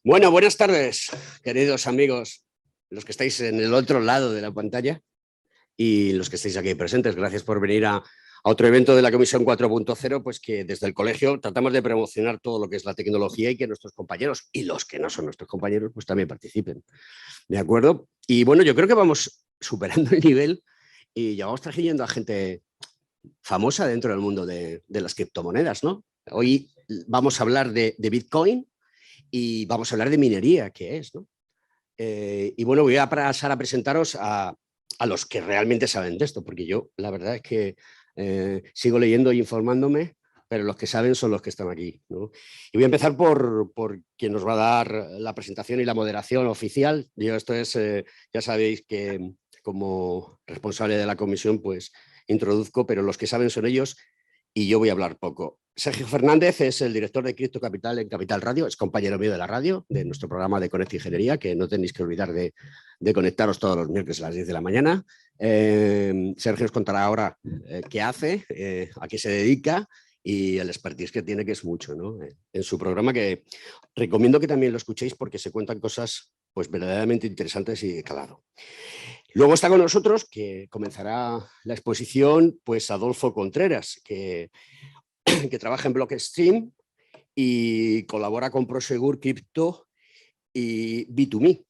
Bueno, buenas tardes, queridos amigos, los que estáis en el otro lado de la pantalla y los que estáis aquí presentes. Gracias por venir a otro evento de la Comisión 4.0, pues que desde el colegio tratamos de promocionar todo lo que es la tecnología y que nuestros compañeros y los que no son nuestros compañeros pues también participen. ¿De acuerdo? Y bueno, yo creo que vamos superando el nivel y ya vamos trayendo a gente famosa dentro del mundo de las criptomonedas, ¿no? Hoy vamos a hablar de Bitcoin y vamos a hablar de minería, que es, ¿no? Y bueno, voy a pasar a presentaros a los que realmente saben de esto, porque yo la verdad es que sigo leyendo e informándome, pero los que saben son los que están aquí, ¿no? Y voy a empezar por quien nos va a dar la presentación y la moderación oficial. Yo esto es, ya sabéis que como responsable de la comisión, pues introduzco, pero los que saben son ellos y yo voy a hablar poco. Sergio Fernández es el director de Cripto Capital en Capital Radio, es compañero mío de la radio, de nuestro programa de Conecta Ingeniería, que no tenéis que olvidar de conectaros todos los miércoles a las 10 de la mañana. Sergio os contará ahora qué hace, a qué se dedica y el expertise que tiene, que es mucho, ¿no? En su programa, que recomiendo que también lo escuchéis porque se cuentan cosas pues verdaderamente interesantes y claro. Luego está con nosotros, que comenzará la exposición, pues Adolfo Contreras, que trabaja en Blockstream y colabora con Prosegur Crypto y B2Me.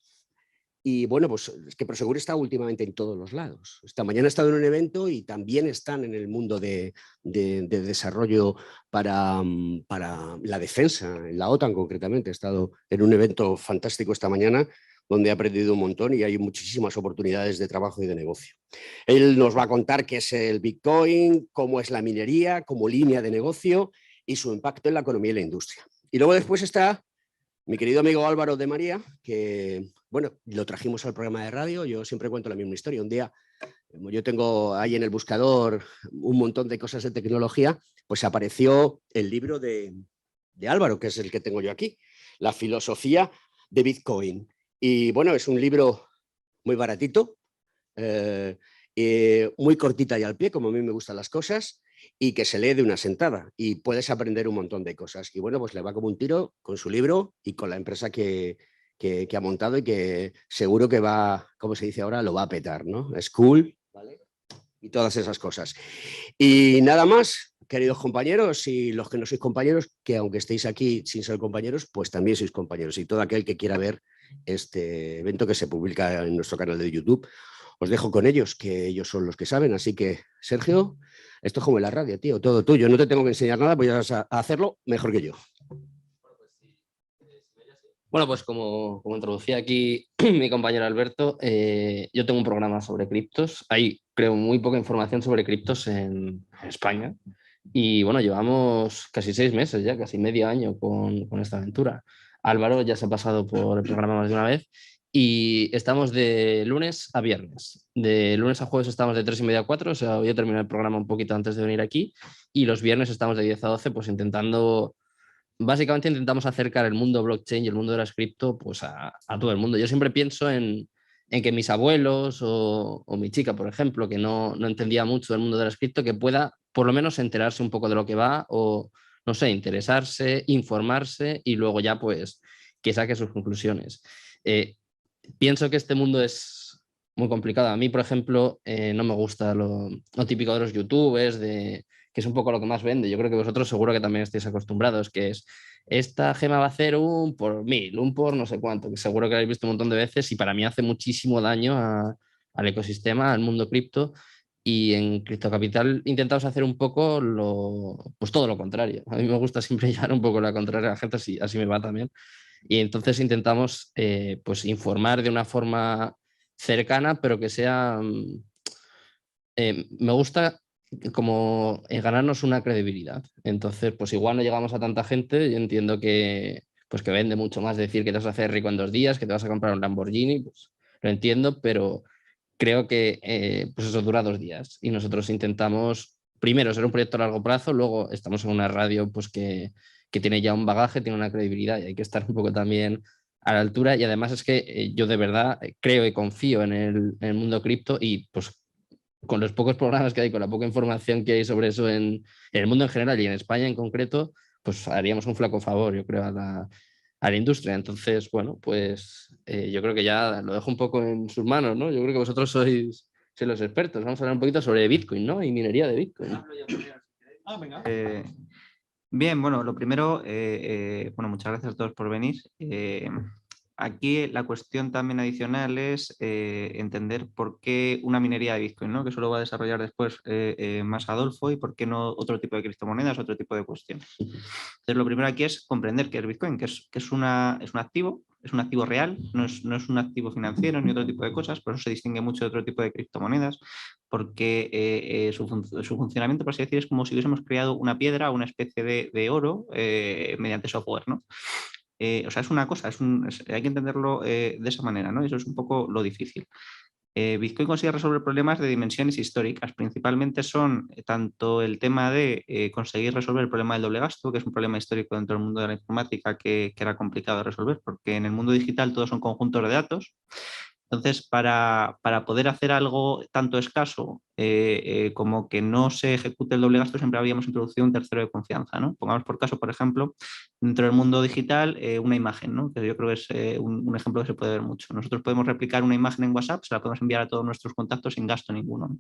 Y bueno, pues es que Prosegur está últimamente en todos los lados. Esta mañana he estado en un evento y también están en el mundo de desarrollo para la defensa, en la OTAN concretamente. He estado en un evento fantástico esta mañana donde he aprendido un montón y hay muchísimas oportunidades de trabajo y de negocio. Él nos va a contar qué es el Bitcoin, cómo es la minería como línea de negocio y su impacto en la economía y la industria. Y luego después está mi querido amigo Álvaro de María, que, bueno, lo trajimos al programa de radio. Yo siempre cuento la misma historia. Un día, como yo tengo ahí en el buscador un montón de cosas de tecnología, pues apareció el libro de Álvaro, que es el que tengo yo aquí, La filosofía de Bitcoin. Y bueno, es un libro muy baratito, eh, muy cortita y al pie, como a mí me gustan las cosas, y que se lee de una sentada y puedes aprender un montón de cosas. Y bueno, pues le va como un tiro con su libro y con la empresa que ha montado y que seguro que va, como se dice ahora, lo va a petar, ¿no? Es cool, ¿vale? Y todas esas cosas. Y nada más, queridos compañeros y los que no sois compañeros, que aunque estéis aquí sin ser compañeros, pues también sois compañeros. Y todo aquel que quiera ver este evento que se publica en nuestro canal de YouTube, os dejo con ellos, que ellos son los que saben. Así que, Sergio, esto es como en la radio, tío, todo tuyo. No te tengo que enseñar nada, voy a hacerlo mejor que yo. Bueno, pues como introducía aquí mi compañero Alberto, yo tengo un programa sobre criptos. Hay, creo, muy poca información sobre criptos en España. Y bueno, llevamos casi 6 meses ya, casi medio año con esta aventura. Álvaro ya se ha pasado por el programa más de una vez y estamos de lunes a viernes. De lunes a jueves estamos de 3:30 a 4, o sea, voy a terminar el programa un poquito antes de venir aquí. Y los viernes estamos de 10 a 12, pues básicamente intentamos acercar el mundo blockchain y el mundo de las cripto pues a todo el mundo. Yo siempre pienso en que mis abuelos o mi chica, por ejemplo, que no entendía mucho del mundo de las cripto, que pueda por lo menos enterarse un poco de lo que va o, no sé, interesarse, informarse y luego ya pues que saque sus conclusiones. Pienso que este mundo es muy complicado. A mí, por ejemplo, no me gusta lo típico de los youtubers, que es un poco lo que más vende. Yo creo que vosotros seguro que también estáis acostumbrados, que es esta gema va a hacer un por 1000, un por no sé cuánto, que seguro que lo habéis visto un montón de veces y para mí hace muchísimo daño al ecosistema, al mundo cripto. Y en Cripto Capital intentamos hacer un poco pues todo lo contrario. A mí me gusta siempre llevar un poco la contraria a la gente, así me va también. Y entonces intentamos pues informar de una forma cercana, pero que sea... me gusta como ganarnos una credibilidad. Entonces, pues igual no llegamos a tanta gente. Yo entiendo que, pues que vende mucho más decir que te vas a hacer rico en 2 días, que te vas a comprar un Lamborghini, pues lo entiendo, pero creo que pues eso dura 2 días. Y nosotros intentamos, primero, ser un proyecto a largo plazo, luego estamos en una radio pues que tiene ya un bagaje, tiene una credibilidad y hay que estar un poco también a la altura. Y además es que yo de verdad creo y confío en el mundo cripto y pues con los pocos programas que hay, con la poca información que hay sobre eso en el mundo en general y en España en concreto, pues haríamos un flaco favor, yo creo, a la industria. Entonces, bueno, pues yo creo que ya lo dejo un poco en sus manos, ¿no? Yo creo que vosotros sois los expertos. Vamos a hablar un poquito sobre Bitcoin, ¿no? Y minería de Bitcoin. Bien, bueno, lo primero, bueno, muchas gracias a todos por venir. Aquí la cuestión también adicional es entender por qué una minería de Bitcoin, ¿no? Que eso lo va a desarrollar después más Adolfo, y por qué no otro tipo de criptomonedas, otro tipo de cuestiones. Entonces, lo primero aquí es comprender qué es Bitcoin, que es un activo real, no es un activo financiero ni otro tipo de cosas, por eso se distingue mucho de otro tipo de criptomonedas, porque su funcionamiento, por así decir, es como si hubiésemos creado una piedra, una especie de oro mediante software, ¿no? O sea, es una cosa, hay que entenderlo de esa manera, ¿no? Eso es un poco lo difícil. Bitcoin consigue resolver problemas de dimensiones históricas. Principalmente son tanto el tema de conseguir resolver el problema del doble gasto, que es un problema histórico dentro del mundo de la informática que era complicado de resolver, porque en el mundo digital todos son conjuntos de datos. Entonces, para poder hacer algo tanto escaso como que no se ejecute el doble gasto, siempre habíamos introducido un tercero de confianza, ¿no? Pongamos por caso, por ejemplo, dentro del mundo digital, una imagen, ¿no? Que yo creo que es un ejemplo que se puede ver mucho. Nosotros podemos replicar una imagen en WhatsApp, se la podemos enviar a todos nuestros contactos sin gasto ninguno, ¿no?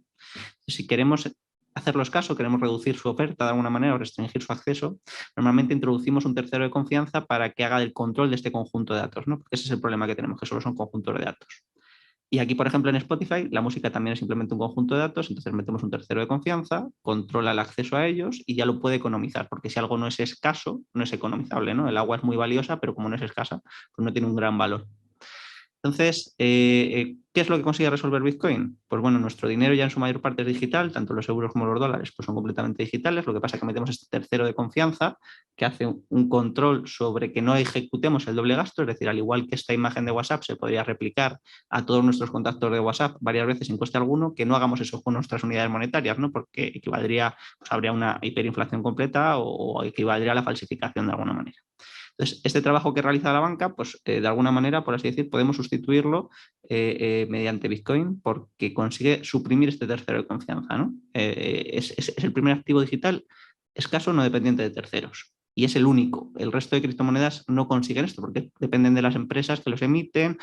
Si queremos hacerlo escaso, queremos reducir su oferta de alguna manera o restringir su acceso, normalmente introducimos un tercero de confianza para que haga el control de este conjunto de datos, ¿no? Porque ese es el problema que tenemos, que solo son conjuntos de datos. Y aquí, por ejemplo, en Spotify, la música también es simplemente un conjunto de datos, entonces metemos un tercero de confianza, controla el acceso a ellos y ya lo puede economizar, porque si algo no es escaso, no es economizable, ¿no? El agua es muy valiosa, pero como no es escasa, pues no tiene un gran valor. Entonces, ¿qué es lo que consigue resolver Bitcoin? Pues bueno, nuestro dinero ya en su mayor parte es digital, tanto los euros como los dólares pues son completamente digitales. Lo que pasa es que metemos este tercero de confianza que hace un control sobre que no ejecutemos el doble gasto, es decir, al igual que esta imagen de WhatsApp se podría replicar a todos nuestros contactos de WhatsApp varias veces sin coste alguno, que no hagamos eso con nuestras unidades monetarias, ¿no? Porque equivaldría, pues habría una hiperinflación completa o equivaldría a la falsificación de alguna manera. Entonces, este trabajo que realiza la banca, pues de alguna manera, por así decir, podemos sustituirlo mediante Bitcoin porque consigue suprimir este tercero de confianza, ¿no? Es el primer activo digital escaso no dependiente de terceros. Y es el único. El resto de criptomonedas no consiguen esto porque dependen de las empresas que los emiten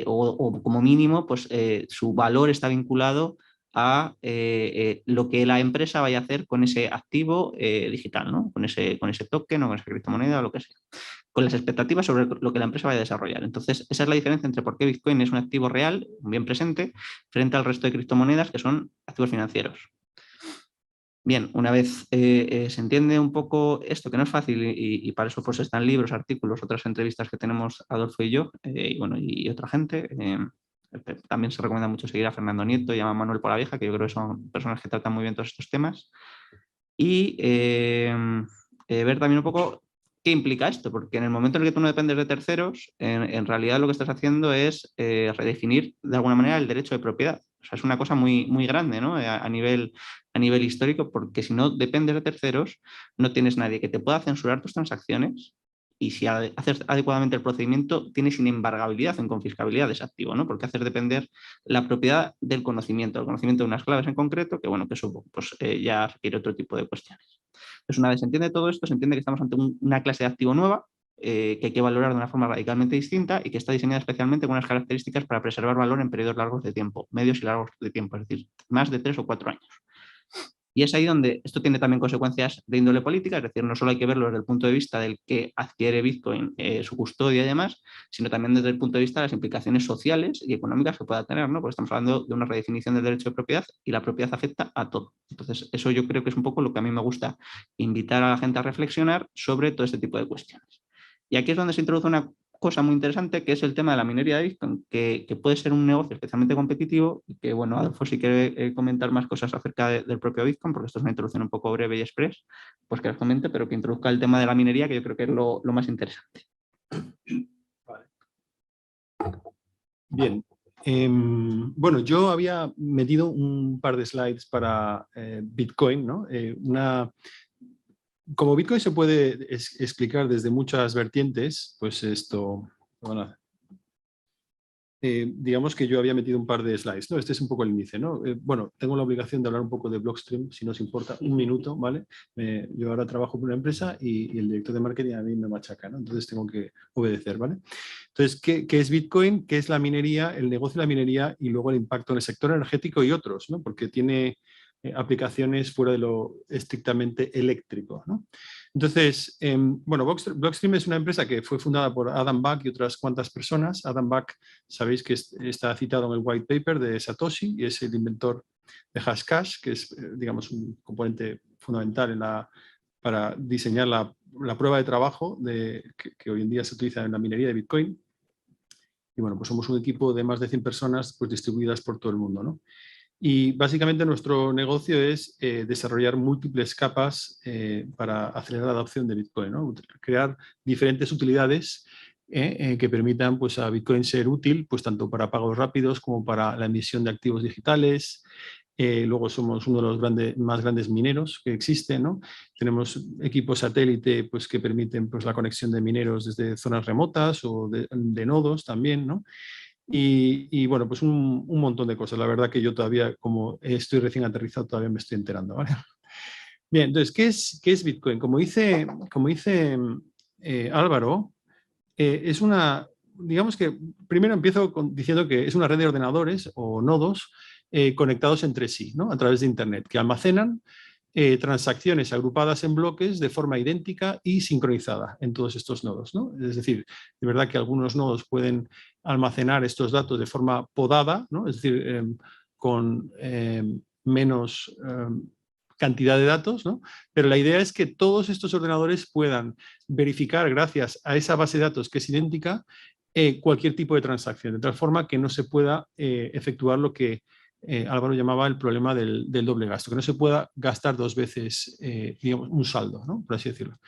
o como mínimo, pues su valor está vinculado a lo que la empresa vaya a hacer con ese activo digital, ¿no? Con ese token o con esa criptomoneda o lo que sea, con las expectativas sobre lo que la empresa vaya a desarrollar. Entonces, esa es la diferencia entre por qué Bitcoin es un activo real, un bien presente, frente al resto de criptomonedas que son activos financieros. Bien, una vez se entiende un poco esto, que no es fácil, y para eso pues están libros, artículos, otras entrevistas que tenemos Adolfo y yo, y bueno, y otra gente. También se recomienda mucho seguir a Fernando Nieto y a Manuel Polavieja, que yo creo que son personas que tratan muy bien todos estos temas. Y ver también un poco qué implica esto, porque en el momento en el que tú no dependes de terceros, en realidad lo que estás haciendo es redefinir de alguna manera el derecho de propiedad. O sea, es una cosa muy, muy grande, ¿no? A nivel histórico, porque si no dependes de terceros, no tienes nadie que te pueda censurar tus transacciones, y si haces adecuadamente el procedimiento, tienes inembargabilidad en confiscabilidad de ese activo, ¿no? Porque haces depender la propiedad del conocimiento de unas claves en concreto, que bueno, que eso pues, ya requiere otro tipo de cuestiones. Entonces, una vez se entiende todo esto, se entiende que estamos ante una clase de activo nueva, que hay que valorar de una forma radicalmente distinta y que está diseñada especialmente con unas características para preservar valor en periodos largos de tiempo, medios y largos de tiempo, es decir, más de 3 o 4 años. Y es ahí donde esto tiene también consecuencias de índole política, es decir, no solo hay que verlo desde el punto de vista del que adquiere Bitcoin, su custodia y demás, sino también desde el punto de vista de las implicaciones sociales y económicas que pueda tener, ¿no? Porque estamos hablando de una redefinición del derecho de propiedad y la propiedad afecta a todo. Entonces, eso yo creo que es un poco lo que a mí me gusta invitar a la gente a reflexionar sobre todo este tipo de cuestiones. Y aquí es donde se introduce una cosa muy interesante, que es el tema de la minería de Bitcoin, que puede ser un negocio especialmente competitivo y que, bueno, Adolfo, si quiere comentar más cosas acerca del propio Bitcoin, porque esto es una introducción un poco breve y express, pues que las comente, pero que introduzca el tema de la minería, que yo creo que es lo más interesante. Vale. Bien. Bueno, yo había metido un par de slides para Bitcoin, ¿no? Como Bitcoin se puede explicar desde muchas vertientes, pues esto, bueno, digamos que yo había metido un par de slides, ¿no? Este es un poco el índice, ¿no? Bueno, tengo la obligación de hablar un poco de Blockstream, si no os importa, un minuto, ¿vale? Yo ahora trabajo por una empresa y el director de marketing a mí me machaca, ¿no? Entonces tengo que obedecer, ¿vale? Entonces, ¿qué es Bitcoin? ¿Qué es la minería? El negocio de la minería y luego el impacto en el sector energético y otros, ¿no? Porque tiene aplicaciones fuera de lo estrictamente eléctrico, ¿no? Entonces, bueno, Blockstream es una empresa que fue fundada por Adam Back y otras cuantas personas. Adam Back, sabéis que está citado en el white paper de Satoshi y es el inventor de Hashcash, que es, digamos, un componente fundamental para diseñar la prueba de trabajo que hoy en día se utiliza en la minería de Bitcoin. Y bueno, pues somos un equipo de más de 100 personas pues, distribuidas por todo el mundo, ¿no? Y básicamente nuestro negocio es desarrollar múltiples capas para acelerar la adopción de Bitcoin, ¿no? Crear diferentes utilidades que permitan pues, a Bitcoin ser útil pues, tanto para pagos rápidos como para la emisión de activos digitales. Luego somos uno de los más grandes mineros que existen, ¿no? Tenemos equipos satélite pues, que permiten pues, la conexión de mineros desde zonas remotas o de nodos también, ¿no? Y bueno, pues un montón de cosas. La verdad que yo todavía, como estoy recién aterrizado, todavía me estoy enterando, ¿vale? Bien, entonces, ¿qué es Bitcoin? Como dice Álvaro, es una, digamos que primero empiezo diciendo que es una red de ordenadores o nodos conectados entre sí, ¿no? A través de Internet, que almacenan transacciones agrupadas en bloques de forma idéntica y sincronizada en todos estos nodos, ¿no? Es decir, de verdad que algunos nodos pueden almacenar estos datos de forma podada, ¿no? Es decir, con menos cantidad de datos, ¿no? Pero la idea es que todos estos ordenadores puedan verificar, gracias a esa base de datos que es idéntica, cualquier tipo de transacción, de tal forma que no se pueda efectuar lo que Álvaro llamaba el problema del doble gasto, que no se pueda gastar dos veces digamos, un saldo, ¿no? Por así decirlo.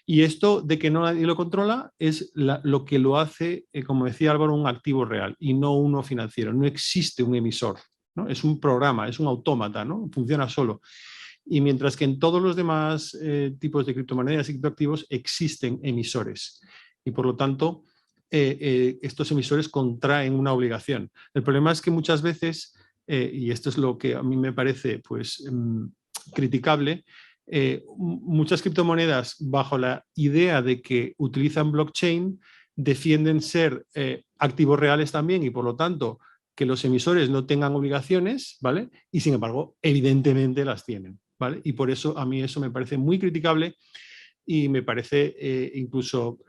Y esto de que no nadie lo controla es lo que lo hace, como decía Álvaro, un activo real y no uno financiero. No existe un emisor, ¿no? Es un programa, es un autómata, ¿no? Funciona solo. Y mientras que en todos los demás tipos de criptomonedas y criptoactivos existen emisores. Y por lo tanto, estos emisores contraen una obligación. El problema es que muchas veces, y esto es lo que a mí me parece pues, criticable, muchas criptomonedas bajo la idea de que utilizan blockchain defienden ser activos reales también y por lo tanto que los emisores no tengan obligaciones, ¿vale? Y sin embargo, evidentemente las tienen, ¿vale? Y por eso a mí eso me parece muy criticable y me parece incluso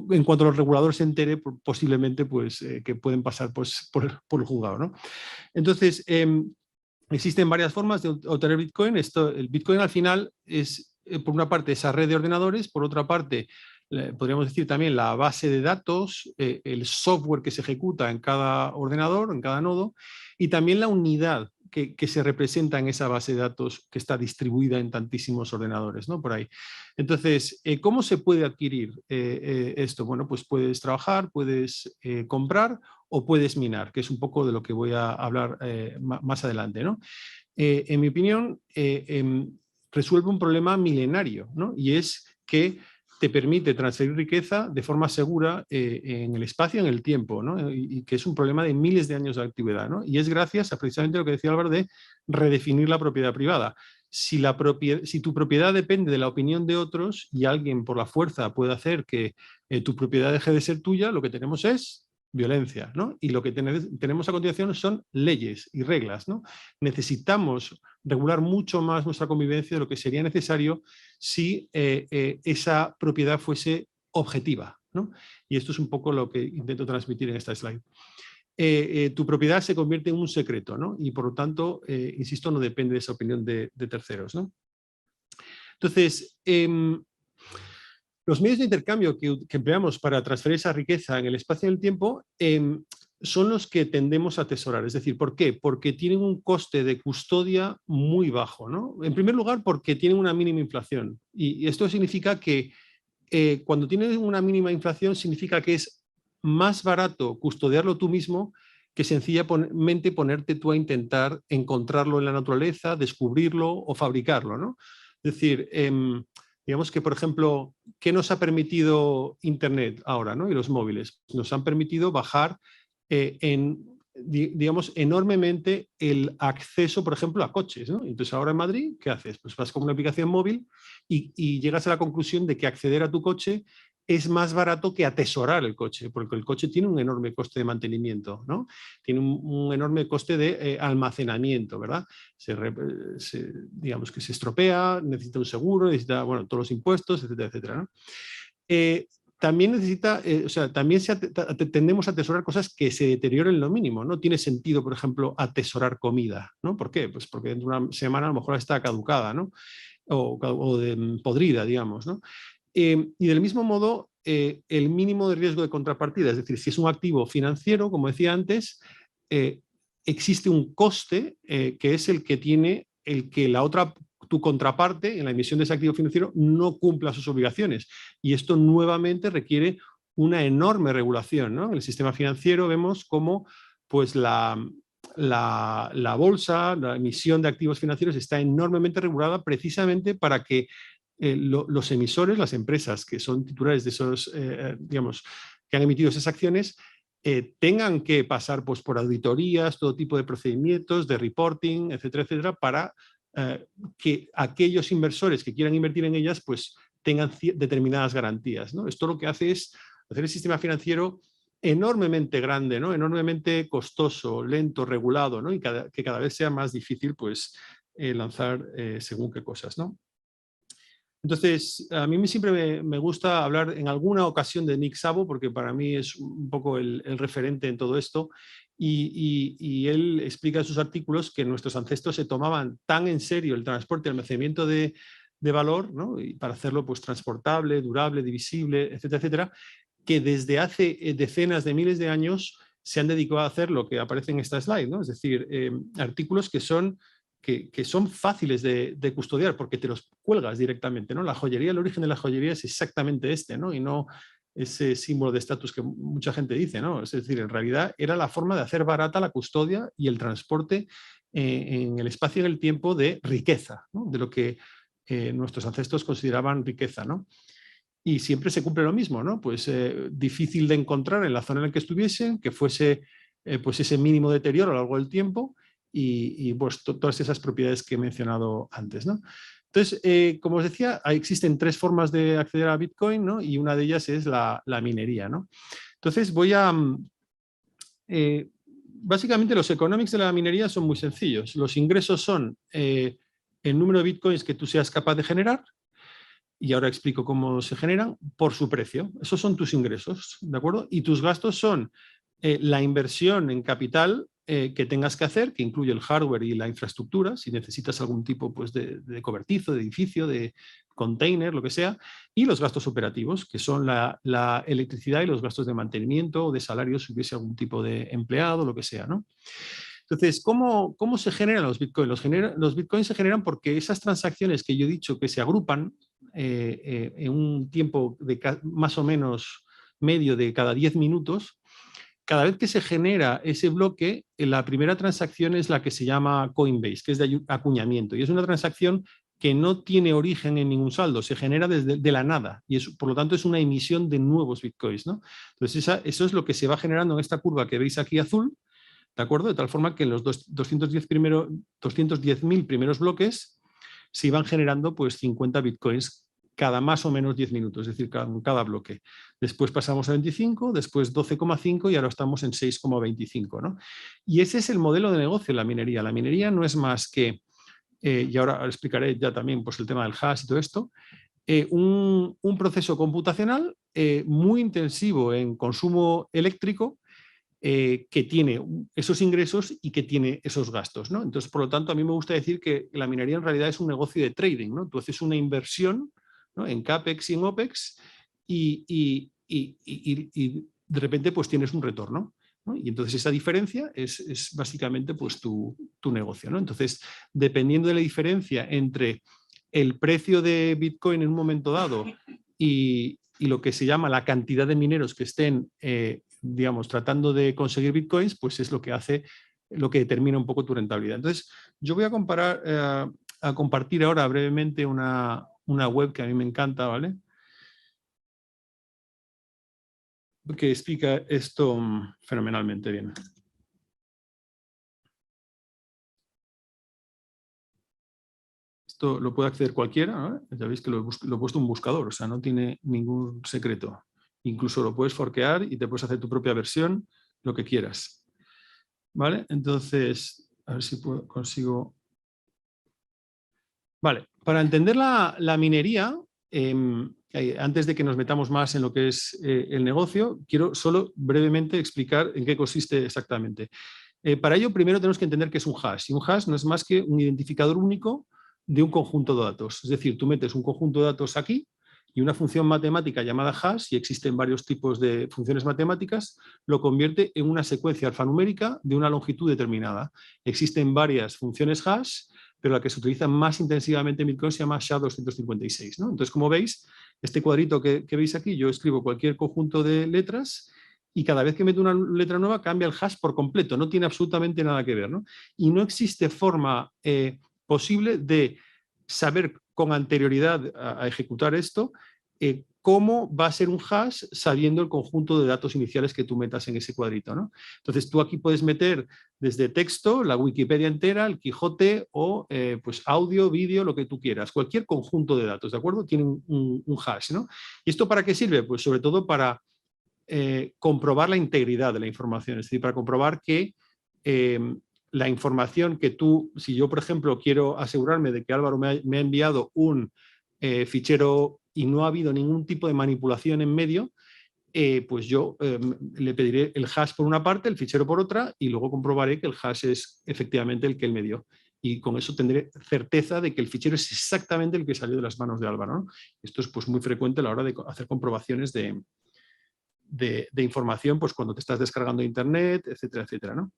en cuanto a los reguladores se entere, posiblemente pues, que pueden pasar pues, por el juzgado, ¿no? Entonces, existen varias formas de obtener Bitcoin. El Bitcoin al final es, por una parte, esa red de ordenadores, por otra parte, podríamos decir también la base de datos, el software que se ejecuta en cada ordenador, en cada nodo, y también la unidad que se representa en esa base de datos que está distribuida en tantísimos ordenadores, ¿no? Por ahí. Entonces, ¿cómo se puede adquirir esto? Bueno, pues puedes trabajar, puedes comprar o puedes minar, que es un poco de lo que voy a hablar más adelante, ¿no? En mi opinión, resuelve un problema milenario, ¿no? Y es que te permite transferir riqueza de forma segura en el espacio y en el tiempo, ¿no? Y que es un problema de miles de años de antigüedad, ¿no? Y es gracias a precisamente lo que decía Álvaro de redefinir la propiedad privada. Si tu propiedad depende de la opinión de otros y alguien por la fuerza puede hacer que tu propiedad deje de ser tuya, lo que tenemos es violencia, ¿no? Y lo que tenemos a continuación son leyes y reglas, ¿no? Necesitamos regular mucho más nuestra convivencia de lo que sería necesario si esa propiedad fuese objetiva, ¿no? Y esto es un poco lo que intento transmitir en esta slide. Tu propiedad se convierte en un secreto, ¿no? Y por lo tanto, insisto, no depende de esa opinión de terceros, ¿no? Entonces, los medios de intercambio que empleamos para transferir esa riqueza en el espacio y en el tiempo son los que tendemos a atesorar. Es decir, ¿por qué? Porque tienen un coste de custodia muy bajo, ¿no? En primer lugar, porque tienen una mínima inflación. Y esto significa que cuando tienes una mínima inflación, significa que es más barato custodiarlo tú mismo que sencillamente ponerte tú a intentar encontrarlo en la naturaleza, descubrirlo o fabricarlo, ¿no? Es decir, digamos que, por ejemplo, ¿qué nos ha permitido Internet ahora, ¿no? Y los móviles? Nos han permitido bajar digamos, enormemente el acceso, por ejemplo, a coches, ¿no? Entonces ahora en Madrid, ¿qué haces? Pues vas con una aplicación móvil y llegas a la conclusión de que acceder a tu coche es más barato que atesorar el coche, porque el coche tiene un enorme coste de mantenimiento, ¿no? Tiene un enorme coste de almacenamiento, ¿verdad? Digamos que se estropea, necesita un seguro, necesita, bueno, todos los impuestos, etcétera, etcétera, ¿no? También necesita, o sea, también tendemos a atesorar cosas que se deterioren lo mínimo. No tiene sentido, por ejemplo, atesorar comida, ¿no? ¿Por qué? Pues porque dentro de una semana a lo mejor está caducada, ¿no? O podrida, digamos, ¿no? Y del mismo modo, el mínimo de riesgo de contrapartida, es decir, si es un activo financiero, como decía antes, existe un coste que es el que tiene el que tu contraparte en la emisión de ese activo financiero no cumpla sus obligaciones. Y esto nuevamente requiere una enorme regulación, ¿no? En el sistema financiero vemos cómo pues, la bolsa, la emisión de activos financieros está enormemente regulada precisamente para que los emisores, las empresas que son titulares de esos, digamos, que han emitido esas acciones, tengan que pasar pues, por auditorías, todo tipo de procedimientos, de reporting, etcétera, etcétera, para que aquellos inversores que quieran invertir en ellas pues tengan determinadas garantías, ¿no? Esto lo que hace es hacer el sistema financiero enormemente grande, ¿no? Enormemente costoso, lento, regulado, ¿no? Y que cada vez sea más difícil pues, lanzar según qué cosas, ¿no? Entonces, a mí siempre me gusta hablar en alguna ocasión de Nick Szabo, porque para mí es un poco el referente en todo esto, y él explica en sus artículos que nuestros ancestros se tomaban tan en serio el transporte y almacenamiento de valor, ¿no? Y para hacerlo pues, transportable, durable, divisible, etcétera, etcétera, que desde hace decenas de miles de años se han dedicado a hacer lo que aparece en esta slide, ¿no? Es decir, artículos que son fáciles de custodiar porque te los cuelgas directamente, ¿no? La joyería, el origen de la joyería es exactamente este, ¿no? Y no ese símbolo de estatus que mucha gente dice, ¿no? Es decir, en realidad era la forma de hacer barata la custodia y el transporte en el espacio y en el tiempo de riqueza, ¿no? De lo que nuestros ancestros consideraban riqueza, ¿no? Y siempre se cumple lo mismo, ¿no? Pues difícil de encontrar en la zona en la que estuviesen, que fuese pues ese mínimo deterioro a lo largo del tiempo, y pues, todas esas propiedades que he mencionado antes, ¿no? Entonces, como os decía, existen tres formas de acceder a Bitcoin, ¿no? Y una de ellas es la minería, ¿no? Entonces voy a... básicamente los economics de la minería son muy sencillos. Los ingresos son el número de Bitcoins que tú seas capaz de generar, y ahora explico cómo se generan, por su precio. Esos son tus ingresos, ¿de acuerdo? Y tus gastos son la inversión en capital que tengas que hacer, que incluye el hardware y la infraestructura, si necesitas algún tipo pues, de cobertizo, de edificio, de container, lo que sea, y los gastos operativos, que son la electricidad y los gastos de mantenimiento o de salario si hubiese algún tipo de empleado, lo que sea, ¿no? Entonces, ¿cómo se generan los bitcoins? Los bitcoins se generan porque esas transacciones que yo he dicho que se agrupan en un tiempo de más o menos medio de cada 10 minutos, cada vez que se genera ese bloque, la primera transacción es la que se llama Coinbase, que es de acuñamiento, y es una transacción que no tiene origen en ningún saldo, se genera desde la nada, y por lo tanto es una emisión de nuevos bitcoins, ¿no? Entonces eso es lo que se va generando en esta curva que veis aquí azul, ¿de acuerdo? De tal forma que en los 210.000 primeros bloques se iban generando pues 50 bitcoins cada más o menos 10 minutos, es decir, cada bloque. Después pasamos a 25, después 12,5 y ahora estamos en 6,25, ¿no? Y ese es el modelo de negocio de la minería. La minería no es más que, y ahora explicaré ya también pues, el tema del hash y todo esto, un proceso computacional muy intensivo en consumo eléctrico, que tiene esos ingresos y que tiene esos gastos, ¿no? Entonces, por lo tanto, a mí me gusta decir que la minería en realidad es un negocio de trading, ¿no? Tú haces una inversión, ¿no? En CAPEX y en OPEX y de repente pues tienes un retorno, ¿no? Y entonces esa diferencia es básicamente pues tu negocio, ¿no? Entonces, dependiendo de la diferencia entre el precio de Bitcoin en un momento dado y lo que se llama la cantidad de mineros que estén digamos, tratando de conseguir bitcoins, pues es lo que determina un poco tu rentabilidad. Entonces, yo voy a compartir ahora brevemente una web que a mí me encanta, ¿vale? que explica esto fenomenalmente bien. Esto lo puede acceder cualquiera, ¿no? Ya veis que lo he puesto en un buscador, o sea, no tiene ningún secreto. Incluso lo puedes forkear y te puedes hacer tu propia versión, lo que quieras. ¿Vale? Entonces, a ver si consigo... Vale, para entender la minería, antes de que nos metamos más en lo que es el negocio, quiero solo brevemente explicar en qué consiste exactamente. Para ello, primero tenemos que entender qué es un hash. Y un hash no es más que un identificador único de un conjunto de datos. Es decir, tú metes un conjunto de datos aquí y una función matemática llamada hash, y existen varios tipos de funciones matemáticas, lo convierte en una secuencia alfanumérica de una longitud determinada. Existen varias funciones hash, pero la que se utiliza más intensivamente en Bitcoin se llama SHA-256, ¿no? Entonces, como veis, este cuadrito que veis aquí, yo escribo cualquier conjunto de letras y cada vez que meto una letra nueva cambia el hash por completo, no tiene absolutamente nada que ver, ¿no? Y no existe forma posible de saber con anterioridad a ejecutar esto cómo va a ser un hash sabiendo el conjunto de datos iniciales que tú metas en ese cuadrito, ¿no? Entonces tú aquí puedes meter desde texto, la Wikipedia entera, el Quijote o pues audio, vídeo, lo que tú quieras. Cualquier conjunto de datos, ¿de acuerdo? Tiene un hash, ¿no? ¿Y esto para qué sirve? Pues sobre todo para comprobar la integridad de la información, es decir, para comprobar que la información que tú, si yo por ejemplo quiero asegurarme de que Álvaro me ha enviado un fichero y no ha habido ningún tipo de manipulación en medio, pues yo le pediré el hash por una parte, el fichero por otra, y luego comprobaré que el hash es efectivamente el que él me dio. Y con eso tendré certeza de que el fichero es exactamente el que salió de las manos de Álvaro, ¿no? Esto es pues muy frecuente a la hora de hacer comprobaciones de información, pues cuando te estás descargando de internet, etcétera, etcétera, ¿no?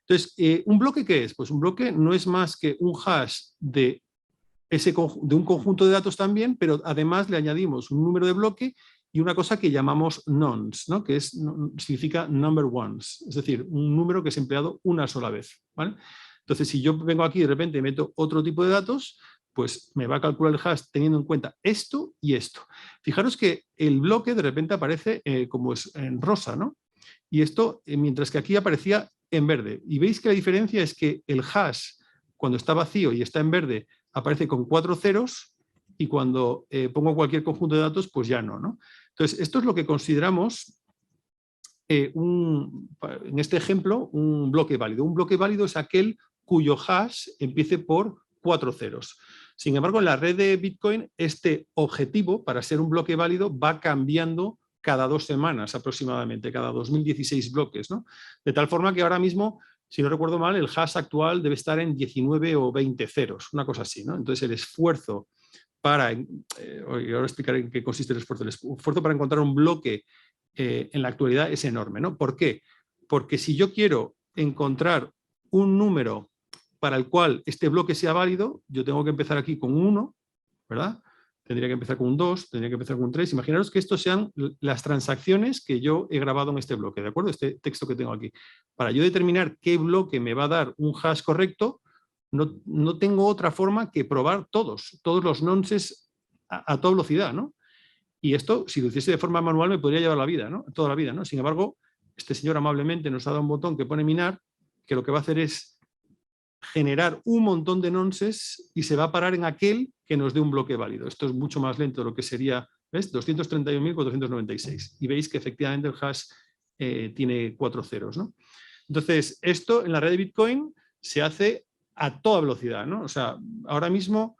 Entonces, ¿un bloque qué es? Pues un bloque no es más que un hash de un conjunto de datos también, pero además le añadimos un número de bloque y una cosa que llamamos nonce, ¿no? Que significa number ones, es decir, un número que es empleado una sola vez, ¿vale? Entonces, si yo vengo aquí y de repente meto otro tipo de datos, pues me va a calcular el hash teniendo en cuenta esto y esto. Fijaros que el bloque de repente aparece como es en rosa, ¿no? Y esto, mientras que aquí aparecía en verde. Y veis que la diferencia es que el hash, cuando está vacío y está en verde, aparece con 4 ceros, y cuando pongo cualquier conjunto de datos, pues ya no, ¿no? Entonces, esto es lo que consideramos, en este ejemplo, un bloque válido. Un bloque válido es aquel cuyo hash empiece por 4 ceros. Sin embargo, en la red de Bitcoin, este objetivo para ser un bloque válido va cambiando cada 2 semanas aproximadamente, cada 2016 bloques, ¿no? De tal forma que ahora mismo, si no recuerdo mal, el hash actual debe estar en 19 o 20 ceros, una cosa así, ¿no? Entonces el esfuerzo para, ahora explicaré en qué consiste el esfuerzo para encontrar un bloque en la actualidad es enorme, ¿no? ¿Por qué? Porque si yo quiero encontrar un número para el cual este bloque sea válido, yo tengo que empezar aquí con un 1, ¿verdad? Tendría que empezar con un 2, tendría que empezar con un 3. Imaginaros que estos sean las transacciones que yo he grabado en este bloque, ¿de acuerdo? Este texto que tengo aquí. Para yo determinar qué bloque me va a dar un hash correcto, no tengo otra forma que probar todos los nonces a toda velocidad, ¿no? Y esto, si lo hiciese de forma manual, me podría llevar la vida, ¿no? Toda la vida, ¿no? Sin embargo, este señor amablemente nos ha dado un botón que pone minar, que lo que va a hacer es generar un montón de nonces y se va a parar en aquel que nos dé un bloque válido. Esto es mucho más lento de lo que sería, ¿ves? 231.496. Y veis que efectivamente el hash tiene 4 ceros, ¿no? Entonces, esto en la red de Bitcoin se hace a toda velocidad, ¿no? O sea, ahora mismo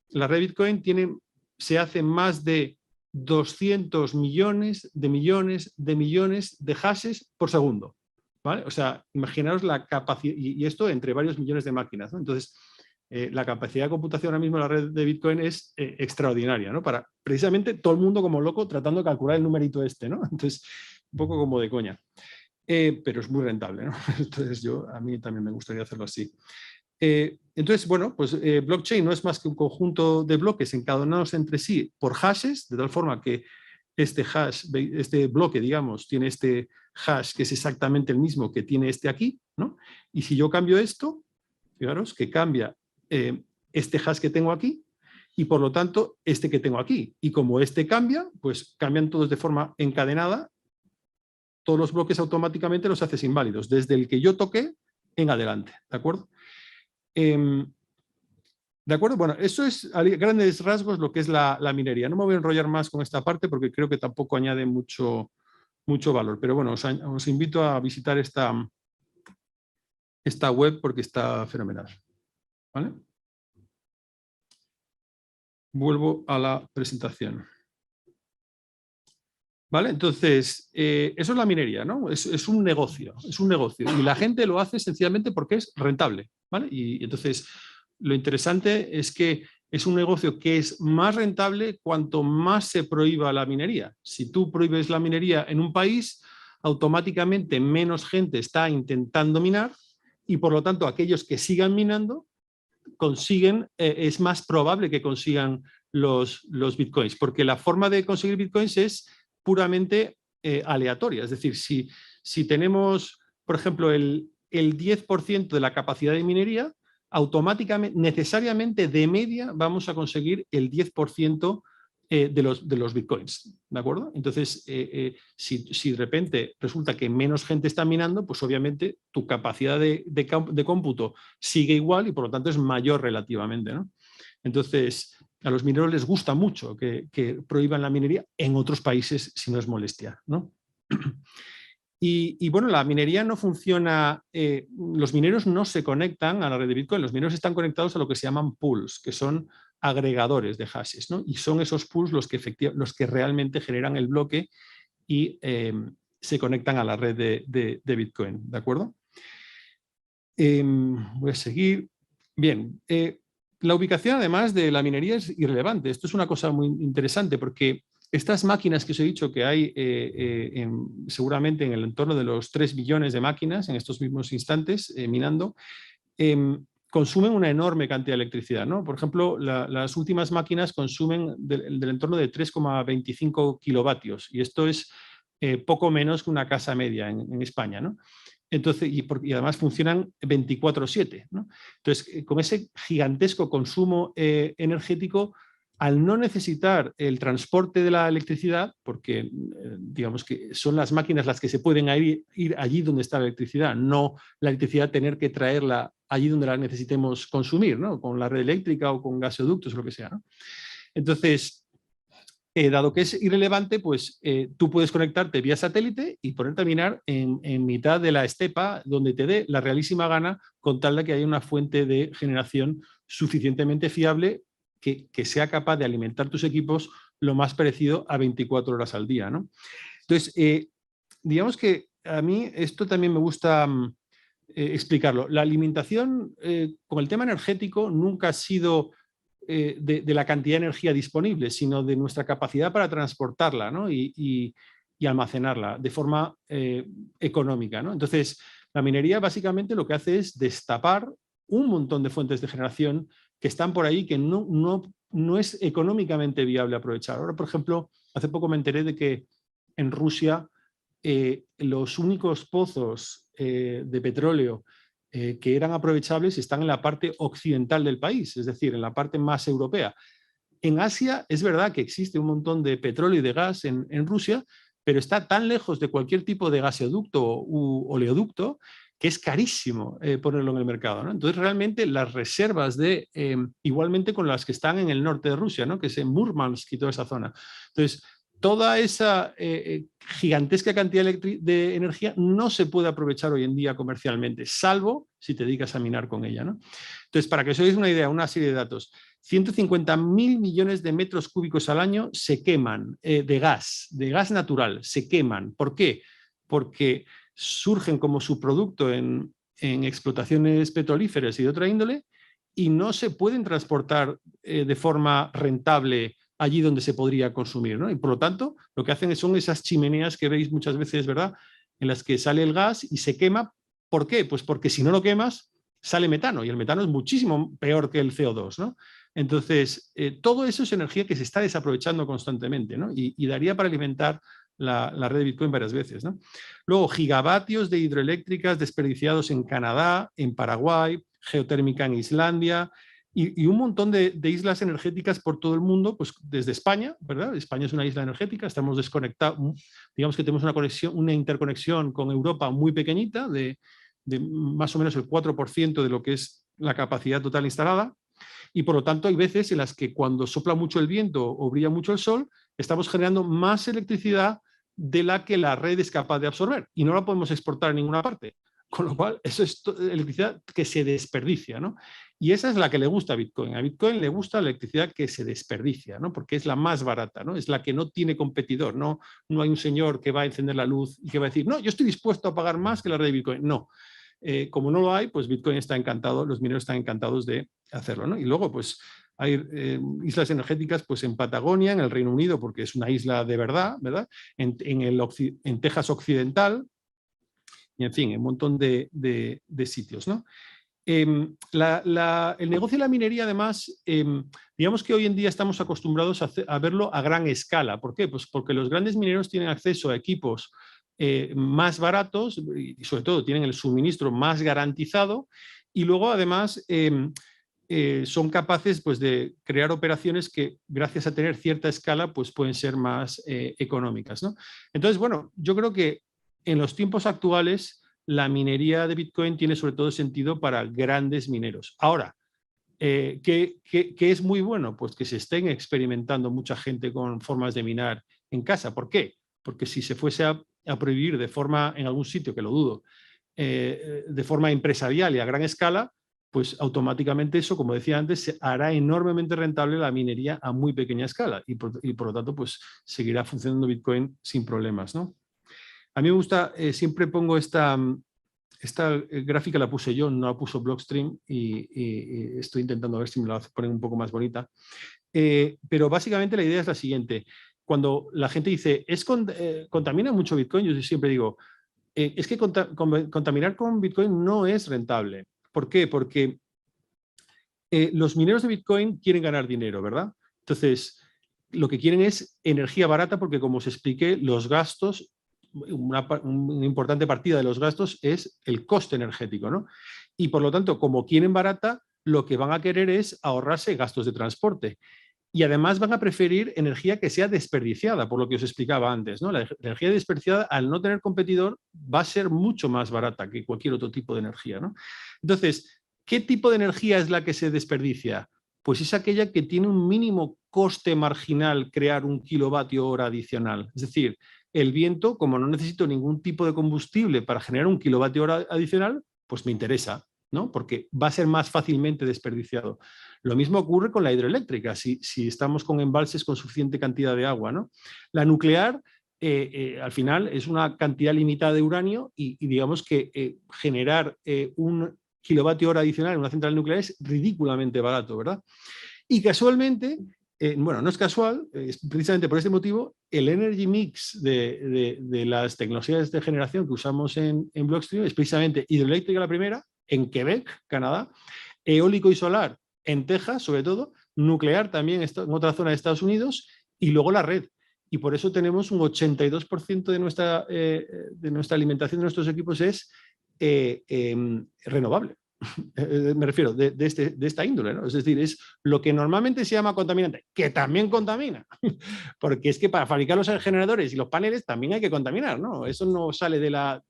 la red de Bitcoin se hace más de 200 millones de hashes por segundo. ¿Vale? O sea, imaginaos la capacidad, y esto entre varios millones de máquinas, ¿no? Entonces, la capacidad de computación ahora mismo en la red de Bitcoin es extraordinaria, ¿no? Para precisamente todo el mundo como loco tratando de calcular el numerito este, ¿no? Entonces, un poco como de coña. Pero es muy rentable, ¿no? Entonces, a mí también me gustaría hacerlo así. Entonces, bueno, pues blockchain no es más que un conjunto de bloques encadenados entre sí por hashes, de tal forma que este bloque, digamos, tiene este hash que es exactamente el mismo que tiene este aquí, ¿no? Y si yo cambio esto, fijaros que cambia este hash que tengo aquí y por lo tanto este que tengo aquí. Y como este cambia, pues cambian todos de forma encadenada todos los bloques automáticamente los haces inválidos, desde el que yo toqué en adelante, ¿de acuerdo? ¿De acuerdo? Bueno, eso es a grandes rasgos lo que es la minería. No me voy a enrollar más con esta parte porque creo que tampoco añade mucho valor, pero bueno, os invito a visitar esta web porque está fenomenal, ¿vale? Vuelvo a la presentación. ¿Vale? Entonces, eso es la minería, ¿no? Es un negocio, y la gente lo hace sencillamente porque es rentable, ¿vale? Y entonces, lo interesante es que es un negocio que es más rentable cuanto más se prohíba la minería. Si tú prohíbes la minería en un país, automáticamente menos gente está intentando minar y por lo tanto aquellos que sigan minando consiguen, es más probable que consigan los bitcoins, porque la forma de conseguir bitcoins es puramente aleatoria. Es decir, si tenemos, por ejemplo, el 10% de la capacidad de minería, automáticamente, necesariamente de media, vamos a conseguir el 10% de los bitcoins, ¿de acuerdo? Entonces, si de repente resulta que menos gente está minando, pues obviamente tu capacidad de cómputo sigue igual y por lo tanto es mayor relativamente, ¿no? Entonces, a los mineros les gusta mucho que prohíban la minería en otros países si no es molestia, ¿no? Y bueno, la minería no funciona, los mineros no se conectan a la red de Bitcoin, los mineros están conectados a lo que se llaman pools, que son agregadores de hashes, ¿no? Y son esos pools los que realmente generan el bloque y se conectan a la red de Bitcoin, ¿de acuerdo? Voy a seguir. Bien, la ubicación además de la minería es irrelevante. Esto es una cosa muy interesante porque estas máquinas que os he dicho que hay seguramente en el entorno de los 3 billones de máquinas en estos mismos instantes minando, consumen una enorme cantidad de electricidad, ¿no? Por ejemplo, las últimas máquinas consumen del entorno de 3,25 kilovatios y esto es poco menos que una casa media en España, ¿no? Entonces, y además funcionan 24/7, ¿no? Entonces, con ese gigantesco consumo energético, al no necesitar el transporte de la electricidad, porque digamos que son las máquinas las que se pueden ir allí donde está la electricidad, no la electricidad tener que traerla allí donde la necesitemos consumir, ¿no? Con la red eléctrica o con gasoductos o lo que sea, ¿no? Entonces, dado que es irrelevante, pues tú puedes conectarte vía satélite y ponerte a minar en mitad de la estepa donde te dé la realísima gana con tal de que haya una fuente de generación suficientemente fiable que sea capaz de alimentar tus equipos lo más parecido a 24 horas al día, ¿no? Entonces, digamos que a mí esto también me gusta explicarlo. La alimentación con el tema energético nunca ha sido de la cantidad de energía disponible, sino de nuestra capacidad para transportarla, ¿no? y almacenarla de forma económica, ¿no? Entonces, la minería básicamente lo que hace es destapar un montón de fuentes de generación que están por ahí que no es económicamente viable aprovechar. Ahora, por ejemplo, hace poco me enteré de que en Rusia los únicos pozos de petróleo que eran aprovechables están en la parte occidental del país, es decir, en la parte más europea. En Asia es verdad que existe un montón de petróleo y de gas en Rusia, pero está tan lejos de cualquier tipo de gasoducto u oleoducto que es carísimo ponerlo en el mercado, ¿no? Entonces, realmente las reservas igualmente con las que están en el norte de Rusia, ¿no? Que es en Murmansk y toda esa zona. Entonces, toda esa gigantesca cantidad de energía no se puede aprovechar hoy en día comercialmente, salvo si te dedicas a minar con ella, ¿no? Entonces, para que os hagáis una idea, una serie de datos, 150.000 millones de metros cúbicos al año se queman de gas natural, se queman. ¿Por qué? Porque surgen como subproducto en explotaciones petrolíferas y de otra índole y no se pueden transportar de forma rentable allí donde se podría consumir, ¿no? Y por lo tanto, lo que hacen son esas chimeneas que veis muchas veces, ¿verdad?, en las que sale el gas y se quema. ¿Por qué? Pues porque si no lo quemas, sale metano, y el metano es muchísimo peor que el CO2, ¿no? Entonces, todo eso es energía que se está desaprovechando constantemente, ¿no? Y daría para alimentar la red de Bitcoin varias veces, ¿no? Luego, gigavatios de hidroeléctricas desperdiciados en Canadá, en Paraguay, geotérmica en Islandia, y un montón de islas energéticas por todo el mundo, pues desde España, ¿verdad? España es una isla energética, estamos desconectados, digamos que tenemos una interconexión con Europa muy pequeñita, de más o menos el 4% de lo que es la capacidad total instalada, y por lo tanto hay veces en las que cuando sopla mucho el viento o brilla mucho el sol, estamos generando más electricidad de la que la red es capaz de absorber y no la podemos exportar a ninguna parte. Con lo cual, eso es electricidad que se desperdicia, ¿no? Y esa es la que le gusta a Bitcoin. A Bitcoin le gusta la electricidad que se desperdicia, ¿no? Porque es la más barata, ¿no? Es la que no tiene competidor, ¿no? No hay un señor que va a encender la luz y que va a decir, no, yo estoy dispuesto a pagar más que la red de Bitcoin. No. Como no lo hay, pues Bitcoin está encantado, los mineros están encantados de hacerlo, ¿no? Y luego, pues, hay islas energéticas pues, en Patagonia, en el Reino Unido, porque es una isla de verdad, ¿verdad? En Texas Occidental, y en fin, un montón de sitios, ¿no? El negocio de la minería, además, digamos que hoy en día estamos acostumbrados a verlo a gran escala. ¿Por qué? Pues porque los grandes mineros tienen acceso a equipos más baratos y sobre todo tienen el suministro más garantizado y luego además son capaces pues, de crear operaciones que gracias a tener cierta escala pues, pueden ser más económicas, ¿no? Entonces, bueno, yo creo que en los tiempos actuales la minería de Bitcoin tiene sobre todo sentido para grandes mineros. Ahora, ¿qué es muy bueno? Pues que se estén experimentando mucha gente con formas de minar en casa. ¿Por qué? Porque si se fuese a prohibir de forma, en algún sitio, que lo dudo, de forma empresarial y a gran escala, pues automáticamente eso, como decía antes, se hará enormemente rentable la minería a muy pequeña escala y por lo tanto pues seguirá funcionando Bitcoin sin problemas, ¿no? A mí me gusta, siempre pongo esta gráfica, la puse yo, no la puso Blockstream y estoy intentando ver si me la ponen un poco más bonita. Pero básicamente la idea es la siguiente. Cuando la gente dice, ¿contamina mucho Bitcoin? Yo siempre digo, es que contaminar con Bitcoin no es rentable. ¿Por qué? Porque los mineros de Bitcoin quieren ganar dinero, ¿verdad? Entonces, lo que quieren es energía barata porque, como os expliqué, los gastos, una importante partida de los gastos es el coste energético, ¿no? Y por lo tanto, como quieren barata, lo que van a querer es ahorrarse gastos de transporte. Y además van a preferir energía que sea desperdiciada, por lo que os explicaba antes, ¿no? La energía desperdiciada, al no tener competidor, va a ser mucho más barata que cualquier otro tipo de energía, ¿no? Entonces, ¿qué tipo de energía es la que se desperdicia? Pues es aquella que tiene un mínimo coste marginal crear un kilovatio hora adicional. Es decir, el viento, como no necesito ningún tipo de combustible para generar un kilovatio hora adicional, pues me interesa, ¿no? Porque va a ser más fácilmente desperdiciado. Lo mismo ocurre con la hidroeléctrica, si estamos con embalses con suficiente cantidad de agua, ¿no? La nuclear, al final, es una cantidad limitada de uranio y digamos que generar un kilovatio hora adicional en una central nuclear es ridículamente barato, ¿verdad? Y casualmente, bueno, no es casual, es precisamente por este motivo, el energy mix de las tecnologías de generación que usamos en Blockstream es precisamente hidroeléctrica la primera, en Quebec, Canadá, eólico y solar en Texas, sobre todo, nuclear también en otra zona de Estados Unidos, y luego la red. Y por eso tenemos un 82% de nuestra alimentación de nuestros equipos es renovable. Me refiero de esta índole, ¿no? Es decir, es lo que normalmente se llama contaminante, que también contamina, porque es que para fabricar los generadores y los paneles también hay que contaminar, ¿no? Eso no sale de la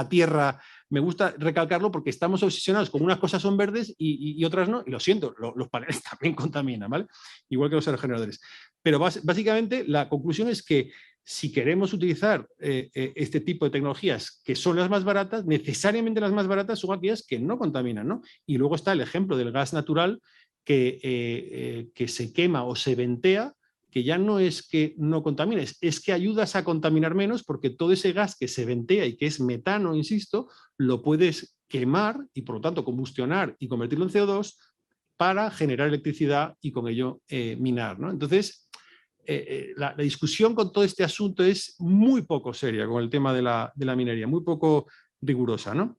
tierra. Me gusta recalcarlo porque estamos obsesionados con unas cosas son verdes y otras no, y lo siento, los paneles también contaminan, ¿vale? Igual que los aerogeneradores. Pero básicamente la conclusión es que si queremos utilizar este tipo de tecnologías que son las más baratas, necesariamente las más baratas son aquellas que no contaminan, ¿no? Y luego está el ejemplo del gas natural que se quema o se ventea, que ya no es que no contamines, es que ayudas a contaminar menos porque todo ese gas que se ventea y que es metano, insisto, lo puedes quemar y por lo tanto combustionar y convertirlo en CO2 para generar electricidad y con ello minar, ¿no? Entonces, la discusión con todo este asunto es muy poco seria con el tema de la minería, muy poco rigurosa, ¿no?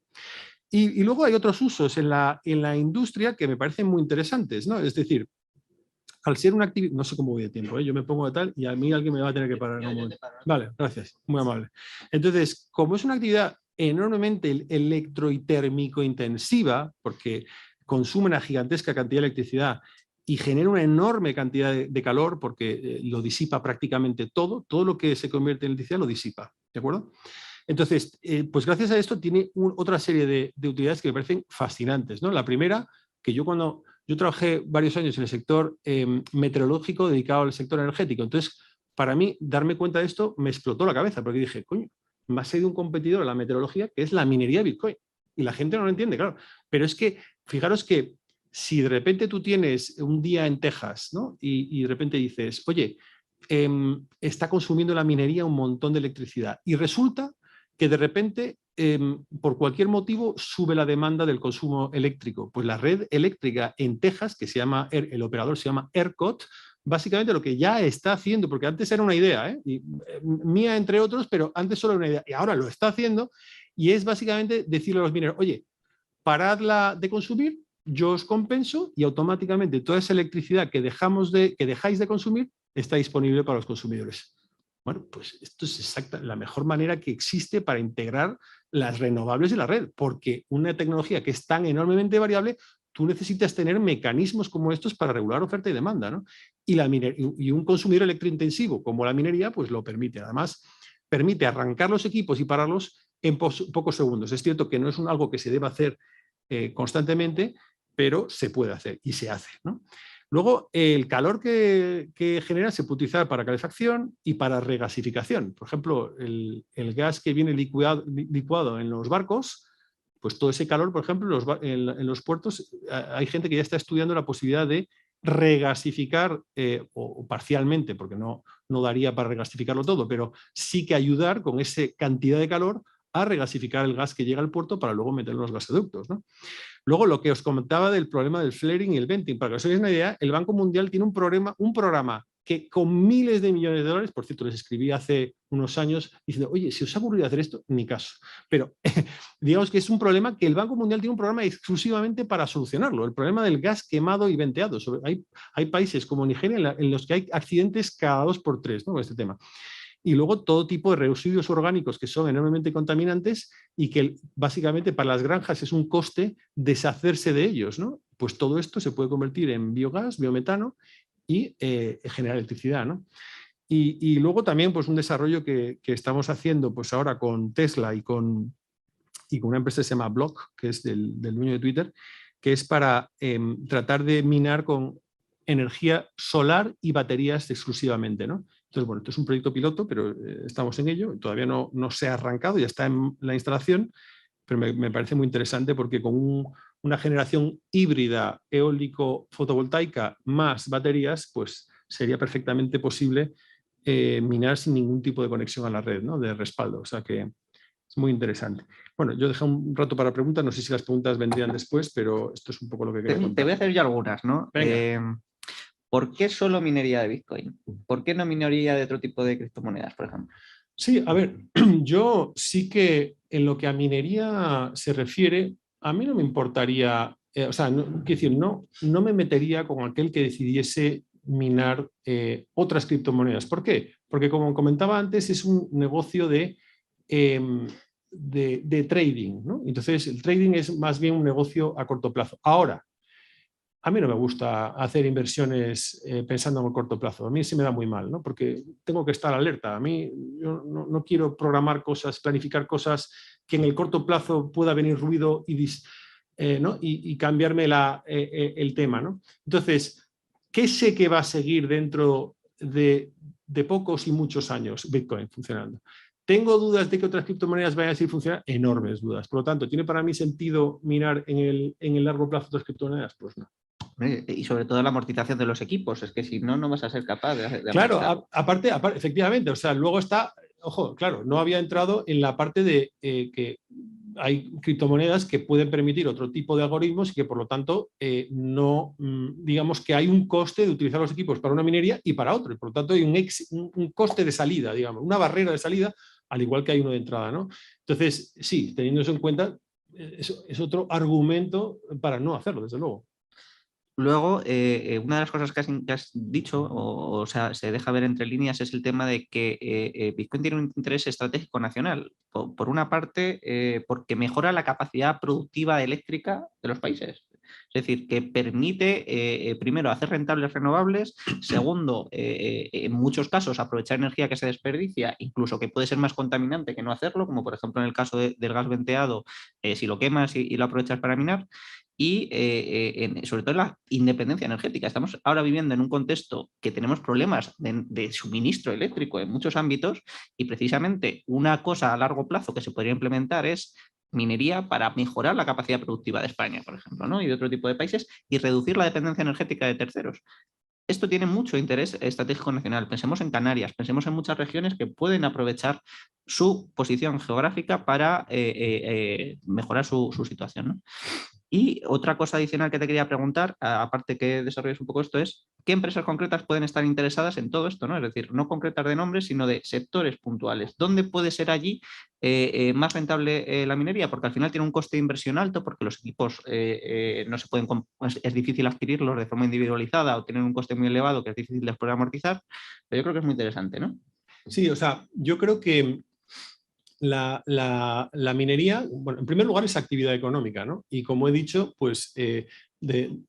Y luego hay otros usos en la industria que me parecen muy interesantes, ¿no? Es decir, al ser una actividad, no sé cómo voy de tiempo, yo me pongo de tal y a mí alguien me va a tener que parar. Vale, gracias, muy amable. Entonces, como es una actividad enormemente electro y térmico intensiva, porque consume una gigantesca cantidad de electricidad y genera una enorme cantidad de calor porque lo disipa prácticamente todo lo que se convierte en electricidad lo disipa, ¿de acuerdo? Entonces, pues gracias a esto tiene otra serie de utilidades que me parecen fascinantes, ¿no? La primera, que yo trabajé varios años en el sector meteorológico dedicado al sector energético, entonces para mí darme cuenta de esto me explotó la cabeza porque dije, coño, me ha salido un competidor a la meteorología que es la minería de Bitcoin y la gente no lo entiende, claro, pero es que fijaros que si de repente tú tienes un día en Texas, ¿no? y de repente dices, oye, está consumiendo la minería un montón de electricidad y resulta que de repente, por cualquier motivo, sube la demanda del consumo eléctrico. Pues la red eléctrica en Texas, que se llama, el operador se llama ERCOT, básicamente lo que ya está haciendo, porque antes era una idea, mía entre otros, pero antes solo era una idea, y ahora lo está haciendo, y es básicamente decirle a los mineros, oye, paradla de consumir, yo os compenso y automáticamente toda esa electricidad que dejáis de consumir está disponible para los consumidores. Bueno, pues esto es exacta la mejor manera que existe para integrar las renovables en la red, porque una tecnología que es tan enormemente variable, tú necesitas tener mecanismos como estos para regular oferta y demanda, ¿no? Y un consumidor electrointensivo como la minería, pues lo permite. Además, permite arrancar los equipos y pararlos en pocos segundos. Es cierto que no es algo que se deba hacer constantemente, pero se puede hacer y se hace, ¿no? Luego, el calor que genera se puede utilizar para calefacción y para regasificación. Por ejemplo, el gas que viene licuado en los barcos, pues todo ese calor, por ejemplo, en los puertos, hay gente que ya está estudiando la posibilidad de regasificar o parcialmente, porque no daría para regasificarlo todo, pero sí que ayudar con esa cantidad de calor a regasificar el gas que llega al puerto para luego meterlo en los gasoductos, ¿no? Luego, lo que os comentaba del problema del flaring y el venting, para que os hagáis una idea, el Banco Mundial tiene un programa que con miles de millones de dólares, por cierto, les escribí hace unos años diciendo, oye, si os ha aburrido hacer esto, ni caso. Pero digamos que es un problema que el Banco Mundial tiene un programa exclusivamente para solucionarlo, el problema del gas quemado y venteado. Hay países como Nigeria en los que hay accidentes cada 2 por 3, ¿no?, con este tema. Y luego todo tipo de residuos orgánicos que son enormemente contaminantes y que básicamente para las granjas es un coste deshacerse de ellos, ¿no? Pues todo esto se puede convertir en biogás, biometano y generar electricidad, ¿no? Y luego también pues un desarrollo que estamos haciendo pues ahora con Tesla y con una empresa que se llama Block, que es del dueño de Twitter, que es para tratar de minar con energía solar y baterías exclusivamente, ¿no? Entonces, bueno, esto es un proyecto piloto, pero estamos en ello, todavía no se ha arrancado, ya está en la instalación, pero me parece muy interesante porque con una generación híbrida eólico-fotovoltaica más baterías, pues sería perfectamente posible minar sin ningún tipo de conexión a la red, ¿no?, de respaldo, o sea que es muy interesante. Bueno, yo dejé un rato para preguntas, no sé si las preguntas vendrían después, pero esto es un poco lo que quería contar. Te voy a hacer yo algunas, ¿no? Venga. ¿Por qué solo minería de Bitcoin? ¿Por qué no minería de otro tipo de criptomonedas, por ejemplo? Sí, a ver, yo sí que en lo que a minería se refiere, a mí no me importaría, o sea, quiero decir, no me metería con aquel que decidiese minar otras criptomonedas. ¿Por qué? Porque como comentaba antes, es un negocio de trading, ¿no? Entonces, el trading es más bien un negocio a corto plazo. Ahora, a mí no me gusta hacer inversiones pensando en el corto plazo. A mí sí me da muy mal, ¿no? Porque tengo que estar alerta. A mí yo no quiero programar cosas, planificar cosas que en el corto plazo pueda venir ruido y cambiarme el tema, ¿no? Entonces, ¿qué sé que va a seguir dentro de pocos y muchos años Bitcoin funcionando? ¿Tengo dudas de que otras criptomonedas vayan a seguir funcionando? Enormes dudas. Por lo tanto, ¿tiene para mí sentido minar en el largo plazo otras criptomonedas? Pues no. Y sobre todo la amortización de los equipos, es que si no, no vas a ser capaz de claro, aparte, efectivamente, o sea, luego está, ojo, claro, no había entrado en la parte de que hay criptomonedas que pueden permitir otro tipo de algoritmos y que por lo tanto no, digamos que hay un coste de utilizar los equipos para una minería y para otro, y por lo tanto hay un coste de salida, digamos, una barrera de salida, al igual que hay uno de entrada, ¿no? Entonces, sí, teniendo eso en cuenta, es otro argumento para no hacerlo, desde luego. Luego, una de las cosas que has dicho, o sea, se deja ver entre líneas, es el tema de que Bitcoin tiene un interés estratégico nacional. Por una parte, porque mejora la capacidad productiva eléctrica de los países. Es decir, que permite, primero, hacer rentables renovables, segundo, en muchos casos aprovechar energía que se desperdicia, incluso que puede ser más contaminante que no hacerlo, como por ejemplo en el caso del gas venteado, si lo quemas y lo aprovechas para minar. Y sobre todo en la independencia energética. Estamos ahora viviendo en un contexto que tenemos problemas de suministro eléctrico en muchos ámbitos, y precisamente una cosa a largo plazo que se podría implementar es minería para mejorar la capacidad productiva de España, por ejemplo, ¿no? Y de otro tipo de países, y reducir la dependencia energética de terceros. Esto tiene mucho interés estratégico nacional. Pensemos en Canarias, pensemos en muchas regiones que pueden aprovechar su posición geográfica para mejorar su situación, ¿no? Y otra cosa adicional que te quería preguntar, aparte que desarrolles un poco esto, es qué empresas concretas pueden estar interesadas en todo esto, ¿no? Es decir, no concretas de nombres, sino de sectores puntuales. ¿Dónde puede ser allí más rentable la minería? Porque al final tiene un coste de inversión alto, porque los equipos no se pueden, es difícil adquirirlos de forma individualizada o tienen un coste muy elevado que es difícil de poder amortizar, pero yo creo que es muy interesante, ¿no? Sí, o sea, yo creo que la minería, bueno, en primer lugar es actividad económica, ¿no? Y como he dicho, pues, en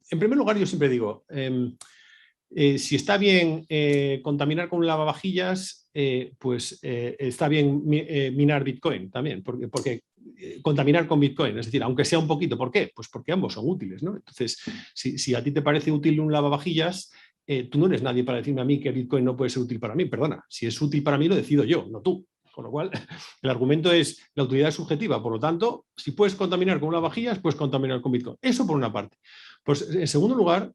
primer lugar yo siempre digo, si está bien contaminar con un lavavajillas, pues está bien minar Bitcoin también, porque contaminar con Bitcoin, es decir, aunque sea un poquito, ¿por qué? Pues porque ambos son útiles, ¿no? Entonces, si a ti te parece útil un lavavajillas, tú no eres nadie para decirme a mí que Bitcoin no puede ser útil para mí, perdona, si es útil para mí lo decido yo, no tú. Con lo cual, el argumento es la utilidad es subjetiva, por lo tanto, si puedes contaminar con lavavajillas, puedes contaminar con Bitcoin. Eso por una parte. Pues en segundo lugar,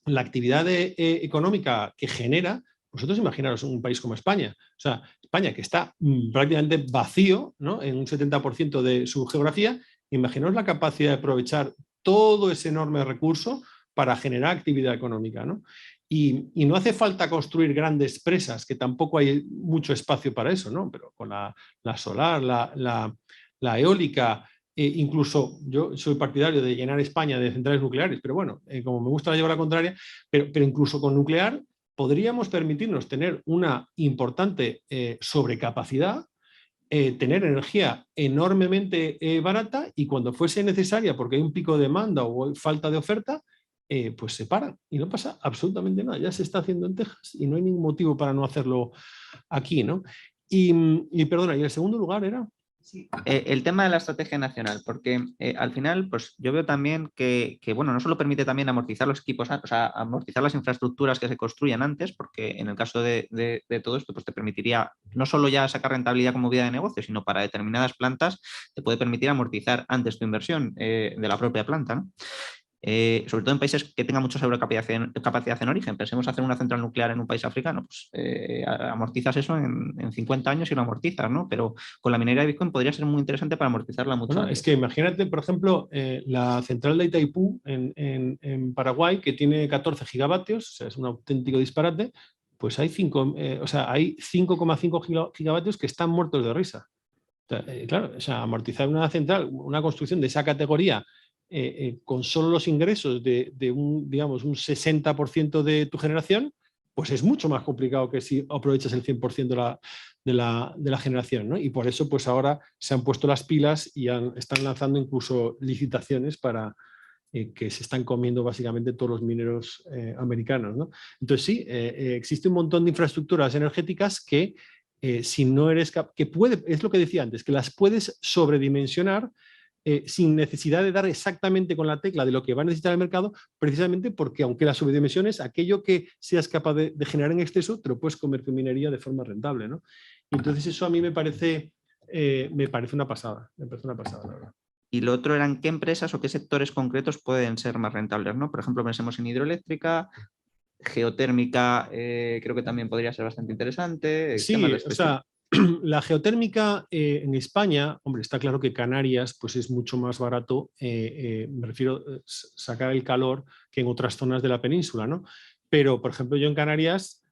la actividad económica que genera, vosotros imaginaros un país como España, o sea, España que está prácticamente vacío, ¿no? En un 70% de su geografía, imaginaos la capacidad de aprovechar todo ese enorme recurso para generar actividad económica, ¿no? Y no hace falta construir grandes presas, que tampoco hay mucho espacio para eso, ¿no? Pero con la solar, la eólica, incluso yo soy partidario de llenar España de centrales nucleares, pero bueno, como me gusta llevar la contraria, pero incluso con nuclear podríamos permitirnos tener una importante sobrecapacidad, tener energía enormemente barata, y cuando fuese necesaria, porque hay un pico de demanda o falta de oferta, pues se paran y no pasa absolutamente nada. Ya se está haciendo en Texas y no hay ningún motivo para no hacerlo aquí, ¿no? Y perdona, y el segundo lugar era... Sí. El tema de la estrategia nacional, porque al final, pues yo veo también que, bueno, no solo permite también amortizar los equipos, o sea, amortizar las infraestructuras que se construyan antes, porque en el caso de todo esto, pues te permitiría no solo ya sacar rentabilidad como vía de negocio, sino para determinadas plantas te puede permitir amortizar antes tu inversión de la propia planta, ¿no? Sobre todo en países que tengan mucha sobrecapacidad en origen. Pensemos hacer una central nuclear en un país africano, pues amortizas eso en 50 años y lo amortizas, ¿no? Pero con la minería de Bitcoin podría ser muy interesante para amortizarla mucho. Bueno, es que imagínate, por ejemplo, la central de Itaipú en Paraguay, que tiene 14 gigavatios, o sea, es un auténtico disparate, pues hay 5,5 gigavatios que están muertos de risa. O sea, claro, o sea, amortizar una central, una construcción de esa categoría, con solo los ingresos de un 60% de tu generación, pues es mucho más complicado que si aprovechas el 100% de la generación, ¿no? Y por eso pues ahora se han puesto las pilas y están lanzando incluso licitaciones para que se están comiendo básicamente todos los mineros americanos, ¿no? Entonces sí, existe un montón de infraestructuras energéticas que si no eres es lo que decía antes, que las puedes sobredimensionar sin necesidad de dar exactamente con la tecla de lo que va a necesitar el mercado, precisamente porque aunque las subdimensiones, aquello que seas capaz de generar en exceso, te lo puedes comer con minería de forma rentable, ¿no? Y entonces eso a mí me parece una pasada, la verdad. Y lo otro eran qué empresas o qué sectores concretos pueden ser más rentables, ¿no? Por ejemplo, pensemos en hidroeléctrica, geotérmica, creo que también podría ser bastante interesante. Sí, o sea, la geotérmica en España, hombre, está claro que Canarias pues es mucho más barato, me refiero a sacar el calor, que en otras zonas de la península, ¿no? Pero, por ejemplo, yo en Canarias,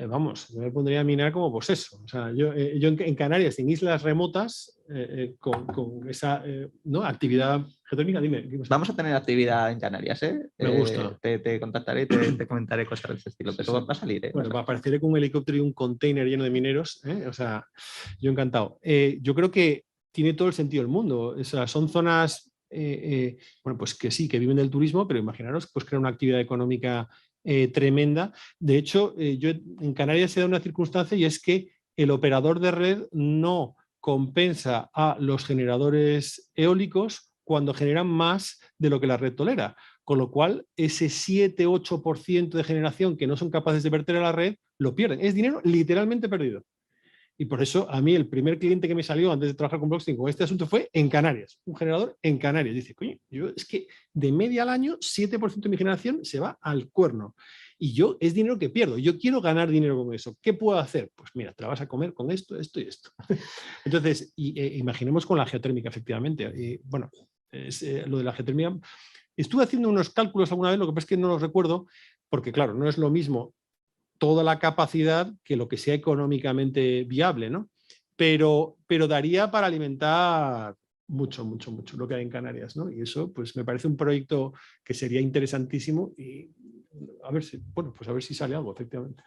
vamos, yo me pondría a minar como pues eso. O sea, yo en Canarias, en islas remotas, con esa ¿no? actividad geotérmica, dime. Vamos a tener actividad en Canarias, ¿eh? Me gusta. Te contactaré y te comentaré cosas de ese estilo, pero Sí. va a salir, ¿eh? Bueno, apareceré con un helicóptero y un container lleno de mineros, ¿eh? O sea, yo encantado. Yo creo que tiene todo el sentido del mundo. O sea, son zonas bueno, pues que sí, que viven del turismo, pero imaginaros, pues crear una actividad económica tremenda. De hecho, yo en Canarias se da una circunstancia y es que el operador de red no compensa a los generadores eólicos cuando generan más de lo que la red tolera. Con lo cual, ese 7-8% de generación que no son capaces de verter a la red, lo pierden. Es dinero literalmente perdido. Y por eso a mí el primer cliente que me salió antes de trabajar con Blockstream con este asunto fue en Canarias, un generador en Canarias. Dice, coño, yo es que de media al año 7% de mi generación se va al cuerno. Y yo es dinero que pierdo. Yo quiero ganar dinero con eso. ¿Qué puedo hacer? Pues mira, te la vas a comer con esto, esto y esto. Entonces, imaginemos con la geotérmica, efectivamente. Bueno, lo de la geotérmica. Estuve haciendo unos cálculos alguna vez, lo que pasa es que no los recuerdo, porque claro, no es lo mismo toda la capacidad que lo que sea económicamente viable, ¿no? Pero daría para alimentar mucho, mucho, mucho lo que hay en Canarias, ¿no? Y eso, pues me parece un proyecto que sería interesantísimo y a ver si, bueno, pues a ver si sale algo, efectivamente.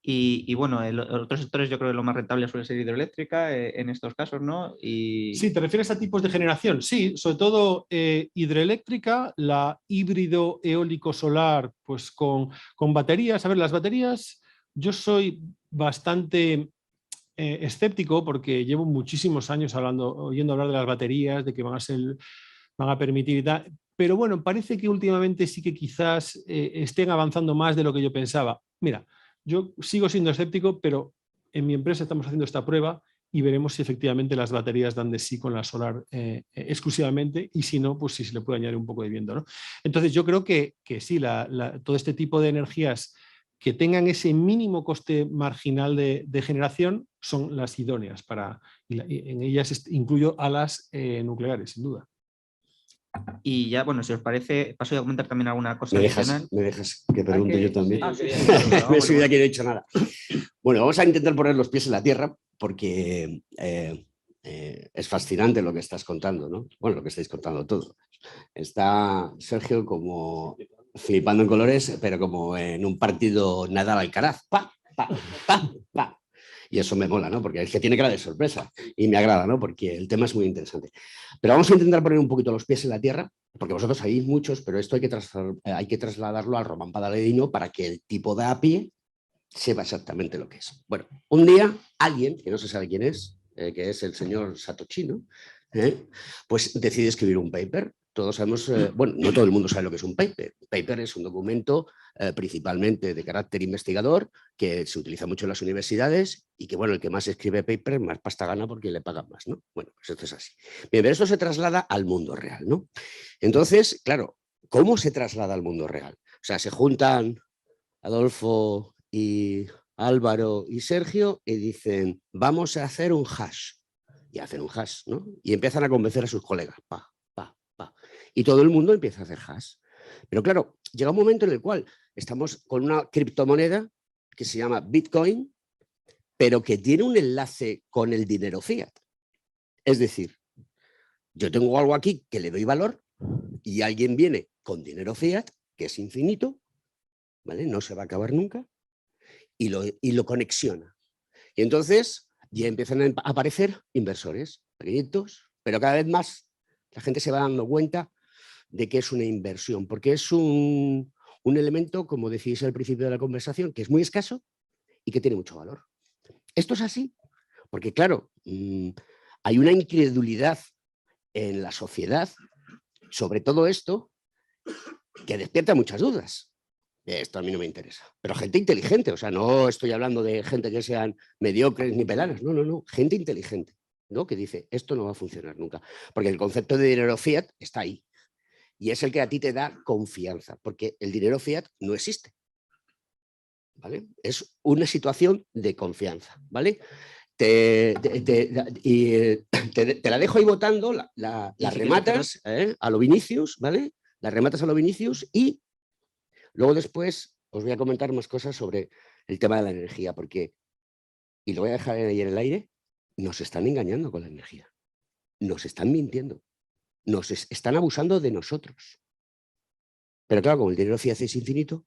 Y bueno, otros sectores yo creo que lo más rentable suele ser hidroeléctrica en estos casos, ¿no? Sí, ¿te refieres a tipos de generación? Sí, sobre todo hidroeléctrica, la híbrido eólico solar, pues con baterías. A ver, las baterías, yo soy bastante escéptico porque llevo muchísimos años oyendo hablar de las baterías, de que van a permitir y tal. Pero bueno, parece que últimamente sí que quizás estén avanzando más de lo que yo pensaba. Mira, yo sigo siendo escéptico, pero en mi empresa estamos haciendo esta prueba y veremos si efectivamente las baterías dan de sí con la solar exclusivamente y si no, pues si se le puede añadir un poco de viento, ¿no? Entonces yo creo que sí, todo este tipo de energías que tengan ese mínimo coste marginal de generación son las idóneas y en ellas incluyo a las nucleares, sin duda. Y ya, bueno, si os parece, paso a comentar también alguna cosa ¿Me adicional. dejas que pregunte yo también? Sí, Me he subido aquí y no he dicho nada. Bueno, vamos a intentar poner los pies en la tierra porque es fascinante lo que estás contando, ¿no? Bueno, lo que estáis contando todo. Está Sergio como flipando en colores, pero como en un partido Nadal-Alcaraz. ¡Pa, pa, pa, pa! Y eso me mola, ¿no? Porque es que tiene cara de sorpresa y me agrada, ¿no? Porque el tema es muy interesante. Pero vamos a intentar poner un poquito los pies en la tierra, porque vosotros sabéis muchos, pero esto hay que trasladarlo al román padaledino para que el tipo de a pie sepa exactamente lo que es. Bueno, un día alguien, que no se sabe quién es, que es el señor Satoshi, ¿no? Pues decide escribir un paper. Todos sabemos, bueno, no todo el mundo sabe lo que es un paper. Un paper es un documento principalmente de carácter investigador que se utiliza mucho en las universidades y que, bueno, el que más escribe paper más pasta gana porque le pagan más, ¿no? Bueno, pues esto es así. Bien, pero esto se traslada al mundo real, ¿no? Entonces, claro, ¿cómo se traslada al mundo real? O sea, se juntan Adolfo y Álvaro y Sergio y dicen, vamos a hacer un hash. Y hacen un hash, ¿no? Y empiezan a convencer a sus colegas. Pa, pa, pa. Y todo el mundo empieza a hacer hash. Pero claro, llega un momento en el cual estamos con una criptomoneda que se llama Bitcoin, pero que tiene un enlace con el dinero fiat. Es decir, yo tengo algo aquí que le doy valor y alguien viene con dinero fiat, que es infinito, ¿vale? No se va a acabar nunca, y lo conexiona. Y entonces ya empiezan a aparecer inversores, pequeñitos, pero cada vez más la gente se va dando cuenta de que es una inversión, porque es un elemento, como decís al principio de la conversación, que es muy escaso y que tiene mucho valor. Esto es así, porque claro, hay una incredulidad en la sociedad sobre todo esto que despierta muchas dudas. Esto a mí no me interesa. Pero gente inteligente, o sea, no estoy hablando de gente que sean mediocres ni pelanas, no, no, no, gente inteligente, ¿no? Que dice, esto no va a funcionar nunca, porque el concepto de dinero fiat está ahí y es el que a ti te da confianza, porque el dinero fiat no existe, ¿vale? Es una situación de confianza, ¿vale? Te la dejo ahí votando, la rematas a lo Vinicius, ¿vale? La rematas a lo Vinicius y luego después os voy a comentar más cosas sobre el tema de la energía, porque, y lo voy a dejar ahí en el aire, nos están engañando con la energía, nos están mintiendo, nos están abusando de nosotros. Pero claro, como el dinero fiat es infinito,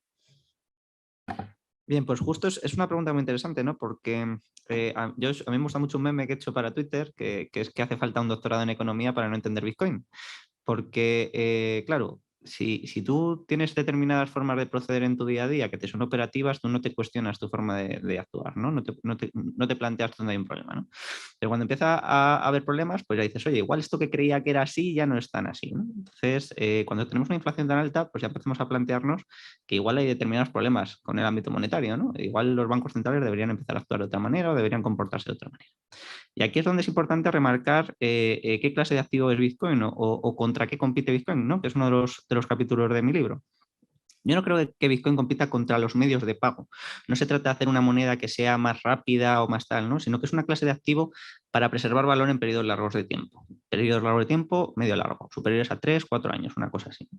Bien, pues justo es una pregunta muy interesante, ¿no? Porque a mí me gusta mucho un meme que he hecho para Twitter, que es que hace falta un doctorado en economía para no entender Bitcoin. Porque, claro, si tú tienes determinadas formas de proceder en tu día a día que te son operativas, tú no te cuestionas tu forma de actuar, ¿no? No te planteas dónde hay un problema, ¿no? Pero cuando empieza a haber problemas, pues ya dices, oye, igual esto que creía que era así ya no es tan así, ¿no? Entonces, cuando tenemos una inflación tan alta, pues ya empezamos a plantearnos que igual hay determinados problemas con el ámbito monetario, ¿no? Igual los bancos centrales deberían empezar a actuar de otra manera o deberían comportarse de otra manera. Y aquí es donde es importante remarcar qué clase de activo es Bitcoin, ¿no? O contra qué compite Bitcoin, ¿no? Que es uno de los capítulos de mi libro. Yo no creo que Bitcoin compita contra los medios de pago. No se trata de hacer una moneda que sea más rápida o más tal, ¿no? Sino que es una clase de activo para preservar valor en periodos largos de tiempo. Periodos largos de tiempo, medio largo, superiores a 3, 4 años, una cosa así.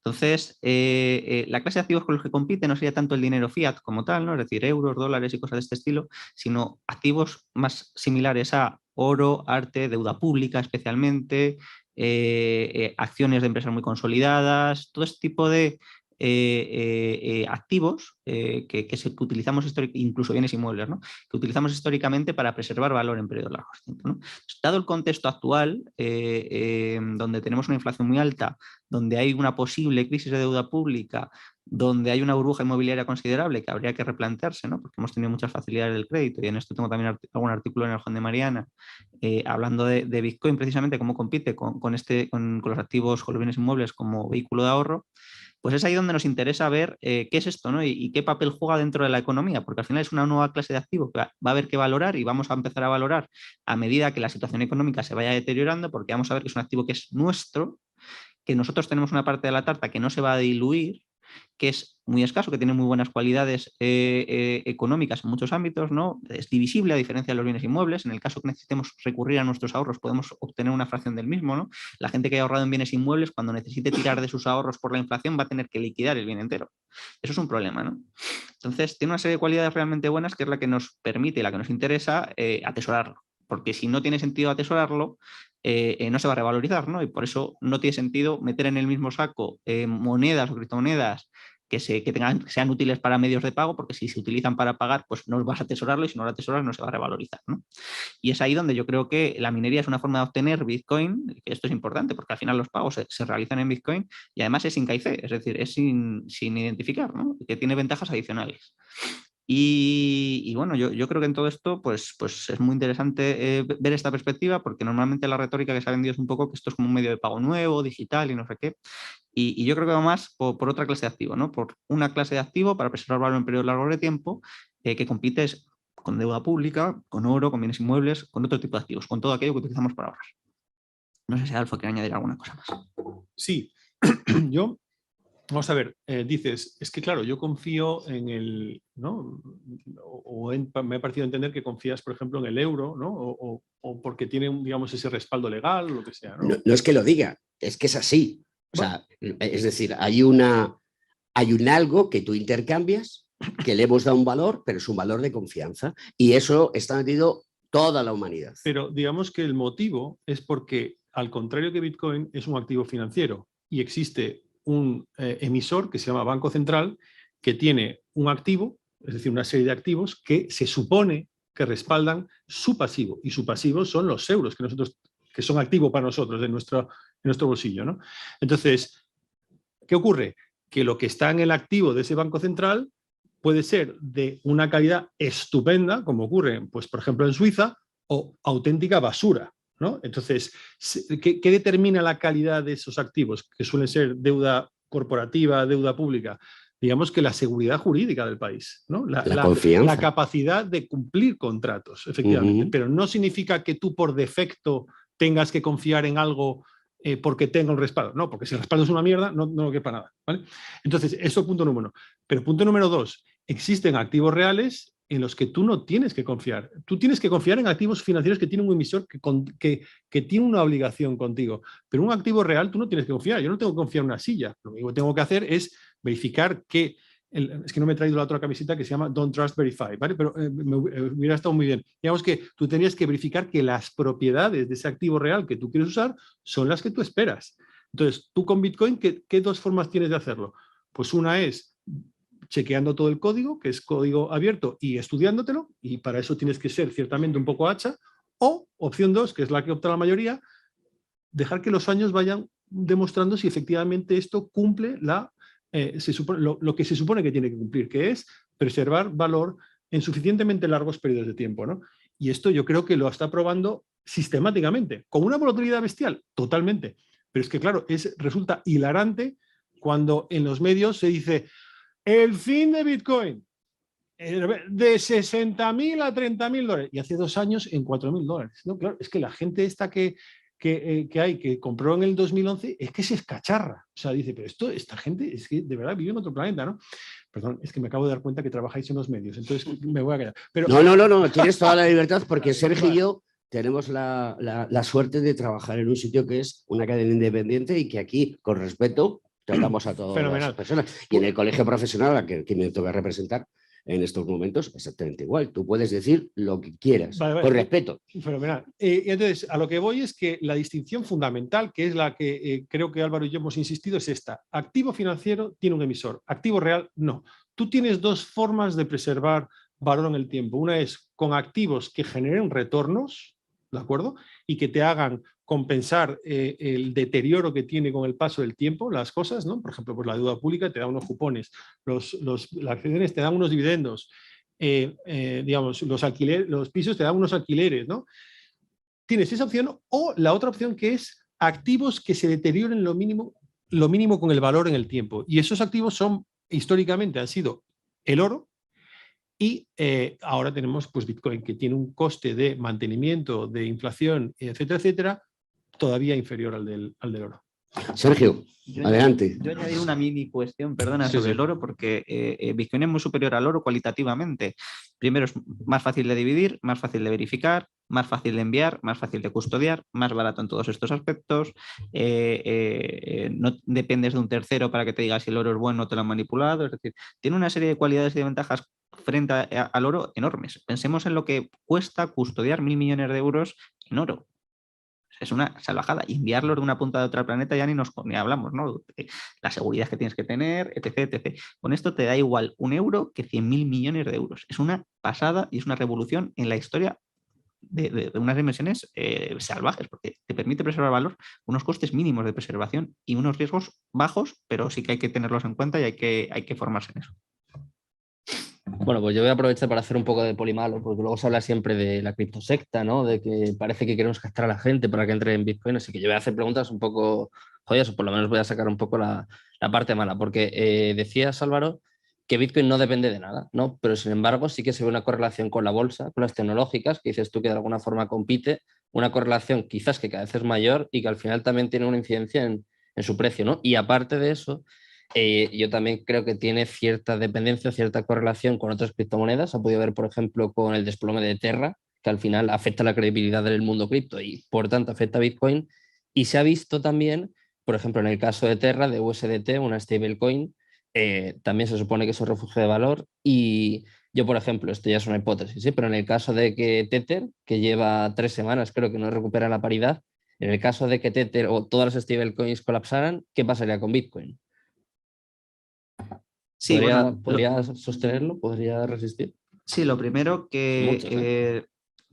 Entonces, la clase de activos con los que compite no sería tanto el dinero fiat como tal, ¿no? Es decir, euros, dólares y cosas de este estilo, sino activos más similares a oro, arte, deuda pública especialmente, acciones de empresas muy consolidadas, todo este tipo de activos que utilizamos históricamente, incluso bienes inmuebles, ¿no? Que utilizamos históricamente para preservar valor en periodos largos de tiempo, ¿no? Dado el contexto actual, donde tenemos una inflación muy alta, donde hay una posible crisis de deuda pública, donde hay una burbuja inmobiliaria considerable que habría que replantearse, ¿no? Porque hemos tenido muchas facilidades del crédito y en esto tengo también algún artículo en el Juan de Mariana hablando de Bitcoin, precisamente cómo compite con los activos, con los bienes inmuebles como vehículo de ahorro. Pues es ahí donde nos interesa ver qué es esto, ¿no? Y qué papel juega dentro de la economía, porque al final es una nueva clase de activo que va a haber que valorar y vamos a empezar a valorar a medida que la situación económica se vaya deteriorando, porque vamos a ver que es un activo que es nuestro, que nosotros tenemos una parte de la tarta que no se va a diluir, que es muy escaso, que tiene muy buenas cualidades económicas en muchos ámbitos, ¿no? Es divisible a diferencia de los bienes inmuebles. En el caso que necesitemos recurrir a nuestros ahorros, podemos obtener una fracción del mismo, ¿no? La gente que haya ahorrado en bienes inmuebles, cuando necesite tirar de sus ahorros por la inflación, va a tener que liquidar el bien entero. Eso es un problema, ¿no? Entonces, tiene una serie de cualidades realmente buenas que es la que nos permite, la que nos interesa atesorarlo. Porque si no tiene sentido atesorarlo, no se va a revalorizar, ¿no? Y por eso no tiene sentido meter en el mismo saco monedas o criptomonedas que sean útiles para medios de pago, porque si se utilizan para pagar, pues no vas a atesorarlo y si no lo atesoras no se va a revalorizar, ¿no? Y es ahí donde yo creo que la minería es una forma de obtener Bitcoin, que esto es importante porque al final los pagos se realizan en Bitcoin y además es sin KIC, es decir, es sin identificar, ¿no? Que tiene ventajas adicionales. Y bueno, yo creo que en todo esto pues es muy interesante ver esta perspectiva porque normalmente la retórica que se ha vendido es un poco que esto es como un medio de pago nuevo, digital y no sé qué. Y yo creo que va más por otra clase de activo, ¿no? Por una clase de activo para preservar valor en periodos largos de tiempo que compite con deuda pública, con oro, con bienes inmuebles, con otro tipo de activos, con todo aquello que utilizamos para ahorrar. No sé si Adolfo quiere añadir alguna cosa más. Sí, yo, vamos a ver, dices, es que claro, yo confío en el, ¿no? Me ha parecido entender que confías, por ejemplo, en el euro, ¿no? O porque tiene, digamos, ese respaldo legal o lo que sea, ¿no? No, no es que lo diga, es que es así. O sea, es decir, hay un algo que tú intercambias, que le hemos dado un valor, pero es un valor de confianza. Y eso está metido toda la humanidad. Pero digamos que el motivo es porque, al contrario que Bitcoin, es un activo financiero y existe un emisor que se llama Banco Central que tiene un activo, es decir, una serie de activos que se supone que respaldan su pasivo. Y su pasivo son los euros que son activos para nosotros en nuestro bolsillo, ¿no? Entonces, ¿qué ocurre? Que lo que está en el activo de ese Banco Central puede ser de una calidad estupenda, como ocurre, pues, por ejemplo, en Suiza, o auténtica basura, ¿no? Entonces, ¿qué determina la calidad de esos activos? Que suelen ser deuda corporativa, deuda pública. Digamos que la seguridad jurídica del país, ¿no? La confianza. La capacidad de cumplir contratos, efectivamente. Pero no significa que tú por defecto tengas que confiar en algo porque tenga un respaldo. No, porque si el respaldo es una mierda, no lo quepa nada, ¿vale? Entonces, eso es punto número uno. Pero punto número dos, existen activos reales en los que tú no tienes que confiar. Tú tienes que confiar en activos financieros que tienen un emisor que tiene una obligación contigo. Pero un activo real tú no tienes que confiar. Yo no tengo que confiar en una silla. Lo único que tengo que hacer es verificar que... es que no me he traído la otra camiseta que se llama Don't Trust Verify, ¿vale? Pero me hubiera estado muy bien. Digamos que tú tenías que verificar que las propiedades de ese activo real que tú quieres usar son las que tú esperas. Entonces, tú con Bitcoin, ¿qué dos formas tienes de hacerlo? Pues una es chequeando todo el código, que es código abierto, y estudiándotelo, y para eso tienes que ser ciertamente un poco hacha, o opción 2, que es la que opta la mayoría, dejar que los años vayan demostrando si efectivamente esto cumple lo que se supone que tiene que cumplir, que es preservar valor en suficientemente largos periodos de tiempo, ¿no? Y esto yo creo que lo está probando sistemáticamente, con una volatilidad bestial, totalmente. Pero es que, claro, resulta hilarante cuando en los medios se dice el fin de Bitcoin de 60.000 a 30.000 dólares, y hace 2 años en 4.000 dólares. No, claro, es que la gente esta que compró en el 2011, es que se escacharra. O sea, dice, pero esta gente es que de verdad vive en otro planeta, ¿no? Perdón, es que me acabo de dar cuenta que trabajáis en los medios, entonces me voy a quedar. Pero... No, tienes toda la libertad porque Sergio y yo tenemos la suerte de trabajar en un sitio que es una cadena independiente y que aquí, con respeto, tratamos a todas las personas. Y en el colegio profesional, a que me toca representar en estos momentos, exactamente igual. Tú puedes decir lo que quieras, con respeto. Fenomenal. Entonces, a lo que voy es que la distinción fundamental, que es la que creo que Álvaro y yo hemos insistido, es esta. Activo financiero tiene un emisor, activo real no. Tú tienes 2 formas de preservar valor en el tiempo. Una es con activos que generen retornos, ¿de acuerdo? Y que te hagan compensar el deterioro que tiene con el paso del tiempo las cosas, ¿no? Por ejemplo, pues la deuda pública te da unos cupones, las acciones te dan unos dividendos, digamos, los pisos te dan unos alquileres, ¿no? Tienes esa opción, o la otra opción, que es activos que se deterioren lo mínimo con el valor en el tiempo. Y esos activos históricamente han sido el oro, y ahora tenemos pues Bitcoin, que tiene un coste de mantenimiento, de inflación, etcétera, etcétera, todavía inferior al del oro. Sergio, adelante. Yo añadiré una mini cuestión, perdona, sobre el oro, porque Bitcoin es muy superior al oro cualitativamente. Primero, es más fácil de dividir, más fácil de verificar, más fácil de enviar, más fácil de custodiar, más barato en todos estos aspectos. No dependes de un tercero para que te diga si el oro es bueno o te lo han manipulado. Es decir, tiene una serie de cualidades y de ventajas frente al oro enormes. Pensemos en lo que cuesta custodiar 1.000 millones de euros en oro. Es una salvajada. Enviarlo de una punta de otro planeta ya ni hablamos, ¿no? La seguridad que tienes que tener, etc, etc. Con esto te da igual un euro que 100.000 millones de euros. Es una pasada y es una revolución en la historia de unas dimensiones salvajes, porque te permite preservar valor, unos costes mínimos de preservación y unos riesgos bajos, pero sí que hay que tenerlos en cuenta y hay que formarse en eso. Bueno, pues yo voy a aprovechar para hacer un poco de polimalo, porque luego se habla siempre de la criptosecta, ¿no? De que parece que queremos castrar a la gente para que entre en Bitcoin, así que yo voy a hacer preguntas un poco jodidas, o por lo menos voy a sacar un poco la parte mala, porque decías, Álvaro, que Bitcoin no depende de nada, ¿no? Pero sin embargo sí que se ve una correlación con la bolsa, con las tecnológicas, que dices tú que de alguna forma compite, una correlación quizás que cada vez es mayor y que al final también tiene una incidencia en su precio, ¿no? Y aparte de eso, yo también creo que tiene cierta dependencia, cierta correlación con otras criptomonedas. Se ha podido ver, por ejemplo, con el desplome de Terra, que al final afecta la credibilidad del mundo cripto y, por tanto, afecta a Bitcoin. Y se ha visto también, por ejemplo, en el caso de Terra, de USDT, una stablecoin, también se supone que es un refugio de valor. Y yo, por ejemplo, esto ya es una hipótesis, ¿sí? Pero en el caso de que Tether, que lleva 3 semanas, creo que no recupera la paridad, en el caso de que Tether o todas las stablecoins colapsaran, ¿qué pasaría con Bitcoin? Sí, ¿Podría sostenerlo? ¿Podría resistir? Sí, lo primero que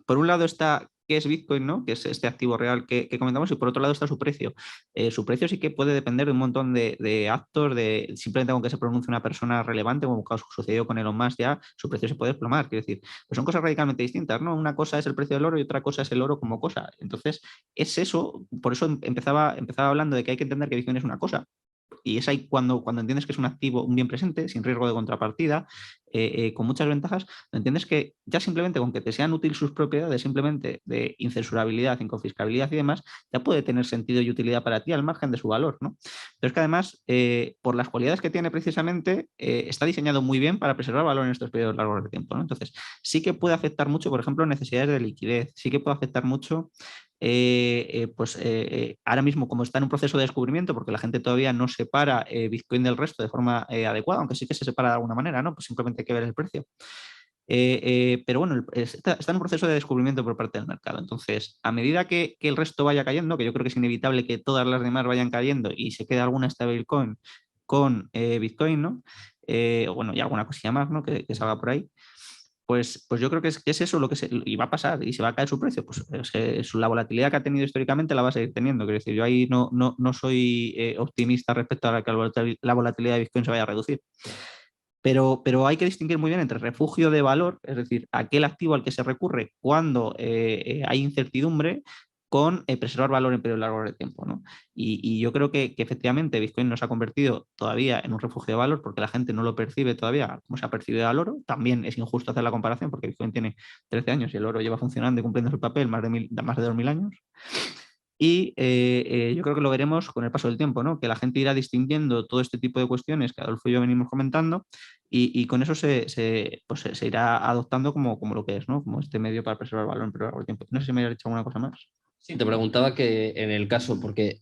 por un lado está qué es Bitcoin, ¿no? Que es este activo real que comentamos, y por otro lado está su precio. Su precio sí que puede depender de un montón de actos, de simplemente con que se pronuncie una persona relevante, como sucedió con Elon Musk, ya su precio se puede desplomar. Quiero decir, pues son cosas radicalmente distintas, ¿no? Una cosa es el precio del oro y otra cosa es el oro como cosa. Entonces, es eso, por eso empezaba hablando de que hay que entender que Bitcoin es una cosa. Y es ahí cuando entiendes que es un activo, un bien presente, sin riesgo de contrapartida, con muchas ventajas, entiendes que ya simplemente con que te sean útiles sus propiedades, simplemente de incensurabilidad, inconfiscabilidad y demás, ya puede tener sentido y utilidad para ti al margen de su valor, ¿no? Pero es que además, por las cualidades que tiene precisamente, está diseñado muy bien para preservar valor en estos periodos largos de tiempo, ¿no? Entonces, sí que puede afectar mucho, por ejemplo, necesidades de liquidez, sí que puede afectar mucho ahora mismo, como está en un proceso de descubrimiento, porque la gente todavía no separa Bitcoin del resto de forma adecuada, aunque sí que se separa de alguna manera, ¿no? Pues simplemente hay que ver el precio. Pero bueno, está en un proceso de descubrimiento por parte del mercado. Entonces, a medida que el resto vaya cayendo, que yo creo que es inevitable que todas las demás vayan cayendo y se quede alguna stablecoin con Bitcoin, ¿no? bueno, y alguna cosilla más, ¿no? que salga por ahí. Pues yo creo que es eso lo que y va a pasar y se va a caer su precio. Pues la volatilidad que ha tenido históricamente la va a seguir teniendo. Quiero decir, yo ahí no soy optimista respecto a que la volatilidad de Bitcoin se vaya a reducir. Pero hay que distinguir muy bien entre refugio de valor, es decir, aquel activo al que se recurre cuando hay incertidumbre, con preservar valor en periodos largos de tiempo, ¿no? Y yo creo que efectivamente Bitcoin no se ha convertido todavía en un refugio de valor porque la gente no lo percibe todavía como se ha percibido al oro. También es injusto hacer la comparación porque Bitcoin tiene 13 años y el oro lleva funcionando y cumpliendo su papel más de 2000 años. Y yo creo que lo veremos con el paso del tiempo, ¿no? Que la gente irá distinguiendo todo este tipo de cuestiones que Adolfo y yo venimos comentando y con eso se irá adoptando como lo que es, ¿no? Como este medio para preservar valor en periodo de tiempo. No sé si me había dicho alguna cosa más. Sí, te preguntaba que en el caso, porque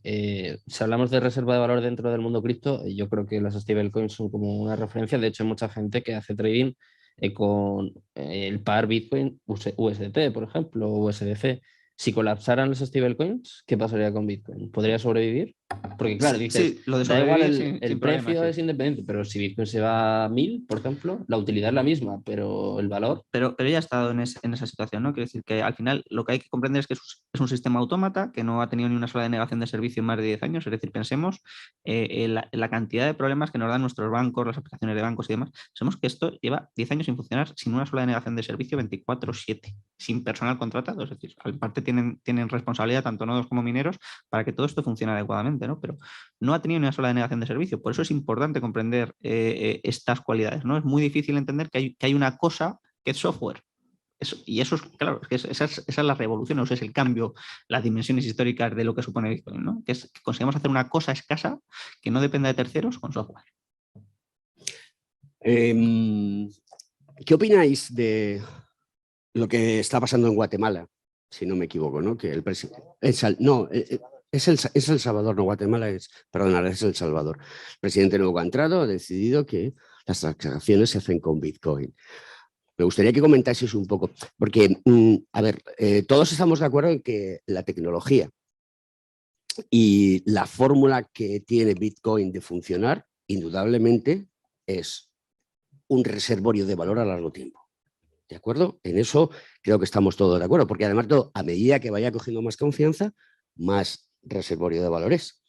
si hablamos de reserva de valor dentro del mundo cripto, yo creo que las stablecoins son como una referencia. De hecho, hay mucha gente que hace trading con el par Bitcoin USDT, por ejemplo, o USDC. Si colapsaran los stablecoins, ¿qué pasaría con Bitcoin? ¿Podría sobrevivir? Porque claro, dices, sí, lo de da igual sobrevivir el sin precio problema, es sí. independiente, pero si Bitcoin se va a 1000, por ejemplo, la utilidad es la misma, pero el valor... Pero ya ha estado en esa situación, ¿no? Quiero decir que al final lo que hay que comprender es que es un sistema autómata que no ha tenido ni una sola denegación de servicio en más de 10 años. Es decir, pensemos en la cantidad de problemas que nos dan nuestros bancos, las aplicaciones de bancos y demás. Sabemos que esto lleva 10 años sin funcionar sin una sola denegación de servicio 24/7, sin personal contratado. Es decir, aparte tienen responsabilidad tanto nodos como mineros para que todo esto funcione adecuadamente, ¿no? Pero no ha tenido ni una sola denegación de servicio. Por eso es importante comprender estas cualidades, ¿no? Es muy difícil entender que hay una cosa que es software. Y eso es, claro, esa es la revolución, ese es el cambio, las dimensiones históricas de lo que supone Bitcoin, ¿no? Que es que consigamos hacer una cosa escasa que no dependa de terceros con software. ¿Qué opináis de lo que está pasando en Guatemala? Si no me equivoco, ¿no? Que el presidente... es El Salvador, no Guatemala, perdonad, es El Salvador. El presidente nuevo que ha entrado ha decidido que las transacciones se hacen con Bitcoin. Me gustaría que comentaseis un poco, porque, a ver, todos estamos de acuerdo en que la tecnología y la fórmula que tiene Bitcoin de funcionar, indudablemente, es un reservorio de valor a largo tiempo. ¿De acuerdo? En eso creo que estamos todos de acuerdo, porque además a medida que vaya cogiendo más confianza, más reservorio de valores.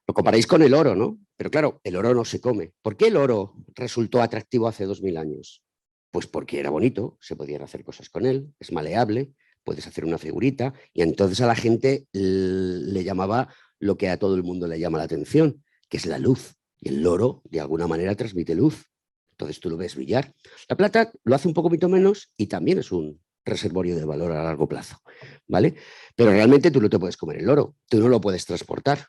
Lo comparáis con el oro, ¿no? Pero claro, el oro no se come. ¿Por qué el oro resultó atractivo hace 2000 años? Pues porque era bonito, se podían hacer cosas con él, es maleable, puedes hacer una figurita y entonces a la gente le llamaba lo que a todo el mundo le llama la atención, que es la luz. Y el oro, de alguna manera, transmite luz. Entonces tú lo ves brillar. La plata lo hace un poquito menos y también es un reservorio de valor a largo plazo, ¿vale? Pero realmente tú no te puedes comer el oro, tú no lo puedes transportar.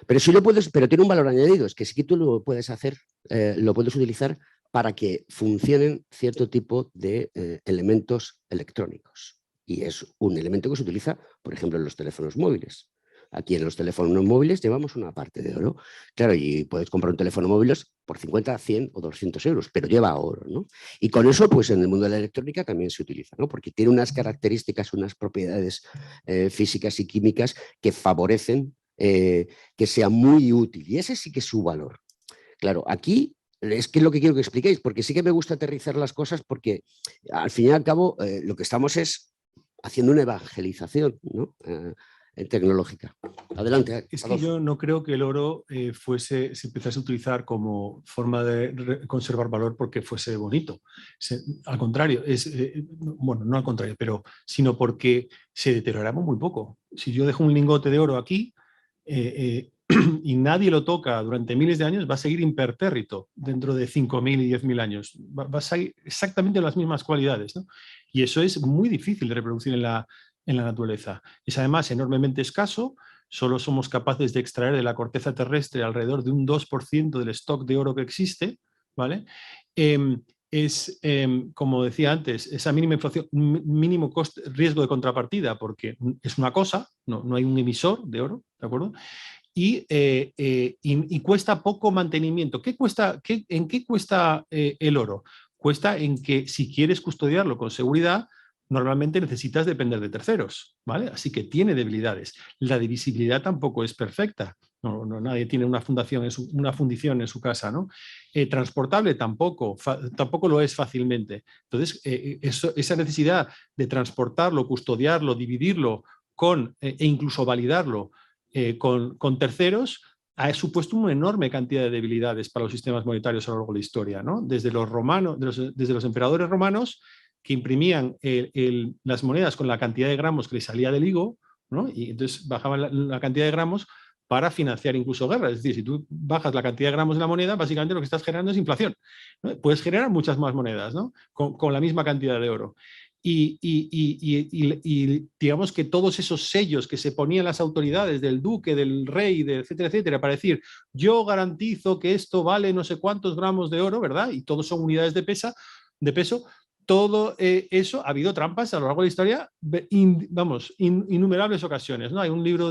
Pero sí lo puedes, pero tiene un valor añadido, es que sí que tú lo puedes hacer, lo puedes utilizar para que funcionen cierto tipo de elementos electrónicos. Y es un elemento que se utiliza, por ejemplo, en los teléfonos móviles. Aquí en los teléfonos móviles llevamos una parte de oro. Claro, y puedes comprar un teléfono móvil por 50, 100 o 200 euros, pero lleva oro, ¿no? Y con eso, pues en el mundo de la electrónica también se utiliza, ¿no? Porque tiene unas características, unas propiedades físicas y químicas que favorecen que sea muy útil. Y ese sí que es su valor. Claro, aquí es que es lo que quiero que expliquéis, porque sí que me gusta aterrizar las cosas, porque al fin y al cabo lo que estamos es haciendo una evangelización, ¿no? Tecnológica. Adelante. Es que yo no creo que el oro se empezase a utilizar como forma de conservar valor porque fuese bonito. Al contrario, bueno, no al contrario, sino porque se deterioraba muy poco. Si yo dejo un lingote de oro aquí y nadie lo toca durante miles de años, va a seguir impertérrito dentro de 5.000 y 10.000 años. Va a seguir exactamente las mismas cualidades, ¿no? Y eso es muy difícil de reproducir en la naturaleza. Es además enormemente escaso, solo somos capaces de extraer de la corteza terrestre alrededor de un 2% del stock de oro que existe, ¿vale? Como decía antes, esa mínima inflación, mínimo riesgo de contrapartida, porque es una cosa, no hay un emisor de oro, ¿de acuerdo? Y cuesta poco mantenimiento. ¿En qué cuesta el oro? Cuesta en que si quieres custodiarlo con seguridad, normalmente necesitas depender de terceros, ¿vale? Así que tiene debilidades. La divisibilidad tampoco es perfecta. Nadie tiene una fundición en su casa, ¿no? Transportable tampoco lo es fácilmente. Entonces, esa necesidad de transportarlo, custodiarlo, dividirlo e incluso validarlo con terceros ha supuesto una enorme cantidad de debilidades para los sistemas monetarios a lo largo de la historia, ¿no? Desde los romanos, desde los emperadores romanos, que imprimían las monedas con la cantidad de gramos que les salía del higo, ¿no? Y entonces bajaban la cantidad de gramos para financiar incluso guerras. Es decir, si tú bajas la cantidad de gramos de la moneda, básicamente lo que estás generando es inflación, ¿no? Puedes generar muchas más monedas, ¿no? Con la misma cantidad de oro. Y digamos que todos esos sellos que se ponían las autoridades del duque, del rey, etcétera, etcétera, para decir, yo garantizo que esto vale no sé cuántos gramos de oro, ¿verdad? Y todos son unidades de peso. Todo eso, ha habido trampas a lo largo de la historia, innumerables ocasiones, ¿no? Hay un libro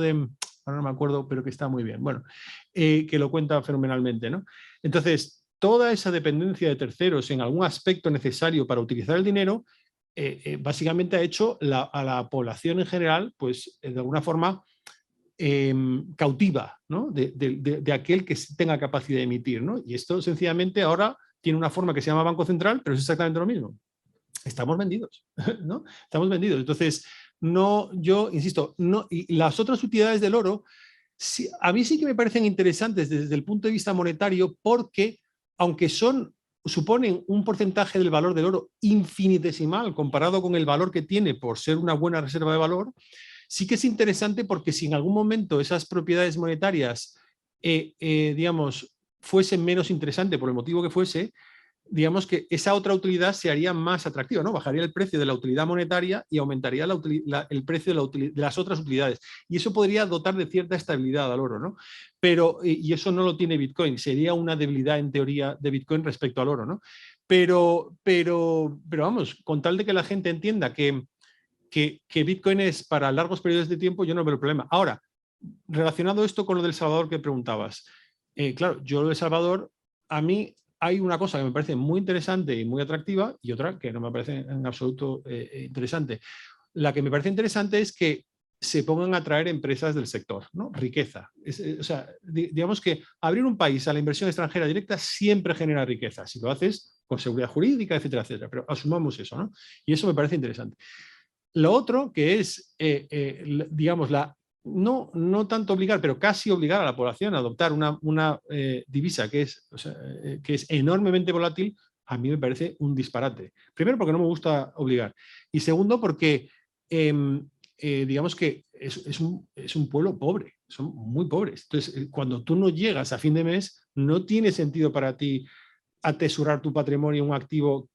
ahora no me acuerdo, pero que está muy bien, bueno, que lo cuenta fenomenalmente, ¿no? Entonces, toda esa dependencia de terceros en algún aspecto necesario para utilizar el dinero, básicamente ha hecho a la población en general, pues de alguna forma cautiva, ¿no? de aquel que tenga capacidad de emitir, ¿no? Y esto sencillamente ahora tiene una forma que se llama Banco Central, pero es exactamente lo mismo. Estamos vendidos, ¿no? Estamos vendidos. Entonces, yo insisto, y las otras utilidades del oro, a mí sí que me parecen interesantes desde el punto de vista monetario, porque aunque suponen un porcentaje del valor del oro infinitesimal comparado con el valor que tiene por ser una buena reserva de valor, sí que es interesante porque si en algún momento esas propiedades monetarias, digamos, fuesen menos interesantes por el motivo que fuese, digamos que esa otra utilidad se haría más atractiva, ¿no? Bajaría el precio de la utilidad monetaria y aumentaría el precio de las otras utilidades. Y eso podría dotar de cierta estabilidad al oro, ¿no? Pero, y eso no lo tiene Bitcoin, sería una debilidad en teoría de Bitcoin respecto al oro, ¿no? Pero vamos, con tal de que la gente entienda que Bitcoin es para largos periodos de tiempo, yo no veo el problema. Ahora, relacionado esto con lo del Salvador que preguntabas, claro, yo lo de Salvador, a mí hay una cosa que me parece muy interesante y muy atractiva y otra que no me parece en absoluto interesante. La que me parece interesante es que se pongan a atraer empresas del sector, ¿no? Riqueza. O sea, digamos que abrir un país a la inversión extranjera directa siempre genera riqueza, si lo haces con seguridad jurídica, etcétera, etcétera. Pero asumamos eso, ¿no? Y eso me parece interesante. Lo otro que es, digamos, no tanto obligar, pero casi obligar a la población a adoptar una divisa que es enormemente volátil, a mí me parece un disparate. Primero, porque no me gusta obligar. Y segundo, porque digamos que es un pueblo pobre, son muy pobres. Entonces, cuando tú no llegas a fin de mes, no tiene sentido para ti atesorar tu patrimonio, un activo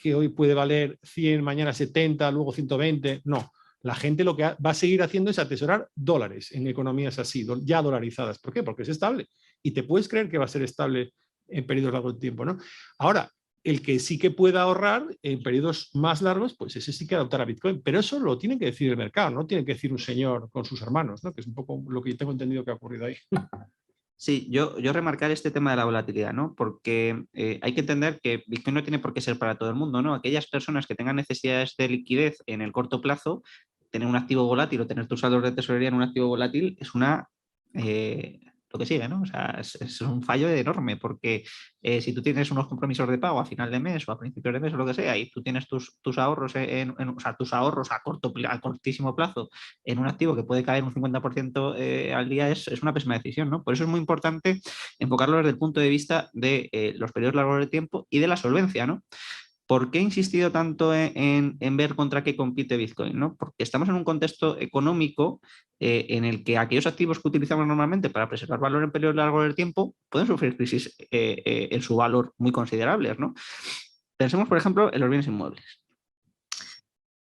que hoy puede valer 100, mañana 70, luego 120. No, la gente lo que va a seguir haciendo es atesorar dólares en economías así, ya dolarizadas. ¿Por qué? Porque es estable. Y te puedes creer que va a ser estable en periodos largos de tiempo, ¿no? Ahora, el que sí que pueda ahorrar en periodos más largos, pues ese sí que adoptará Bitcoin. Pero eso lo tiene que decir el mercado, no tiene que decir un señor con sus hermanos, ¿no? Que es un poco lo que yo tengo entendido que ha ocurrido ahí. Sí, yo remarcar este tema de la volatilidad, ¿no? Porque hay que entender que Bitcoin no tiene por qué ser para todo el mundo, ¿no? Aquellas personas que tengan necesidades de liquidez en el corto plazo, tener un activo volátil o tener tus saldos de tesorería en un activo volátil es lo que sigue, ¿no? O sea, es un fallo enorme porque si tú tienes unos compromisos de pago a final de mes o a principios de mes o lo que sea y tú tienes tus ahorros o sea, tus ahorros a cortísimo plazo en un activo que puede caer un 50% al día es una pésima decisión, ¿no? Por eso es muy importante enfocarlo desde el punto de vista de los periodos largos de tiempo y de la solvencia, ¿no? ¿Por qué he insistido tanto en ver contra qué compite Bitcoin? ¿No? Porque estamos en un contexto económico en el que aquellos activos que utilizamos normalmente para preservar valor en periodos largos del tiempo pueden sufrir crisis en su valor muy considerables, ¿no? Pensemos, por ejemplo, en los bienes inmuebles.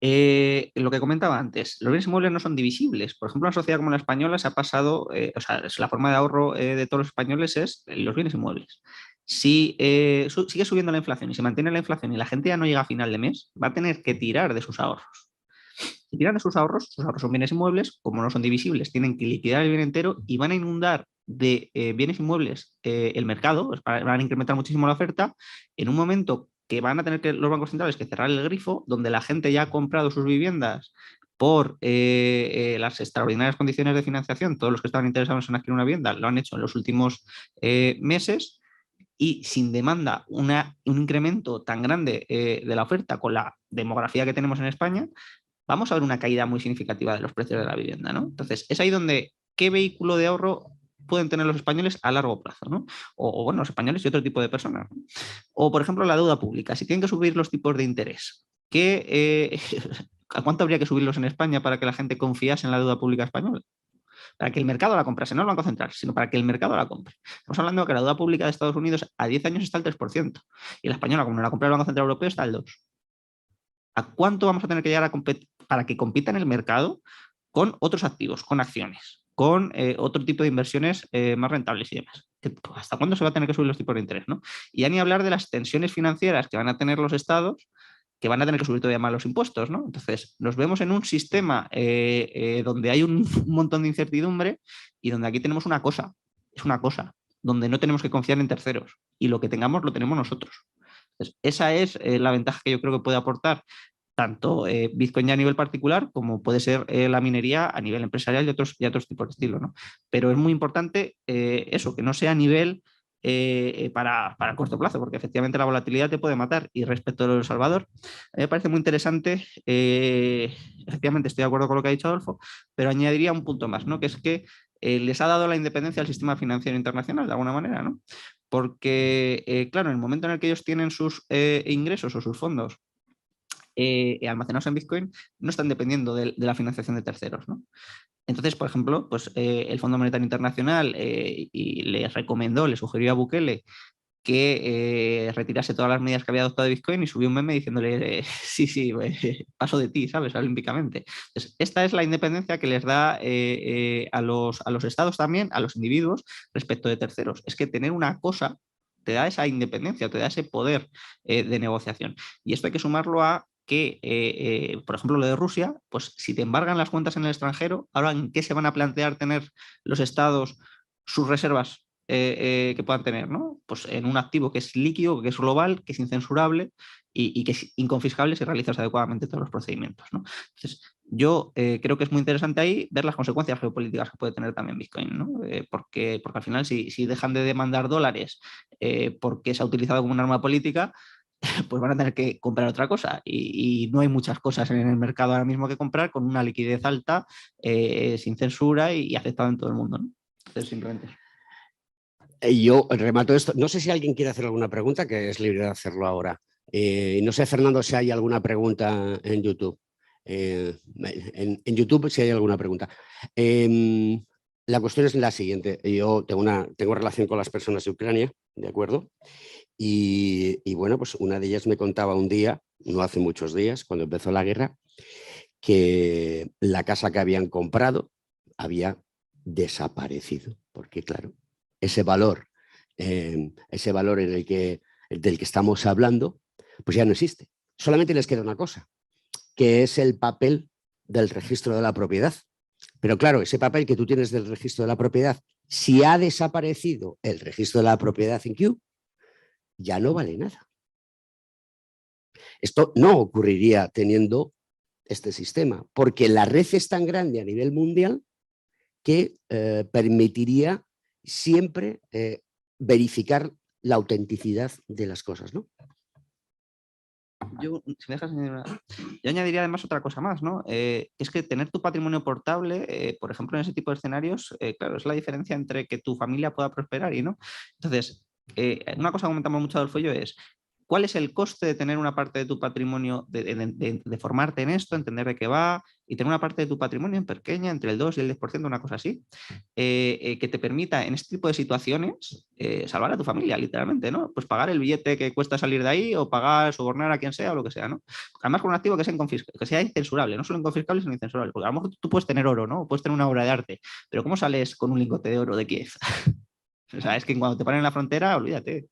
Lo que comentaba antes, los bienes inmuebles no son divisibles. Por ejemplo, en una sociedad como la española se ha pasado, o sea, la forma de ahorro de todos los españoles es los bienes inmuebles. Si sigue subiendo la inflación y se mantiene la inflación y la gente ya no llega a final de mes, va a tener que tirar de sus ahorros. Si tiran de sus ahorros son bienes inmuebles, como no son divisibles, tienen que liquidar el bien entero y van a inundar de bienes inmuebles el mercado, van a incrementar muchísimo la oferta en un momento que van a tener que los bancos centrales que cerrar el grifo, donde la gente ya ha comprado sus viviendas por las extraordinarias condiciones de financiación. Todos los que estaban interesados en adquirir una vivienda lo han hecho en los últimos meses, y sin demanda un incremento tan grande de la oferta con la demografía que tenemos en España, vamos a ver una caída muy significativa de los precios de la vivienda, ¿no? Entonces, es ahí donde qué vehículo de ahorro pueden tener los españoles a largo plazo, ¿no? O bueno, los españoles y otro tipo de personas, ¿no? O, por ejemplo, la deuda pública. Si tienen que subir los tipos de interés, ¿a cuánto habría que subirlos en España para que la gente confiase en la deuda pública española? Para que el mercado la comprase, no el Banco Central, sino para que el mercado la compre. Estamos hablando de que la deuda pública de Estados Unidos a 10 años está al 3%, y la española, como no la compra el Banco Central Europeo, está al 2%. ¿A cuánto vamos a tener que llegar para que compita en el mercado con otros activos, con acciones, con otro tipo de inversiones más rentables y demás? ¿Hasta cuándo se va a tener que subir los tipos de interés, ¿no? Y ya ni hablar de las tensiones financieras que van a tener los estados, que van a tener que subir todavía más los impuestos, ¿no? Entonces, nos vemos en un sistema donde hay un montón de incertidumbre, y donde aquí tenemos una cosa, donde no tenemos que confiar en terceros, y lo que tengamos lo tenemos nosotros. Entonces, esa es la ventaja que yo creo que puede aportar tanto Bitcoin ya a nivel particular, como puede ser la minería a nivel empresarial y otros tipos de estilo, ¿no? Pero es muy importante eso, que no sea a nivel para corto plazo, porque efectivamente la volatilidad te puede matar. Y respecto a lo de El Salvador, a mí me parece muy interesante, efectivamente estoy de acuerdo con lo que ha dicho Adolfo, pero añadiría un punto más, ¿no? Que es que les ha dado la independencia al sistema financiero internacional, de alguna manera, ¿no? Porque, claro, en el momento en el que ellos tienen sus ingresos o sus fondos almacenados en Bitcoin, no están dependiendo de la financiación de terceros, ¿no? Entonces, por ejemplo, pues, el Fondo Monetario Internacional y le sugirió a Bukele que retirase todas las medidas que había adoptado Bitcoin, y subió un meme diciéndole, sí, paso de ti, ¿sabes? Olímpicamente. Entonces, esta es la independencia que les da a los estados también, a los individuos, respecto de terceros. Es que tener una cosa te da esa independencia, te da ese poder de negociación. Y esto hay que sumarlo a que, por ejemplo, lo de Rusia, pues si te embargan las cuentas en el extranjero, ahora ¿en qué se van a plantear tener los estados sus reservas que puedan tener, ¿no? Pues en un activo que es líquido, que es global, que es incensurable y que es inconfiscable si realizas adecuadamente todos los procedimientos, ¿no? Entonces, yo creo que es muy interesante ahí ver las consecuencias geopolíticas que puede tener también Bitcoin, ¿no? Porque al final, si dejan de demandar dólares porque se ha utilizado como un arma política, pues van a tener que comprar otra cosa, y no hay muchas cosas en el mercado ahora mismo que comprar con una liquidez alta, sin censura y aceptado en todo el mundo, ¿no? Entonces, simplemente eso. Yo remato esto. No sé si alguien quiere hacer alguna pregunta, que es libre de hacerlo ahora. No sé, Fernando, si hay alguna pregunta en YouTube. En YouTube, si hay alguna pregunta. La cuestión es la siguiente. Yo tengo relación con las personas de Ucrania, ¿de acuerdo? Y bueno, pues una de ellas me contaba un día, no hace muchos días, cuando empezó la guerra, que la casa que habían comprado había desaparecido, porque claro, ese valor en del que estamos hablando, pues ya no existe. Solamente les queda una cosa, que es el papel del registro de la propiedad. Pero claro, ese papel que tú tienes del registro de la propiedad, si ha desaparecido el registro de la propiedad en Q, ya no vale nada. Esto no ocurriría teniendo este sistema, porque la red es tan grande a nivel mundial que permitiría siempre verificar la autenticidad de las cosas, ¿no? Yo, si me dejas, yo añadiría además otra cosa más, ¿no? Es que tener tu patrimonio portable, por ejemplo, en ese tipo de escenarios, claro, es la diferencia entre que tu familia pueda prosperar y no. Entonces, una cosa que comentamos mucho del folio es: ¿cuál es el coste de tener una parte de tu patrimonio, de formarte en esto, entender de qué va, y tener una parte de tu patrimonio en pequeña, entre el 2 y el 10%, una cosa así, que te permita en este tipo de situaciones salvar a tu familia, literalmente, ¿no? Pues pagar el billete que cuesta salir de ahí, o pagar, sobornar a quien sea, o lo que sea, ¿no? Además, con un activo que sea incensurable, no solo inconfiscable, sino incensurable, porque a lo mejor tú puedes tener oro, ¿no? Puedes tener una obra de arte, pero ¿cómo sales con un lingote de oro de Kiev? O sea, es que cuando te paren en la frontera, olvídate.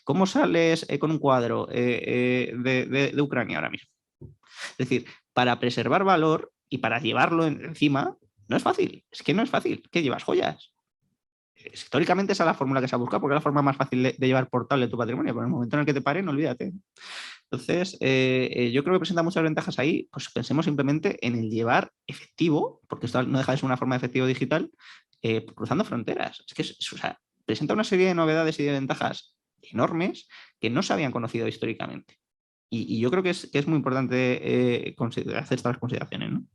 ¿Cómo sales con un cuadro de Ucrania ahora mismo? Es decir, para preservar valor y para llevarlo encima, no es fácil. Es que no es fácil. ¿Qué llevas? Joyas. Históricamente esa es la fórmula que se ha buscado, porque es la forma más fácil de llevar portable tu patrimonio. Pero en el momento en el que te paren, olvídate. Entonces, yo creo que presenta muchas ventajas ahí. Pues pensemos simplemente en el llevar efectivo, porque esto no deja de ser una forma de efectivo digital, cruzando fronteras. Es que o sea, presenta una serie de novedades y de ventajas enormes que no se habían conocido históricamente. Y yo creo que es muy importante hacer estas consideraciones, ¿no?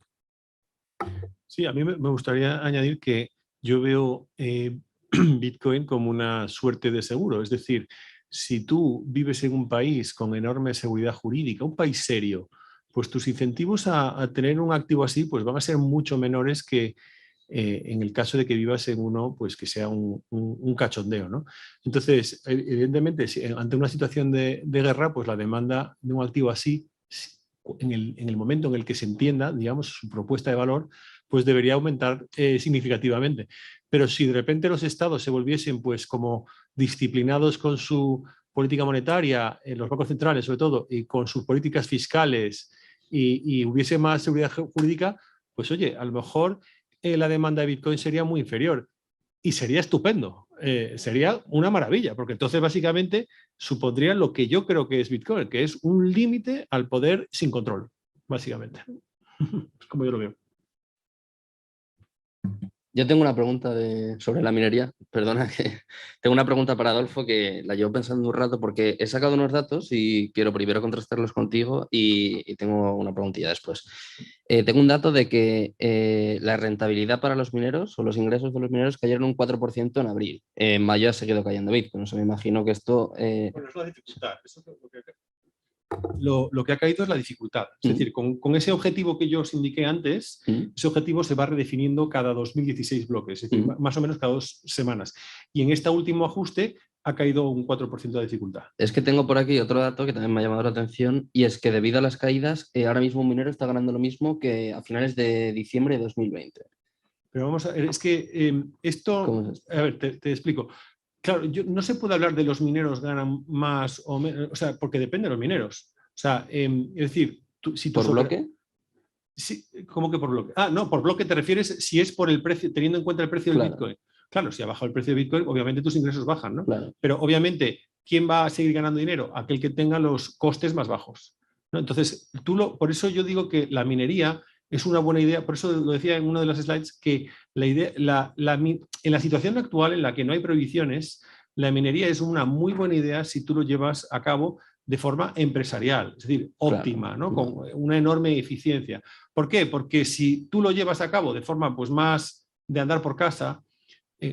Sí, a mí me gustaría añadir que yo veo Bitcoin como una suerte de seguro. Es decir, si tú vives en un país con enorme seguridad jurídica, un país serio, pues tus incentivos a tener un activo así pues van a ser mucho menores que en el caso de que vivas en uno pues que sea un cachondeo, ¿no? Entonces, evidentemente, ante una situación de guerra, pues la demanda de un activo así, en el momento en el que se entienda, digamos, su propuesta de valor, pues debería aumentar significativamente. Pero si de repente los estados se volviesen pues como disciplinados con su política monetaria, los bancos centrales sobre todo, y con sus políticas fiscales y hubiese más seguridad jurídica, pues oye, a lo mejor la demanda de Bitcoin sería muy inferior y sería estupendo, sería una maravilla, porque entonces básicamente supondría lo que yo creo que es Bitcoin, que es un límite al poder sin control, básicamente. Es como yo lo veo. Yo tengo una pregunta sobre la minería. Perdona, que tengo una pregunta para Adolfo que la llevo pensando un rato porque he sacado unos datos y quiero primero contrastarlos contigo y tengo una preguntilla después. Tengo un dato de que la rentabilidad para los mineros o los ingresos de los mineros cayeron un 4% en abril. En mayo ha seguido cayendo Bitcoin. O sea, me imagino que esto... Bueno, es la dificultad. Eso es lo que ha caído es la dificultad. Es decir, con ese objetivo que yo os indiqué antes, ese objetivo se va redefiniendo cada 2016 bloques, es decir, más o menos cada 2 semanas. Y en este último ajuste ha caído un 4% de dificultad. Es que tengo por aquí otro dato que también me ha llamado la atención y es que debido a las caídas, ahora mismo un minero está ganando lo mismo que a finales de diciembre de 2020. Pero vamos a ver, es que esto... A ver, te explico. Claro, no se puede hablar de los mineros ganan más o menos, o sea, porque depende de los mineros. O sea, es decir, si ¿Por bloque? Sí, ¿cómo que por bloque? Ah, no, por bloque te refieres si es por el precio, teniendo en cuenta el precio del Claro. Bitcoin. Claro, si ha bajado el precio de Bitcoin, obviamente tus ingresos bajan, ¿no? Claro. Pero obviamente, ¿quién va a seguir ganando dinero? Aquel que tenga los costes más bajos, ¿no? Entonces, por eso yo digo que la minería es una buena idea, por eso lo decía en una de las slides, que la idea, en la situación actual en la que no hay prohibiciones, la minería es una muy buena idea si tú lo llevas a cabo de forma empresarial, es decir, óptima, ¿no? Con una enorme eficiencia. ¿Por qué? Porque si tú lo llevas a cabo de forma pues, más de andar por casa,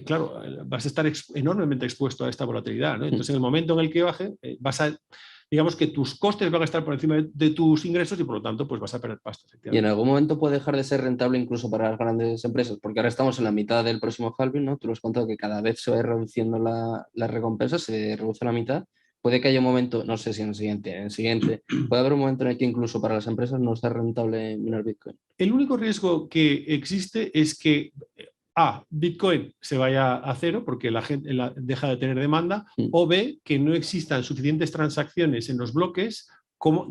claro, vas a estar enormemente expuesto a esta volatilidad, ¿no? Entonces, en el momento en el que baje, digamos que tus costes van a estar por encima de tus ingresos y por lo tanto pues vas a perder pasta. Y en algún momento puede dejar de ser rentable incluso para las grandes empresas, porque ahora estamos en la mitad del próximo halving, ¿no? Tú lo has contado que cada vez se va reduciendo la recompensa, se reduce la mitad. Puede que haya un momento, no sé si en el siguiente, puede haber un momento en el que incluso para las empresas no sea rentable minar Bitcoin. El único riesgo que existe es que Bitcoin se vaya a cero porque la gente deja de tener demanda, o B, que no existan suficientes transacciones en los bloques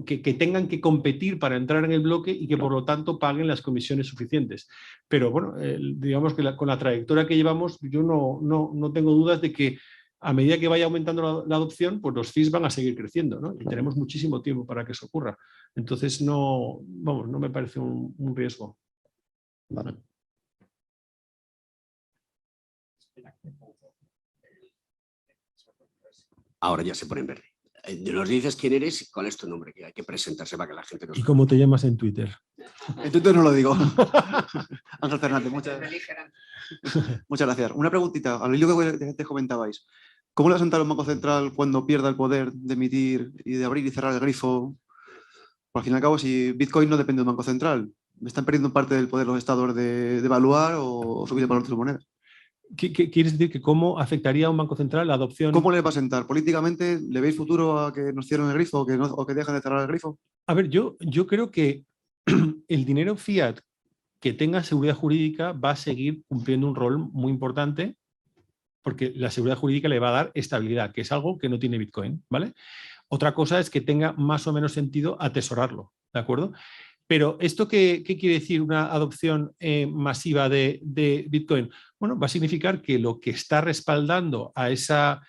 que tengan que competir para entrar en el bloque y que por lo tanto paguen las comisiones suficientes. Pero bueno, digamos que con la trayectoria que llevamos, yo no tengo dudas de que a medida que vaya aumentando la adopción, pues los fees van a seguir creciendo, ¿no? Y tenemos muchísimo tiempo para que eso ocurra. Entonces no me parece un riesgo. Vale. Ahora ya se pone en verde. Nos dices quién eres y cuál es tu nombre, que hay que presentarse para que la gente nos... ¿Y cómo te llamas en Twitter? En Twitter no lo digo. Ángel Fernández, muchas gracias. Una preguntita, al hilo que te comentabais. ¿Cómo le va a sentar un banco central cuando pierda el poder de emitir y de abrir y cerrar el grifo? Al fin y al cabo, si Bitcoin no depende de un banco central, ¿están perdiendo parte del poder los estados de evaluar o subir el valor de sus monedas? ¿Qué quieres decir? ¿Que cómo afectaría a un banco central la adopción? ¿Cómo le va a sentar? ¿Políticamente le veis futuro a que nos cierren el grifo o que dejen de cerrar el grifo? A ver, yo creo que el dinero fiat que tenga seguridad jurídica va a seguir cumpliendo un rol muy importante porque la seguridad jurídica le va a dar estabilidad, que es algo que no tiene Bitcoin, ¿vale? Otra cosa es que tenga más o menos sentido atesorarlo, ¿de acuerdo? Pero ¿esto qué quiere decir una adopción masiva de Bitcoin? Bueno, va a significar que lo que está respaldando a ese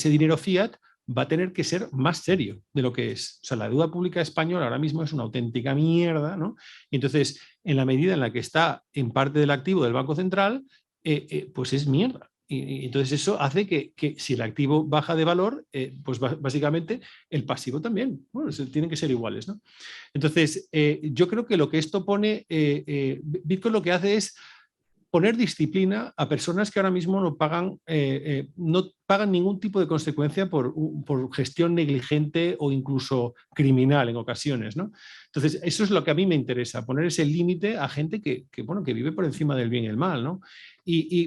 dinero fiat va a tener que ser más serio de lo que es. O sea, la deuda pública española ahora mismo es una auténtica mierda, ¿no? Y entonces, en la medida en la que está en parte del activo del Banco Central, pues es mierda. Y entonces eso hace que si el activo baja de valor, pues básicamente el pasivo también. Bueno, tienen que ser iguales, ¿no? Entonces, yo creo que lo que esto pone, Bitcoin lo que hace es poner disciplina a personas que ahora mismo no pagan ningún tipo de consecuencia por gestión negligente o incluso criminal en ocasiones, ¿no? Entonces, eso es lo que a mí me interesa, poner ese límite a gente que vive por encima del bien y el mal, ¿no?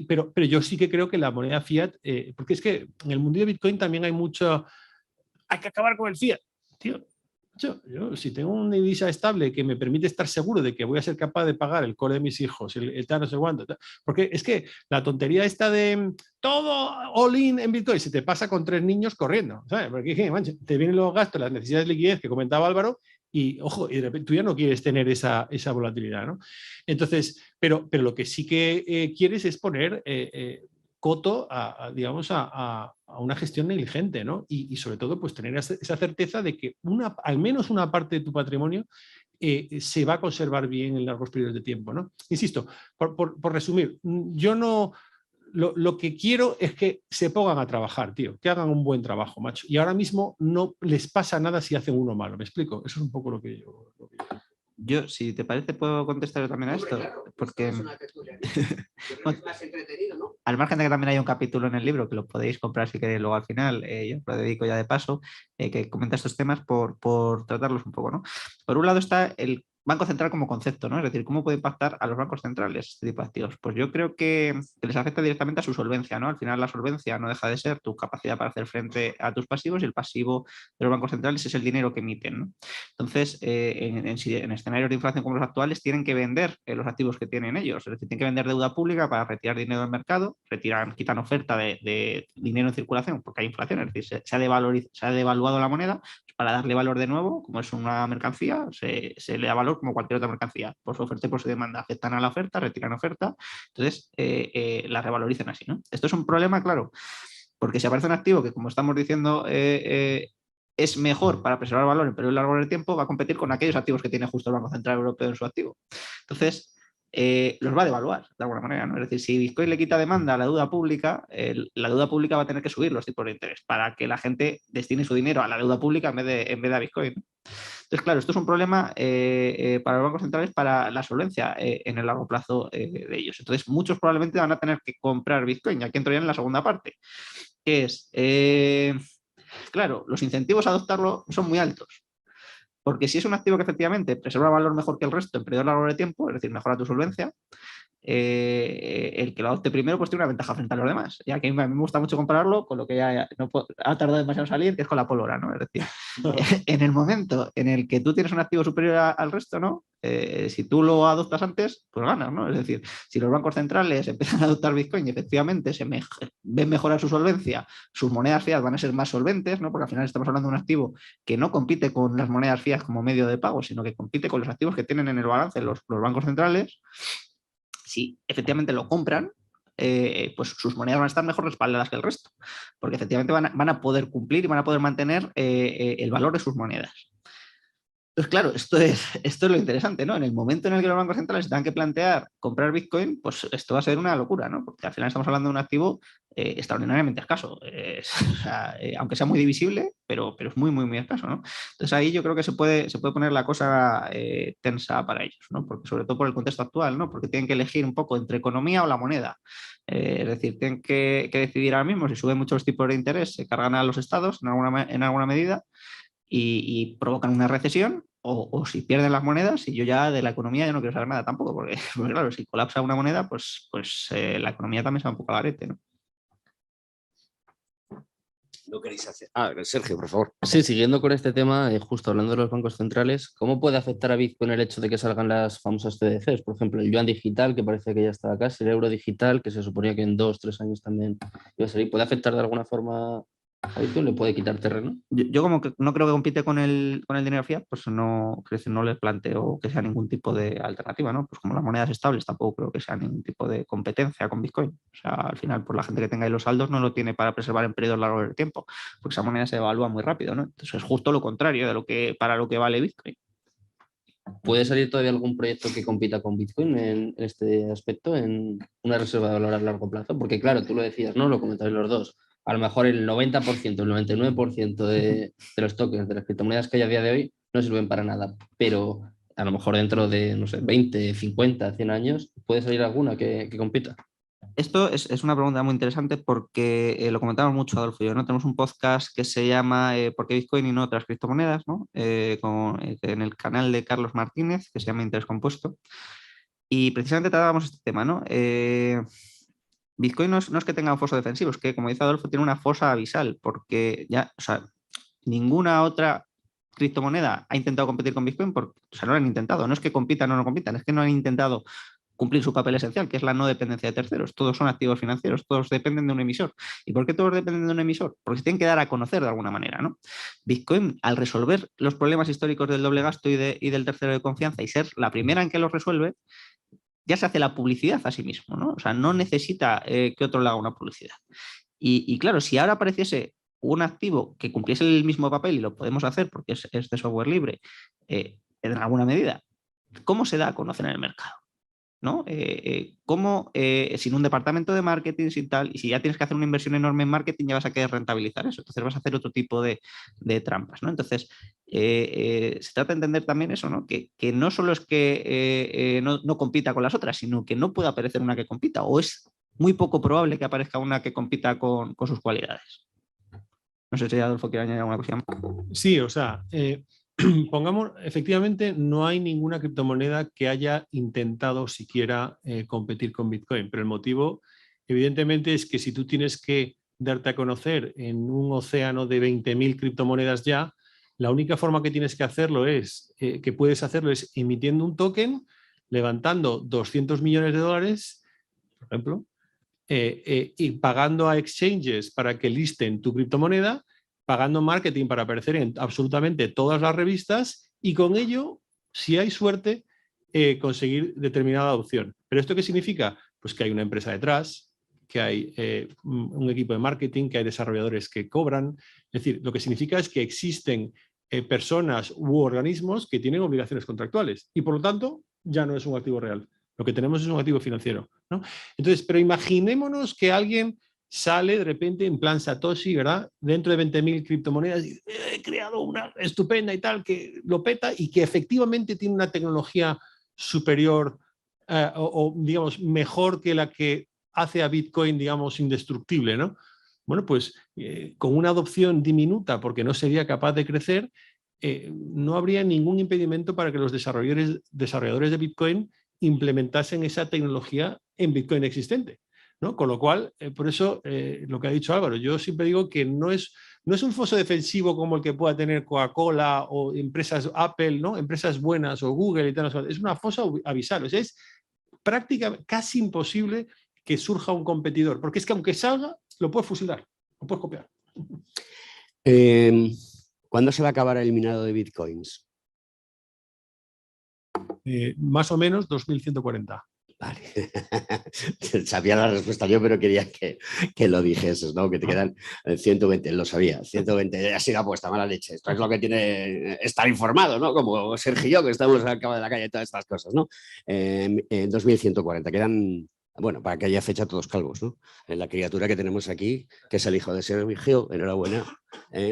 Pero yo sí que creo que la moneda fiat, porque es que en el mundo de Bitcoin también hay mucho, hay que acabar con el fiat, tío. Yo, si tengo una divisa estable que me permite estar seguro de que voy a ser capaz de pagar el cole de mis hijos, el tal no sé cuánto, porque es que la tontería esta de todo all in en Bitcoin se te pasa con 3 niños corriendo, ¿sabes? Porque manche, te vienen los gastos, las necesidades de liquidez que comentaba Álvaro y, ojo, y de repente tú ya no quieres tener esa volatilidad, ¿no? Entonces, pero lo que sí que quieres es poner coto digamos, a una gestión negligente, ¿no? Y sobre todo, pues tener esa certeza de que al menos una parte de tu patrimonio se va a conservar bien en largos periodos de tiempo, ¿no? Insisto, por resumir, yo no... Lo que quiero es que se pongan a trabajar, tío, que hagan un buen trabajo, macho. Y ahora mismo no les pasa nada si hacen uno malo, ¿me explico? Eso es un poco lo que yo... Yo, si te parece, puedo contestar también a esto, porque Es más entretenido, ¿no? al margen de que también hay un capítulo en el libro que lo podéis comprar si queréis luego al final, yo lo dedico ya de paso, que comenta estos temas por tratarlos un poco, ¿no? Por un lado está el Banco Central como concepto, ¿no? Es decir, ¿cómo puede impactar a los bancos centrales este tipo de activos? Pues yo creo que les afecta directamente a su solvencia, ¿no? Al final la solvencia no deja de ser tu capacidad para hacer frente a tus pasivos y el pasivo de los bancos centrales es el dinero que emiten, ¿no? Entonces, en escenarios de inflación como los actuales, tienen que vender los activos que tienen ellos, es decir, tienen que vender deuda pública para retirar dinero del mercado, quitan oferta de dinero en circulación porque hay inflación, es decir, se ha devaluado la moneda, para darle valor de nuevo, como es una mercancía, se le da valor como cualquier otra mercancía. Por su oferta y por su demanda aceptan a la oferta, retiran oferta, entonces la revalorizan así, ¿no? Esto es un problema, claro, porque si aparece un activo que, como estamos diciendo, es mejor para preservar valor en periodo largo de tiempo, va a competir con aquellos activos que tiene justo el Banco Central Europeo en su activo. Entonces, los va a devaluar de alguna manera, ¿no? Es decir, si Bitcoin le quita demanda a la deuda pública, la deuda pública va a tener que subir los tipos de interés para que la gente destine su dinero a la deuda pública en vez de a Bitcoin. Entonces, claro, esto es un problema para los bancos centrales, para la solvencia en el largo plazo de ellos. Entonces, muchos probablemente van a tener que comprar Bitcoin. Y aquí entro ya en la segunda parte, que es, claro, los incentivos a adoptarlo son muy altos. Porque si es un activo que efectivamente preserva valor mejor que el resto en periodo largo de tiempo, es decir, mejora tu solvencia, el que lo adopte primero pues tiene una ventaja frente a los demás. Y aquí a mí me gusta mucho compararlo con lo que ya ha tardado demasiado en salir, que es con la pólvora, ¿no? Es decir, en el momento en el que tú tienes un activo superior al resto, ¿no? Si tú lo adoptas antes, pues ganas, ¿no? Es decir, si los bancos centrales empiezan a adoptar Bitcoin y efectivamente ven mejorar su solvencia, sus monedas fiat van a ser más solventes, ¿no? Porque al final estamos hablando de un activo que no compite con las monedas fiat como medio de pago, sino que compite con los activos que tienen en el balance los bancos centrales. Si efectivamente lo compran, pues sus monedas van a estar mejor respaldadas que el resto, porque efectivamente van a poder cumplir y van a poder mantener el valor de sus monedas. Entonces, claro, esto es lo interesante, ¿no? En el momento en el que los bancos centrales tengan que plantear comprar Bitcoin, pues esto va a ser una locura, ¿no? Porque al final estamos hablando de un activo extraordinariamente escaso. O sea, aunque sea muy divisible, pero es muy, muy, muy escaso, ¿no? Entonces ahí yo creo que se puede poner la cosa tensa para ellos, ¿no? Porque sobre todo por el contexto actual, ¿no? Porque tienen que elegir un poco entre economía o la moneda. Es decir, tienen que decidir ahora mismo si suben mucho los tipos de interés, se cargan a los estados en alguna medida y provocan una recesión, o si pierden las monedas, y yo ya de la economía ya no quiero saber nada tampoco, porque claro, si colapsa una moneda, pues la economía también se va un poco al garete, ¿no? ¿No queréis hacer? Sergio, por favor. Sí, siguiendo con este tema, justo hablando de los bancos centrales, ¿cómo puede afectar a Bitcoin el hecho de que salgan las famosas CDCs? Por ejemplo, el yuan digital, que parece que ya está acá, el euro digital, que se suponía que en 2 o 3 años también iba a salir. ¿Puede afectar de alguna forma ¿A Bitcoin le puede quitar terreno? Yo como que no creo que compite con el dinero fiat, pues no les planteo que sea ningún tipo de alternativa, ¿no? Pues como las monedas estables tampoco creo que sea ningún tipo de competencia con Bitcoin. O sea, al final, pues la gente que tenga ahí los saldos no lo tiene para preservar en periodos largos de tiempo, porque esa moneda se evalúa muy rápido, ¿no? Entonces es justo lo contrario de para lo que vale Bitcoin. ¿Puede salir todavía algún proyecto que compita con Bitcoin en este aspecto, en una reserva de valor a largo plazo? Porque claro, tú lo decías, ¿no? Lo comentabais los dos. A lo mejor el 90%, el 99% de los tokens, de las criptomonedas que hay a día de hoy, no sirven para nada. Pero a lo mejor dentro de, no sé, 20, 50, 100 años, puede salir alguna que compita. Esto es una pregunta muy interesante porque lo comentamos mucho, Adolfo y yo, ¿no? Tenemos un podcast que se llama ¿Por qué Bitcoin y no otras criptomonedas? ¿No? En el canal de Carlos Martínez, que se llama Interés Compuesto. Y precisamente tratábamos este tema, ¿no? Bitcoin no es que tenga un foso defensivo, es que, como dice Adolfo, tiene una fosa abisal, porque ya, o sea, ninguna otra criptomoneda ha intentado competir con Bitcoin, o sea, no lo han intentado, no es que compitan o no compitan, es que no han intentado cumplir su papel esencial, que es la no dependencia de terceros. Todos son activos financieros, todos dependen de un emisor. ¿Y por qué todos dependen de un emisor? Porque se tienen que dar a conocer de alguna manera, ¿no? Bitcoin, al resolver los problemas históricos del doble gasto y del tercero de confianza y ser la primera en que los resuelve, ya se hace la publicidad a sí mismo, ¿no? O sea, no necesita que otro le haga una publicidad. Y claro, si ahora apareciese un activo que cumpliese el mismo papel, y lo podemos hacer porque es de software libre, en alguna medida, ¿cómo se da a conocer en el mercado? ¿No? ¿Cómo sin un departamento de marketing, sin tal, y si ya tienes que hacer una inversión enorme en marketing, ya vas a querer rentabilizar eso, entonces vas a hacer otro tipo de trampas, ¿no? Entonces, se trata de entender también eso, ¿no? Que no solo es que no compita con las otras, sino que no puede aparecer una que compita, o es muy poco probable que aparezca una que compita con sus cualidades. No sé si Adolfo quiere añadir alguna cosa. Sí, o sea, pongamos, efectivamente, no hay ninguna criptomoneda que haya intentado siquiera competir con Bitcoin, pero el motivo, evidentemente, es que si tú tienes que darte a conocer en un océano de 20.000 criptomonedas ya, la única forma que tienes que hacerlo que puedes hacerlo es emitiendo un token, levantando 200 millones de dólares, por ejemplo, y pagando a exchanges para que listen tu criptomoneda, pagando marketing para aparecer en absolutamente todas las revistas y con ello, si hay suerte, conseguir determinada adopción. ¿Pero esto qué significa? Pues que hay una empresa detrás, que hay un equipo de marketing, que hay desarrolladores que cobran. Es decir, lo que significa es que existen personas u organismos que tienen obligaciones contractuales y por lo tanto ya no es un activo real. Lo que tenemos es un activo financiero, ¿no? Entonces, pero imaginémonos que alguien sale de repente en plan Satoshi, ¿verdad? Dentro de 20.000 criptomonedas y he creado una estupenda y tal, que lo peta y que efectivamente tiene una tecnología superior o, digamos, mejor que la que hace a Bitcoin, digamos, indestructible, ¿no? Bueno, pues con una adopción diminuta porque no sería capaz de crecer, no habría ningún impedimento para que los desarrolladores de Bitcoin implementasen esa tecnología en Bitcoin existente, ¿no? Con lo cual, por eso, lo que ha dicho Álvaro, yo siempre digo que no es un foso defensivo como el que pueda tener Coca-Cola o empresas Apple, ¿no? Empresas buenas o Google y tal, es una fosa abisal, o sea, es prácticamente casi imposible que surja un competidor, porque es que aunque salga, lo puedes fusilar, lo puedes copiar. ¿Cuándo se va a acabar el minado de bitcoins? Más o menos 2140. Vale. Sabía la respuesta yo, pero quería que lo dijeses, ¿no? Que te quedan 120, lo sabía, 120, ha sido apuesta, mala leche. Esto es lo que tiene estar informado, ¿no? Como Sergio y yo, que estamos al cabo de la calle y todas estas cosas, ¿no? En 2140, quedan, bueno, para aquella fecha todos calvos, ¿no? La criatura que tenemos aquí, que es el hijo de Sergio, enhorabuena,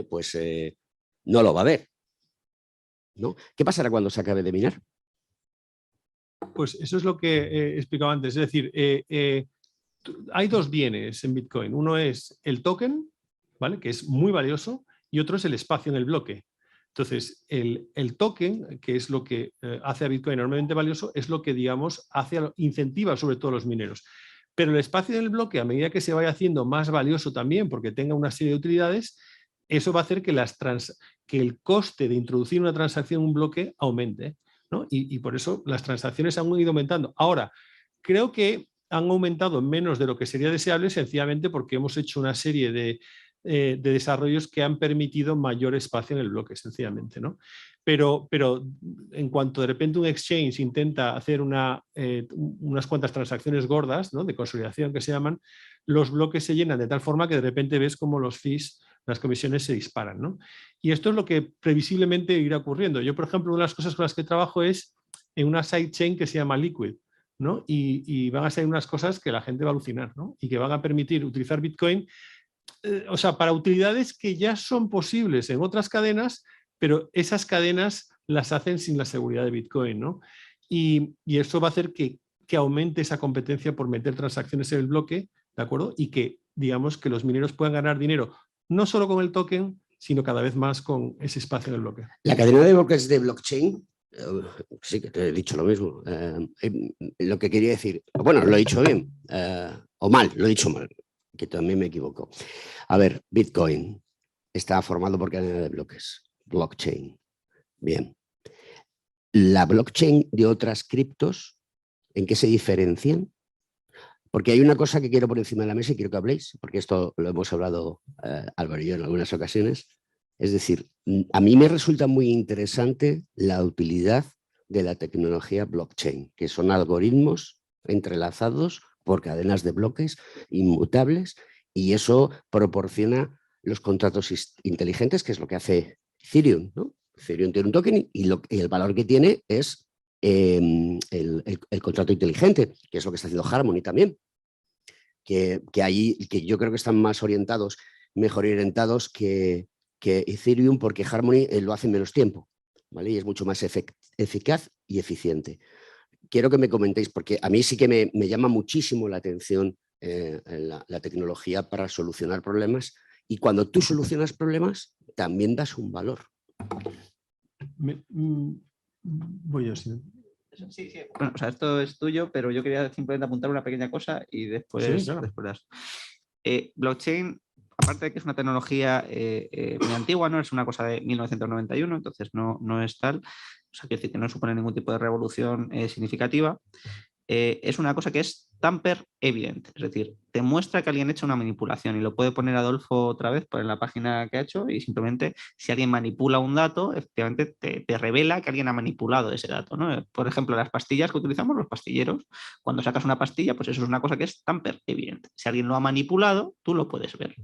pues no lo va a ver, ¿no? ¿Qué pasará cuando se acabe de minar? Pues eso es lo que he explicado antes. Es decir, hay dos bienes en Bitcoin. Uno es el token, ¿vale? Que es muy valioso, y otro es el espacio en el bloque. Entonces, el token, que es lo que hace a Bitcoin enormemente valioso, es lo que, digamos, incentiva sobre todo a los mineros. Pero el espacio en el bloque, a medida que se vaya haciendo más valioso también, porque tenga una serie de utilidades, eso va a hacer que el coste de introducir una transacción en un bloque aumente, ¿no? Y por eso las transacciones han ido aumentando. Ahora, creo que han aumentado menos de lo que sería deseable, sencillamente porque hemos hecho una serie de desarrollos que han permitido mayor espacio en el bloque, sencillamente, ¿no? Pero en cuanto de repente un exchange intenta hacer unas cuantas transacciones gordas, ¿no?, de consolidación que se llaman, los bloques se llenan de tal forma que de repente ves como los fees, las comisiones se disparan, ¿no? Y esto es lo que previsiblemente irá ocurriendo. Yo, por ejemplo, una de las cosas con las que trabajo es en una sidechain que se llama Liquid, ¿no? Y van a ser unas cosas que la gente va a alucinar, ¿no? Y que van a permitir utilizar Bitcoin, o sea, para utilidades que ya son posibles en otras cadenas, pero esas cadenas las hacen sin la seguridad de Bitcoin, ¿no? Y eso va a hacer que aumente esa competencia por meter transacciones en el bloque, ¿de acuerdo? Y que, digamos, que los mineros puedan ganar dinero, no solo con el token, sino cada vez más con ese espacio en el bloque. La cadena de bloques de blockchain, sí que te he dicho lo mismo. Lo que quería decir, bueno, lo he dicho bien, o mal, lo he dicho mal, que también me equivoco. A ver, Bitcoin está formado por cadena de bloques, blockchain. Bien. La blockchain de otras criptos, ¿en qué se diferencian? Porque hay una cosa que quiero por encima de la mesa y quiero que habléis, porque esto lo hemos hablado Álvaro y yo en algunas ocasiones. Es decir, a mí me resulta muy interesante la utilidad de la tecnología blockchain, que son algoritmos entrelazados por cadenas de bloques inmutables, y eso proporciona los contratos inteligentes, que es lo que hace Ethereum, ¿no? Ethereum tiene un token y el valor que tiene es el contrato inteligente, que es lo que está haciendo Harmony también, que yo creo que están más orientados, mejor orientados que Ethereum, porque Harmony lo hace en menos tiempo, ¿vale? Y es mucho más eficaz y eficiente. Quiero que me comentéis, porque a mí sí que me llama muchísimo la atención la tecnología para solucionar problemas, y cuando tú solucionas problemas también das un valor. Voy yo, sí. Sí. Bueno, o sea, esto es tuyo, pero yo quería simplemente apuntar una pequeña cosa y después... Sí, claro. después blockchain, aparte de que es una tecnología muy antigua, ¿no? Es una cosa de 1991, entonces no es tal, o sea, quiero decir que no supone ningún tipo de revolución significativa. Es una cosa que es tamper evident, es decir, te muestra que alguien ha hecho una manipulación, y lo puede poner Adolfo otra vez por la página que ha hecho, y simplemente si alguien manipula un dato, efectivamente te revela que alguien ha manipulado ese dato, ¿no? Por ejemplo, las pastillas que utilizamos los pastilleros, cuando sacas una pastilla, pues eso es una cosa que es tamper evident. Si alguien lo ha manipulado, tú lo puedes ver.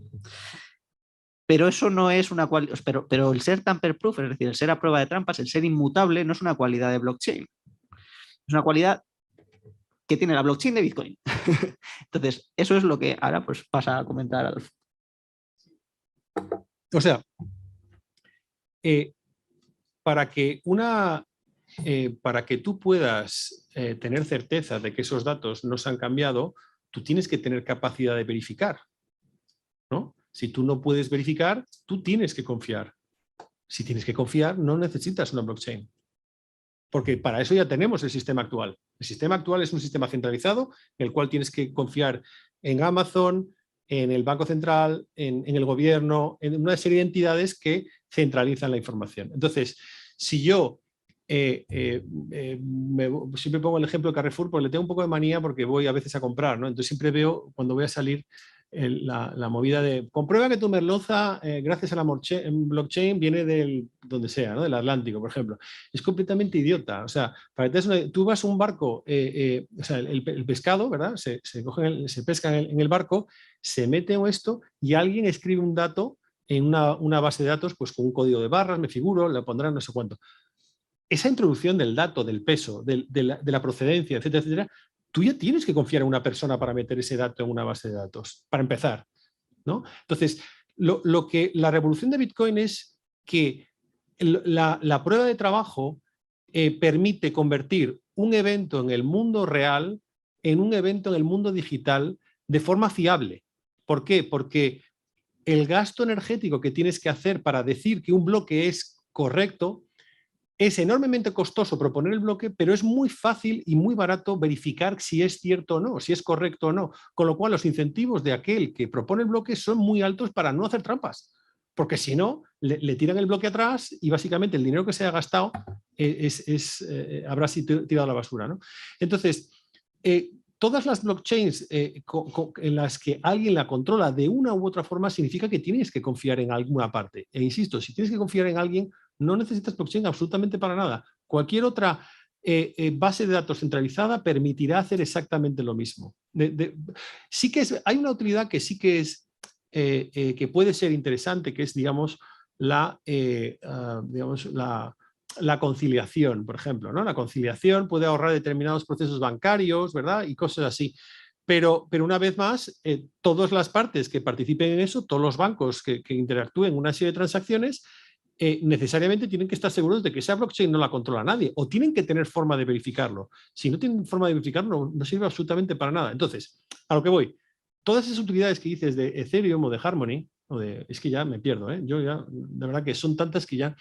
Pero eso no es una cualidad, pero el ser tamper-proof, es decir, el ser a prueba de trampas, el ser inmutable, no es una cualidad de blockchain. Es una cualidad que tiene la blockchain de Bitcoin. Entonces, eso es lo que ahora pues pasa a comentar Adolfo. O sea, para que tú puedas tener certeza de que esos datos no se han cambiado, tú tienes que tener capacidad de verificar, ¿no? Si tú no puedes verificar, tú tienes que confiar. Si tienes que confiar, no necesitas una blockchain. Porque para eso ya tenemos el sistema actual. El sistema actual es un sistema centralizado en el cual tienes que confiar en Amazon, en el Banco Central, en el gobierno, en una serie de entidades que centralizan la información. Entonces, si yo siempre pongo el ejemplo de Carrefour, porque le tengo un poco de manía porque voy a veces a comprar, ¿no? Entonces siempre veo cuando voy a salir la movida de comprueba que tu merluza, gracias a la blockchain, viene del donde sea, ¿no? Del Atlántico, por ejemplo. Es completamente idiota. O sea, tú vas a un barco, o sea, el pescado, ¿verdad? Se pesca en el barco, se mete en esto y alguien escribe un dato en una base de datos, pues con un código de barras, me figuro, le pondrán no sé cuánto. Esa introducción del dato, del peso, de la procedencia, etcétera, etcétera, tú ya tienes que confiar en una persona para meter ese dato en una base de datos, para empezar, ¿no? Entonces, la revolución de Bitcoin es que la prueba de trabajo permite convertir un evento en el mundo real en un evento en el mundo digital de forma fiable. ¿Por qué? Porque el gasto energético que tienes que hacer para decir que un bloque es correcto es enormemente costoso proponer el bloque, pero es muy fácil y muy barato verificar si es cierto o no, si es correcto o no. Con lo cual los incentivos de aquel que propone el bloque son muy altos para no hacer trampas. Porque si no, le tiran el bloque atrás y básicamente el dinero que se ha gastado habrá sido tirado a la basura, ¿no? Entonces, todas las blockchains en las que alguien la controla de una u otra forma significa que tienes que confiar en alguna parte. E insisto, si tienes que confiar en alguien, no necesitas blockchain absolutamente para nada. Cualquier otra base de datos centralizada permitirá hacer exactamente lo mismo. Sí que hay una utilidad que sí que es que puede ser interesante, que es, digamos, la conciliación, por ejemplo, ¿no? La conciliación puede ahorrar determinados procesos bancarios, ¿verdad? Y cosas así. Pero una vez más, todas las partes que participen en eso, todos los bancos que interactúen en una serie de transacciones, necesariamente tienen que estar seguros de que esa blockchain no la controla nadie, o tienen que tener forma de verificarlo. Si no tienen forma de verificarlo, no sirve absolutamente para nada. Entonces, a lo que voy, todas esas utilidades que dices de Ethereum o de Harmony, es que ya me pierdo, yo ya, de verdad que son tantas que ya...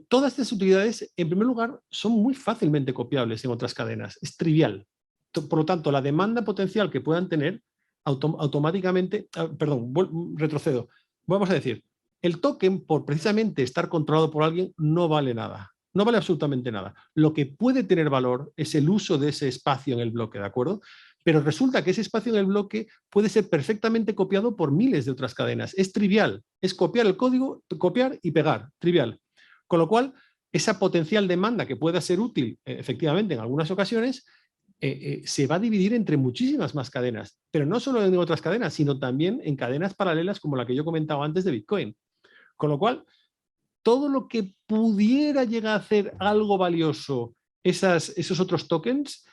todas estas utilidades, en primer lugar, son muy fácilmente copiables en otras cadenas. Es trivial. Por lo tanto, la demanda potencial que puedan tener automáticamente... perdón, retrocedo. Vamos a decir, el token, por precisamente estar controlado por alguien, no vale nada. No vale absolutamente nada. Lo que puede tener valor es el uso de ese espacio en el bloque, ¿de acuerdo? Pero resulta que ese espacio en el bloque puede ser perfectamente copiado por miles de otras cadenas. Es trivial. Es copiar el código, copiar y pegar. Trivial. Con lo cual, esa potencial demanda que pueda ser útil, efectivamente, en algunas ocasiones, se va a dividir entre muchísimas más cadenas, pero no solo en otras cadenas, sino también en cadenas paralelas como la que yo comentaba antes de Bitcoin. Con lo cual, todo lo que pudiera llegar a hacer algo valioso esos otros tokens,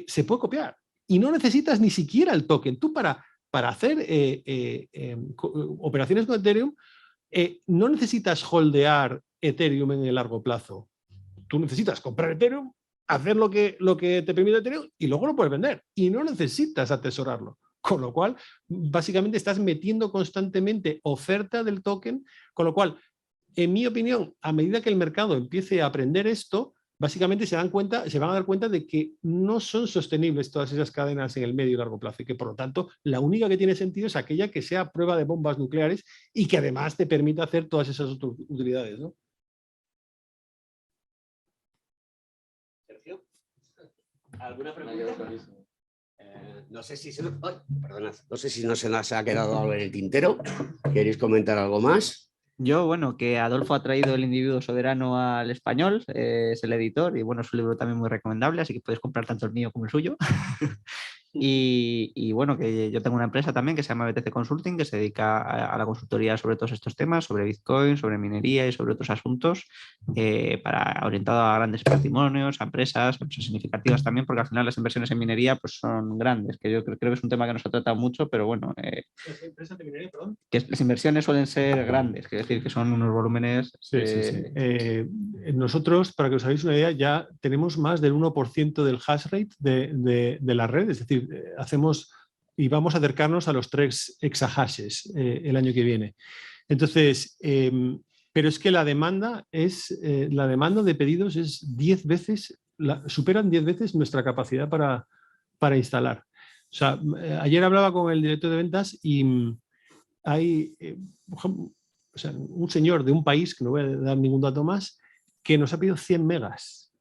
se puede copiar. Y no necesitas ni siquiera el token. Tú para hacer operaciones con Ethereum, no necesitas holdear Ethereum en el largo plazo. Tú necesitas comprar Ethereum, hacer lo que te permite Ethereum y luego lo puedes vender. Y no necesitas atesorarlo. Con lo cual, básicamente estás metiendo constantemente oferta del token, con lo cual, en mi opinión, a medida que el mercado empiece a aprender esto, básicamente se van a dar cuenta de que no son sostenibles todas esas cadenas en el medio y largo plazo y que, por lo tanto, la única que tiene sentido es aquella que sea prueba de bombas nucleares y que además te permita hacer todas esas otras utilidades, ¿no? Sergio, ¿alguna pregunta? No sé si no se nos ha quedado algo en el tintero. ¿Queréis comentar algo más? Yo, bueno, que Adolfo ha traído El individuo soberano al español, es el editor y bueno, es un libro también muy recomendable, así que puedes comprar tanto el mío como el suyo. Y bueno, que yo tengo una empresa también que se llama BTC Consulting, que se dedica a la consultoría sobre todos estos temas, sobre Bitcoin, sobre minería y sobre otros asuntos, orientado a grandes patrimonios, a empresas significativas también, porque al final las inversiones en minería pues, son grandes, que yo creo que es un tema que nos ha tratado mucho, pero bueno, ¿Empresas de minería, perdón? que las inversiones suelen ser grandes, es decir, que son unos volúmenes... Sí. Nosotros, para que os hagáis una idea, ya tenemos más del 1% del hash rate de la red, es decir, hacemos y vamos a acercarnos a los 3 exahashes el año que viene. Entonces, pero es que la demanda de pedidos es 10 veces, superan 10 veces nuestra capacidad para instalar. O sea, ayer hablaba con el director de ventas y hay un señor de un país, que no voy a dar ningún dato más, que nos ha pedido 100 megas.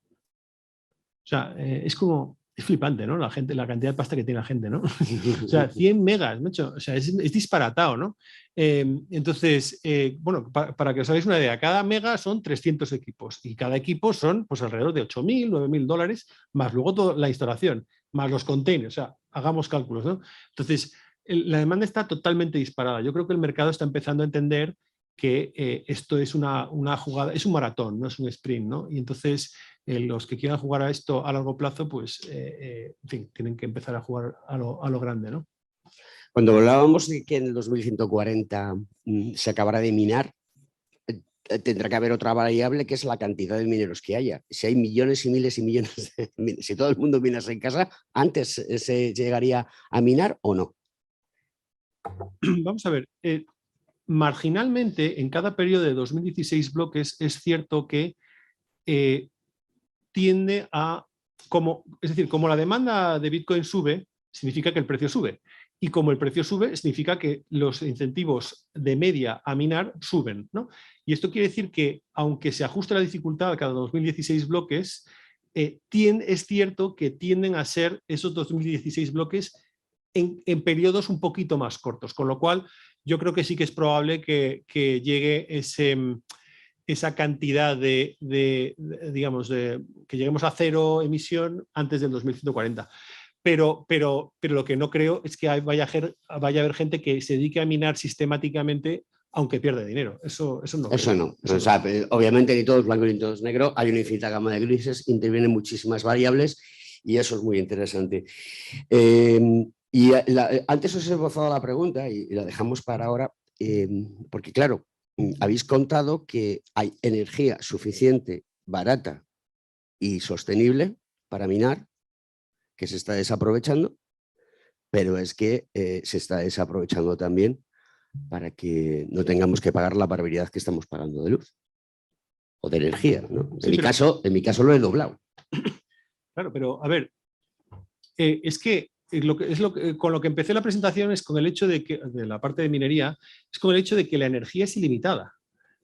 O sea, es flipante, ¿no? La cantidad de pasta que tiene la gente, ¿no? O sea, 100 megas, macho. O sea, es disparatado, ¿no? Entonces, bueno, para que os hagáis una idea, cada mega son 300 equipos y cada equipo son pues alrededor de $8.000, $9.000, más luego toda la instalación, más los containers, o sea, hagamos cálculos, ¿no? Entonces, la demanda está totalmente disparada. Yo creo que el mercado está empezando a entender que esto es una jugada, es un maratón, no es un sprint, ¿no? Y entonces los que quieran jugar a esto a largo plazo, pues, en fin, tienen que empezar a jugar a lo grande, ¿no? Cuando hablábamos de que en el 2140 se acabará de minar, tendrá que haber otra variable que es la cantidad de mineros que haya. Si hay millones y miles y millones de mineros, si todo el mundo minase en casa, ¿antes se llegaría a minar o no? Vamos a ver, marginalmente en cada periodo de 2016 bloques es cierto que tiende a, es decir, como la demanda de Bitcoin sube, significa que el precio sube. Y como el precio sube, significa que los incentivos de media a minar suben, ¿no? Y esto quiere decir que, aunque se ajuste la dificultad a cada 2016 bloques, es cierto que tienden a ser esos 2016 bloques en periodos un poquito más cortos, con lo cual yo creo que sí que es probable que llegue esa cantidad digamos, que lleguemos a 0 emisión antes del 2140. Pero lo que no creo es que vaya a haber gente que se dedique a minar sistemáticamente aunque pierde dinero. Eso no. Eso no. O sea, obviamente ni todo es blanco ni todo es negro. Hay una infinita gama de grises, intervienen muchísimas variables y eso es muy interesante. Antes os he esbozado la pregunta y la dejamos para ahora, porque claro, habéis contado que hay energía suficiente, barata y sostenible para minar, que se está desaprovechando, pero es que se está desaprovechando también para que no tengamos que pagar la barbaridad que estamos pagando de luz o de energía, ¿no? Sí, en mi caso lo he doblado. Claro, pero a ver, es que con lo que empecé la presentación es con el hecho de que, de la parte de minería, es con el hecho de que la energía es ilimitada.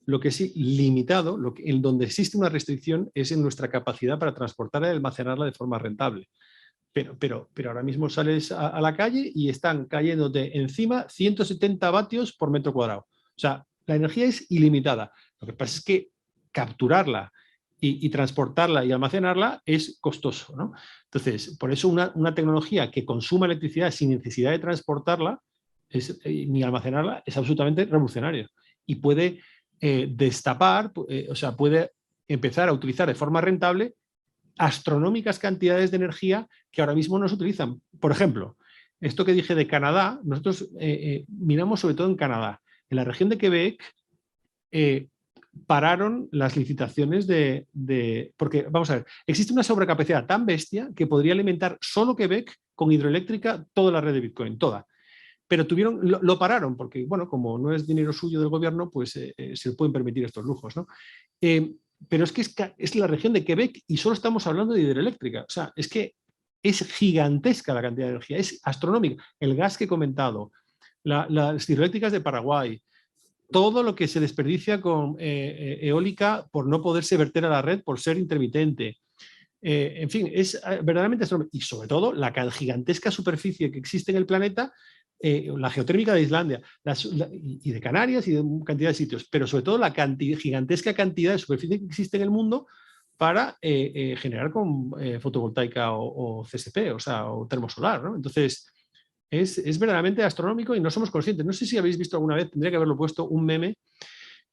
Lo que es limitado, en donde existe una restricción, es en nuestra capacidad para transportarla y almacenarla de forma rentable. Pero ahora mismo sales a la calle y están cayéndote encima 170 vatios por metro cuadrado. O sea, la energía es ilimitada. Lo que pasa es que capturarla y transportarla y almacenarla es costoso, ¿no? Entonces, por eso una tecnología que consuma electricidad sin necesidad de transportarla ni almacenarla es absolutamente revolucionaria. Y puede destapar, o sea, puede empezar a utilizar de forma rentable astronómicas cantidades de energía que ahora mismo no se utilizan. Por ejemplo, esto que dije de Canadá, nosotros miramos sobre todo en Canadá. En la región de Quebec pararon las licitaciones porque, vamos a ver, existe una sobrecapacidad tan bestia que podría alimentar solo Quebec con hidroeléctrica toda la red de Bitcoin, toda. Pero lo pararon porque, bueno, como no es dinero suyo del gobierno, pues se pueden permitir estos lujos, ¿no? Pero es que es la región de Quebec y solo estamos hablando de hidroeléctrica. O sea, es que es gigantesca la cantidad de energía, es astronómica. El gas que he comentado, las hidroeléctricas de Paraguay, todo lo que se desperdicia con eólica por no poderse verter a la red por ser intermitente. En fin, es verdaderamente astronómico. Y sobre todo, la gigantesca superficie que existe en el planeta, la geotérmica de Islandia y de Canarias y de cantidad de sitios, pero sobre todo la gigantesca cantidad de superficie que existe en el mundo para generar con fotovoltaica o CSP, o sea, o termosolar, ¿no? Entonces, es verdaderamente astronómico y no somos conscientes. No sé si habéis visto alguna vez, tendría que haberlo puesto, un meme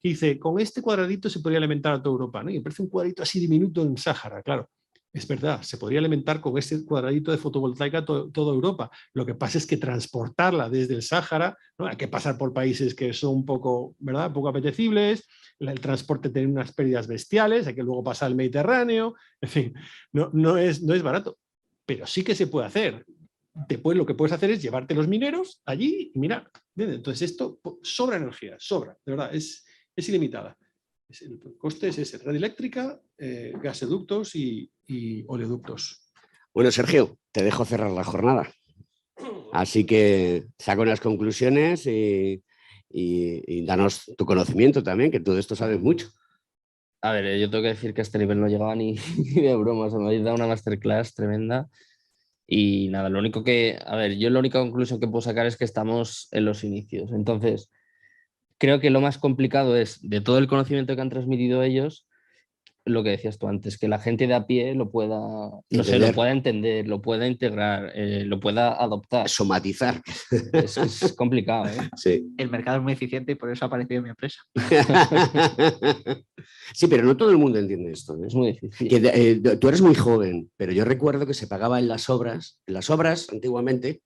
que dice, con este cuadradito se podría alimentar a toda Europa, ¿no? Y me parece un cuadradito así diminuto en Sáhara, claro. Es verdad, se podría alimentar con este cuadradito de fotovoltaica toda Europa. Lo que pasa es que transportarla desde el Sáhara, ¿no? Hay que pasar por países que son un poco, ¿verdad?, poco apetecibles, el transporte tiene unas pérdidas bestiales, hay que luego pasar al Mediterráneo, en fin, no es barato, pero sí que se puede hacer. Lo que puedes hacer es llevarte los mineros allí y mirar. Entonces esto sobra energía, sobra, de verdad, es ilimitada. El coste es ese, red eléctrica, gasoductos y oleoductos. Bueno, Sergio, te dejo cerrar la jornada. Así que saca unas conclusiones y danos tu conocimiento también, que tú de esto sabes mucho. A ver, yo tengo que decir que a este nivel no llegaba ni de broma. O sea, me habéis dado una masterclass tremenda. Y nada, yo la única conclusión que puedo sacar es que estamos en los inicios. Entonces, creo que lo más complicado es, de todo el conocimiento que han transmitido ellos, lo que decías tú antes, que la gente de a pie lo pueda, lo pueda entender, lo pueda integrar, lo pueda adoptar. Somatizar. Es complicado, ¿eh? Sí. El mercado es muy eficiente y por eso ha aparecido mi empresa. Sí, pero no todo el mundo entiende esto, ¿eh? Es muy difícil. Tú eres muy joven, pero yo recuerdo que se pagaba en las obras. En las obras, antiguamente,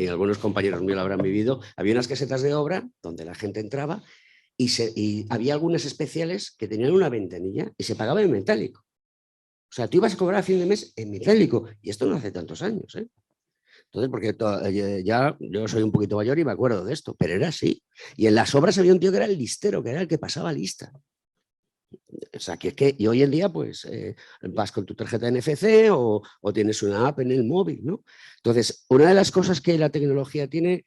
algunos compañeros míos lo habrán vivido, había unas casetas de obra donde la gente entraba y había algunas especiales que tenían una ventanilla y se pagaba en metálico. O sea, tú ibas a cobrar a fin de mes en metálico y esto no hace tantos años, ¿eh? Entonces, porque ya yo soy un poquito mayor y me acuerdo de esto, pero era así. Y en las obras había un tío que era el listero, que era el que pasaba lista. O sea, que es que y hoy en día pues vas con tu tarjeta NFC o tienes una app en el móvil, ¿no? Entonces, una de las cosas que la tecnología tiene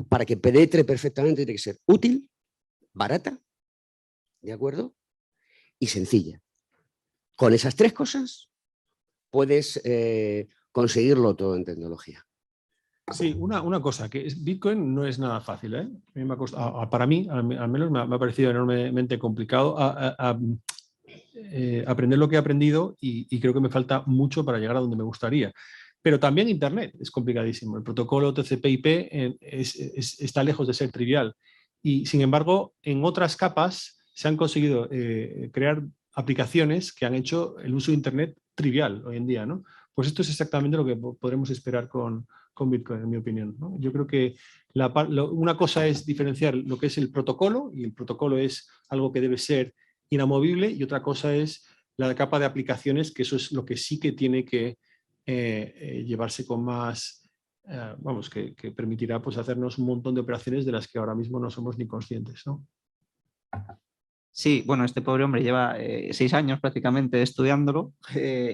para que penetre perfectamente tiene que ser útil, barata, ¿de acuerdo? Y sencilla. con esas tres cosas puedes conseguirlo todo en tecnología. Sí, una cosa, que Bitcoin no es nada fácil, ¿eh? A mí me ha costado, para mí, al menos me ha parecido enormemente complicado aprender lo que he aprendido y creo que me falta mucho para llegar a donde me gustaría. Pero también Internet es complicadísimo. El protocolo TCP/IP está lejos de ser trivial. Y sin embargo, en otras capas se han conseguido crear aplicaciones que han hecho el uso de Internet trivial hoy en día, ¿no? Pues esto es exactamente lo que podremos esperar con Bitcoin, en mi opinión, ¿no? Yo creo que una cosa es diferenciar lo que es el protocolo, y el protocolo es algo que debe ser inamovible, y otra cosa es la capa de aplicaciones, que eso es lo que sí que tiene que llevarse con más, vamos, que permitirá pues, hacernos un montón de operaciones de las que ahora mismo no somos ni conscientes, ¿no? Sí, bueno, este pobre hombre lleva 6 años prácticamente estudiándolo.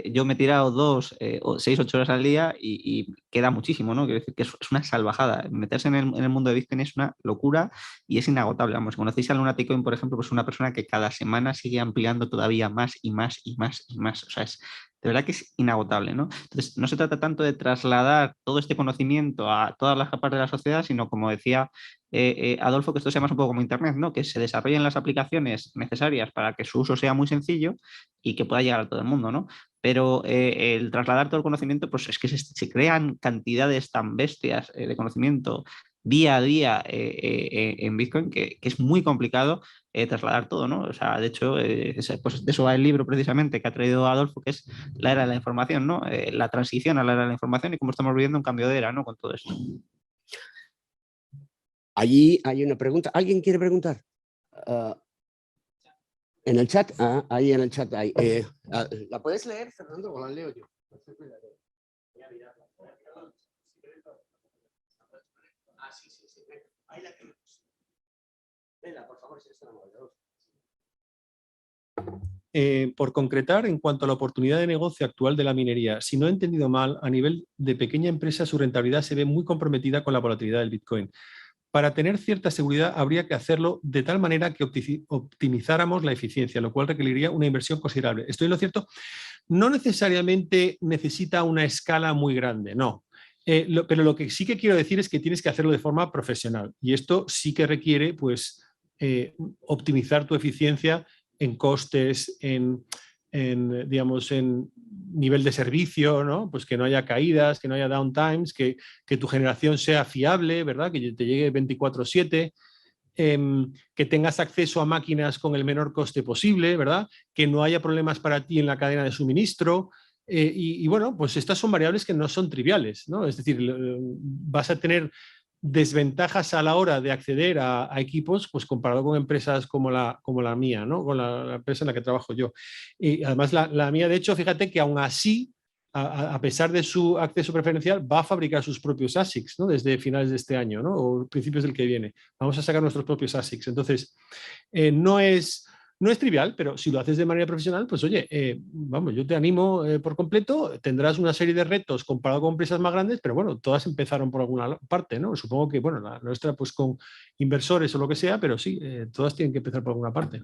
Yo me he tirado 6, 8 horas al día y queda muchísimo, ¿no? Quiero decir que es una salvajada. Meterse en el mundo de Bitcoin es una locura y es inagotable. Vamos, si conocéis a Lunaticoin, por ejemplo, pues es una persona que cada semana sigue ampliando todavía más y más y más y más. O sea, de verdad que es inagotable, ¿no? Entonces, no se trata tanto de trasladar todo este conocimiento a todas las capas de la sociedad, sino, como decía Adolfo, que esto sea más un poco como Internet, ¿no? Que se desarrollen las aplicaciones necesarias para que su uso sea muy sencillo y que pueda llegar a todo el mundo, ¿no? Pero el trasladar todo el conocimiento, pues es que se crean cantidades tan bestias de conocimiento día a día en Bitcoin que es muy complicado trasladar todo, ¿no? O sea, de hecho, pues de eso va el libro precisamente que ha traído Adolfo, que es la era de la información, ¿no? La transición a la era de la información y cómo estamos viviendo un cambio de era, ¿no? Con todo esto. Allí hay una pregunta. ¿Alguien quiere preguntar? ¿En el chat? Ahí en el chat hay. ¿La puedes leer, Fernando, o la leo yo? Sí, sí, sí. Ahí la tenemos. Venga, por favor, si eres tan amable. Por concretar, en cuanto a la oportunidad de negocio actual de la minería, si no he entendido mal, a nivel de pequeña empresa su rentabilidad se ve muy comprometida con la volatilidad del Bitcoin. Para tener cierta seguridad habría que hacerlo de tal manera que optimizáramos la eficiencia, lo cual requeriría una inversión considerable. ¿Estoy en lo cierto? No necesariamente necesita una escala muy grande, no. Pero lo que sí que quiero decir es que tienes que hacerlo de forma profesional, y esto sí que requiere pues, optimizar tu eficiencia en costes, digamos, en nivel de servicio, ¿no? Pues que no haya caídas, que no haya downtimes, que tu generación sea fiable, ¿verdad? Que te llegue 24/7, que tengas acceso a máquinas con el menor coste posible, ¿verdad? Que no haya problemas para ti en la cadena de suministro. Y bueno, pues estas son variables que no son triviales, ¿no? Es decir, vas a tener desventajas a la hora de acceder a equipos, pues comparado con empresas como la mía, ¿no? Con la empresa en la que trabajo yo. Y además la mía, de hecho, fíjate que aún así, a pesar de su acceso preferencial, va a fabricar sus propios ASICs, ¿no? Desde finales de este año, ¿no? O principios del que viene. Vamos a sacar nuestros propios ASICs. Entonces, no es trivial, pero si lo haces de manera profesional, pues oye, vamos, yo te animo por completo. Tendrás una serie de retos comparado con empresas más grandes, pero bueno, todas empezaron por alguna parte, ¿no? Supongo que, bueno, la nuestra pues con inversores o lo que sea, pero sí, todas tienen que empezar por alguna parte.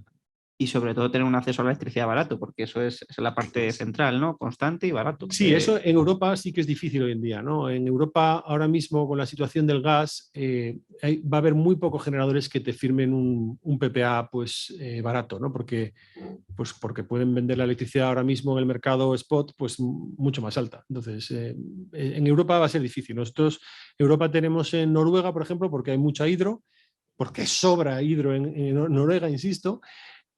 Y sobre todo tener un acceso a la electricidad barato, porque eso es la parte central, ¿no? Constante y barato. Sí, eso en Europa sí que es difícil hoy en día, ¿no? En Europa ahora mismo con la situación del gas va a haber muy pocos generadores que te firmen un PPA pues barato, ¿no? Porque pueden vender la electricidad ahora mismo en el mercado spot pues mucho más alta. Entonces, en Europa va a ser difícil. Nosotros, Europa tenemos en Noruega, por ejemplo, porque hay mucha hidro, porque sobra hidro en Noruega, insisto.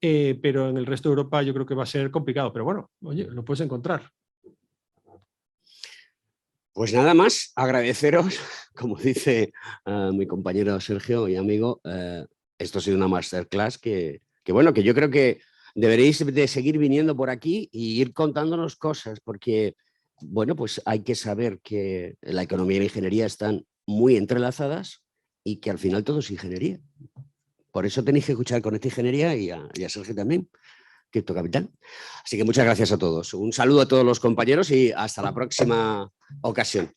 Pero en el resto de Europa yo creo que va a ser complicado, pero bueno, oye, lo puedes encontrar. Pues nada más, agradeceros, como dice mi compañero Sergio y amigo, esto ha sido una masterclass que bueno, que yo creo que deberéis de seguir viniendo por aquí y ir contándonos cosas, porque bueno, pues hay que saber que la economía y la ingeniería están muy entrelazadas y que al final todo es ingeniería. Por eso tenéis que escuchar con esta ingeniería y a Sergio también, Cripto Capital. Así que muchas gracias a todos. Un saludo a todos los compañeros y hasta la próxima ocasión.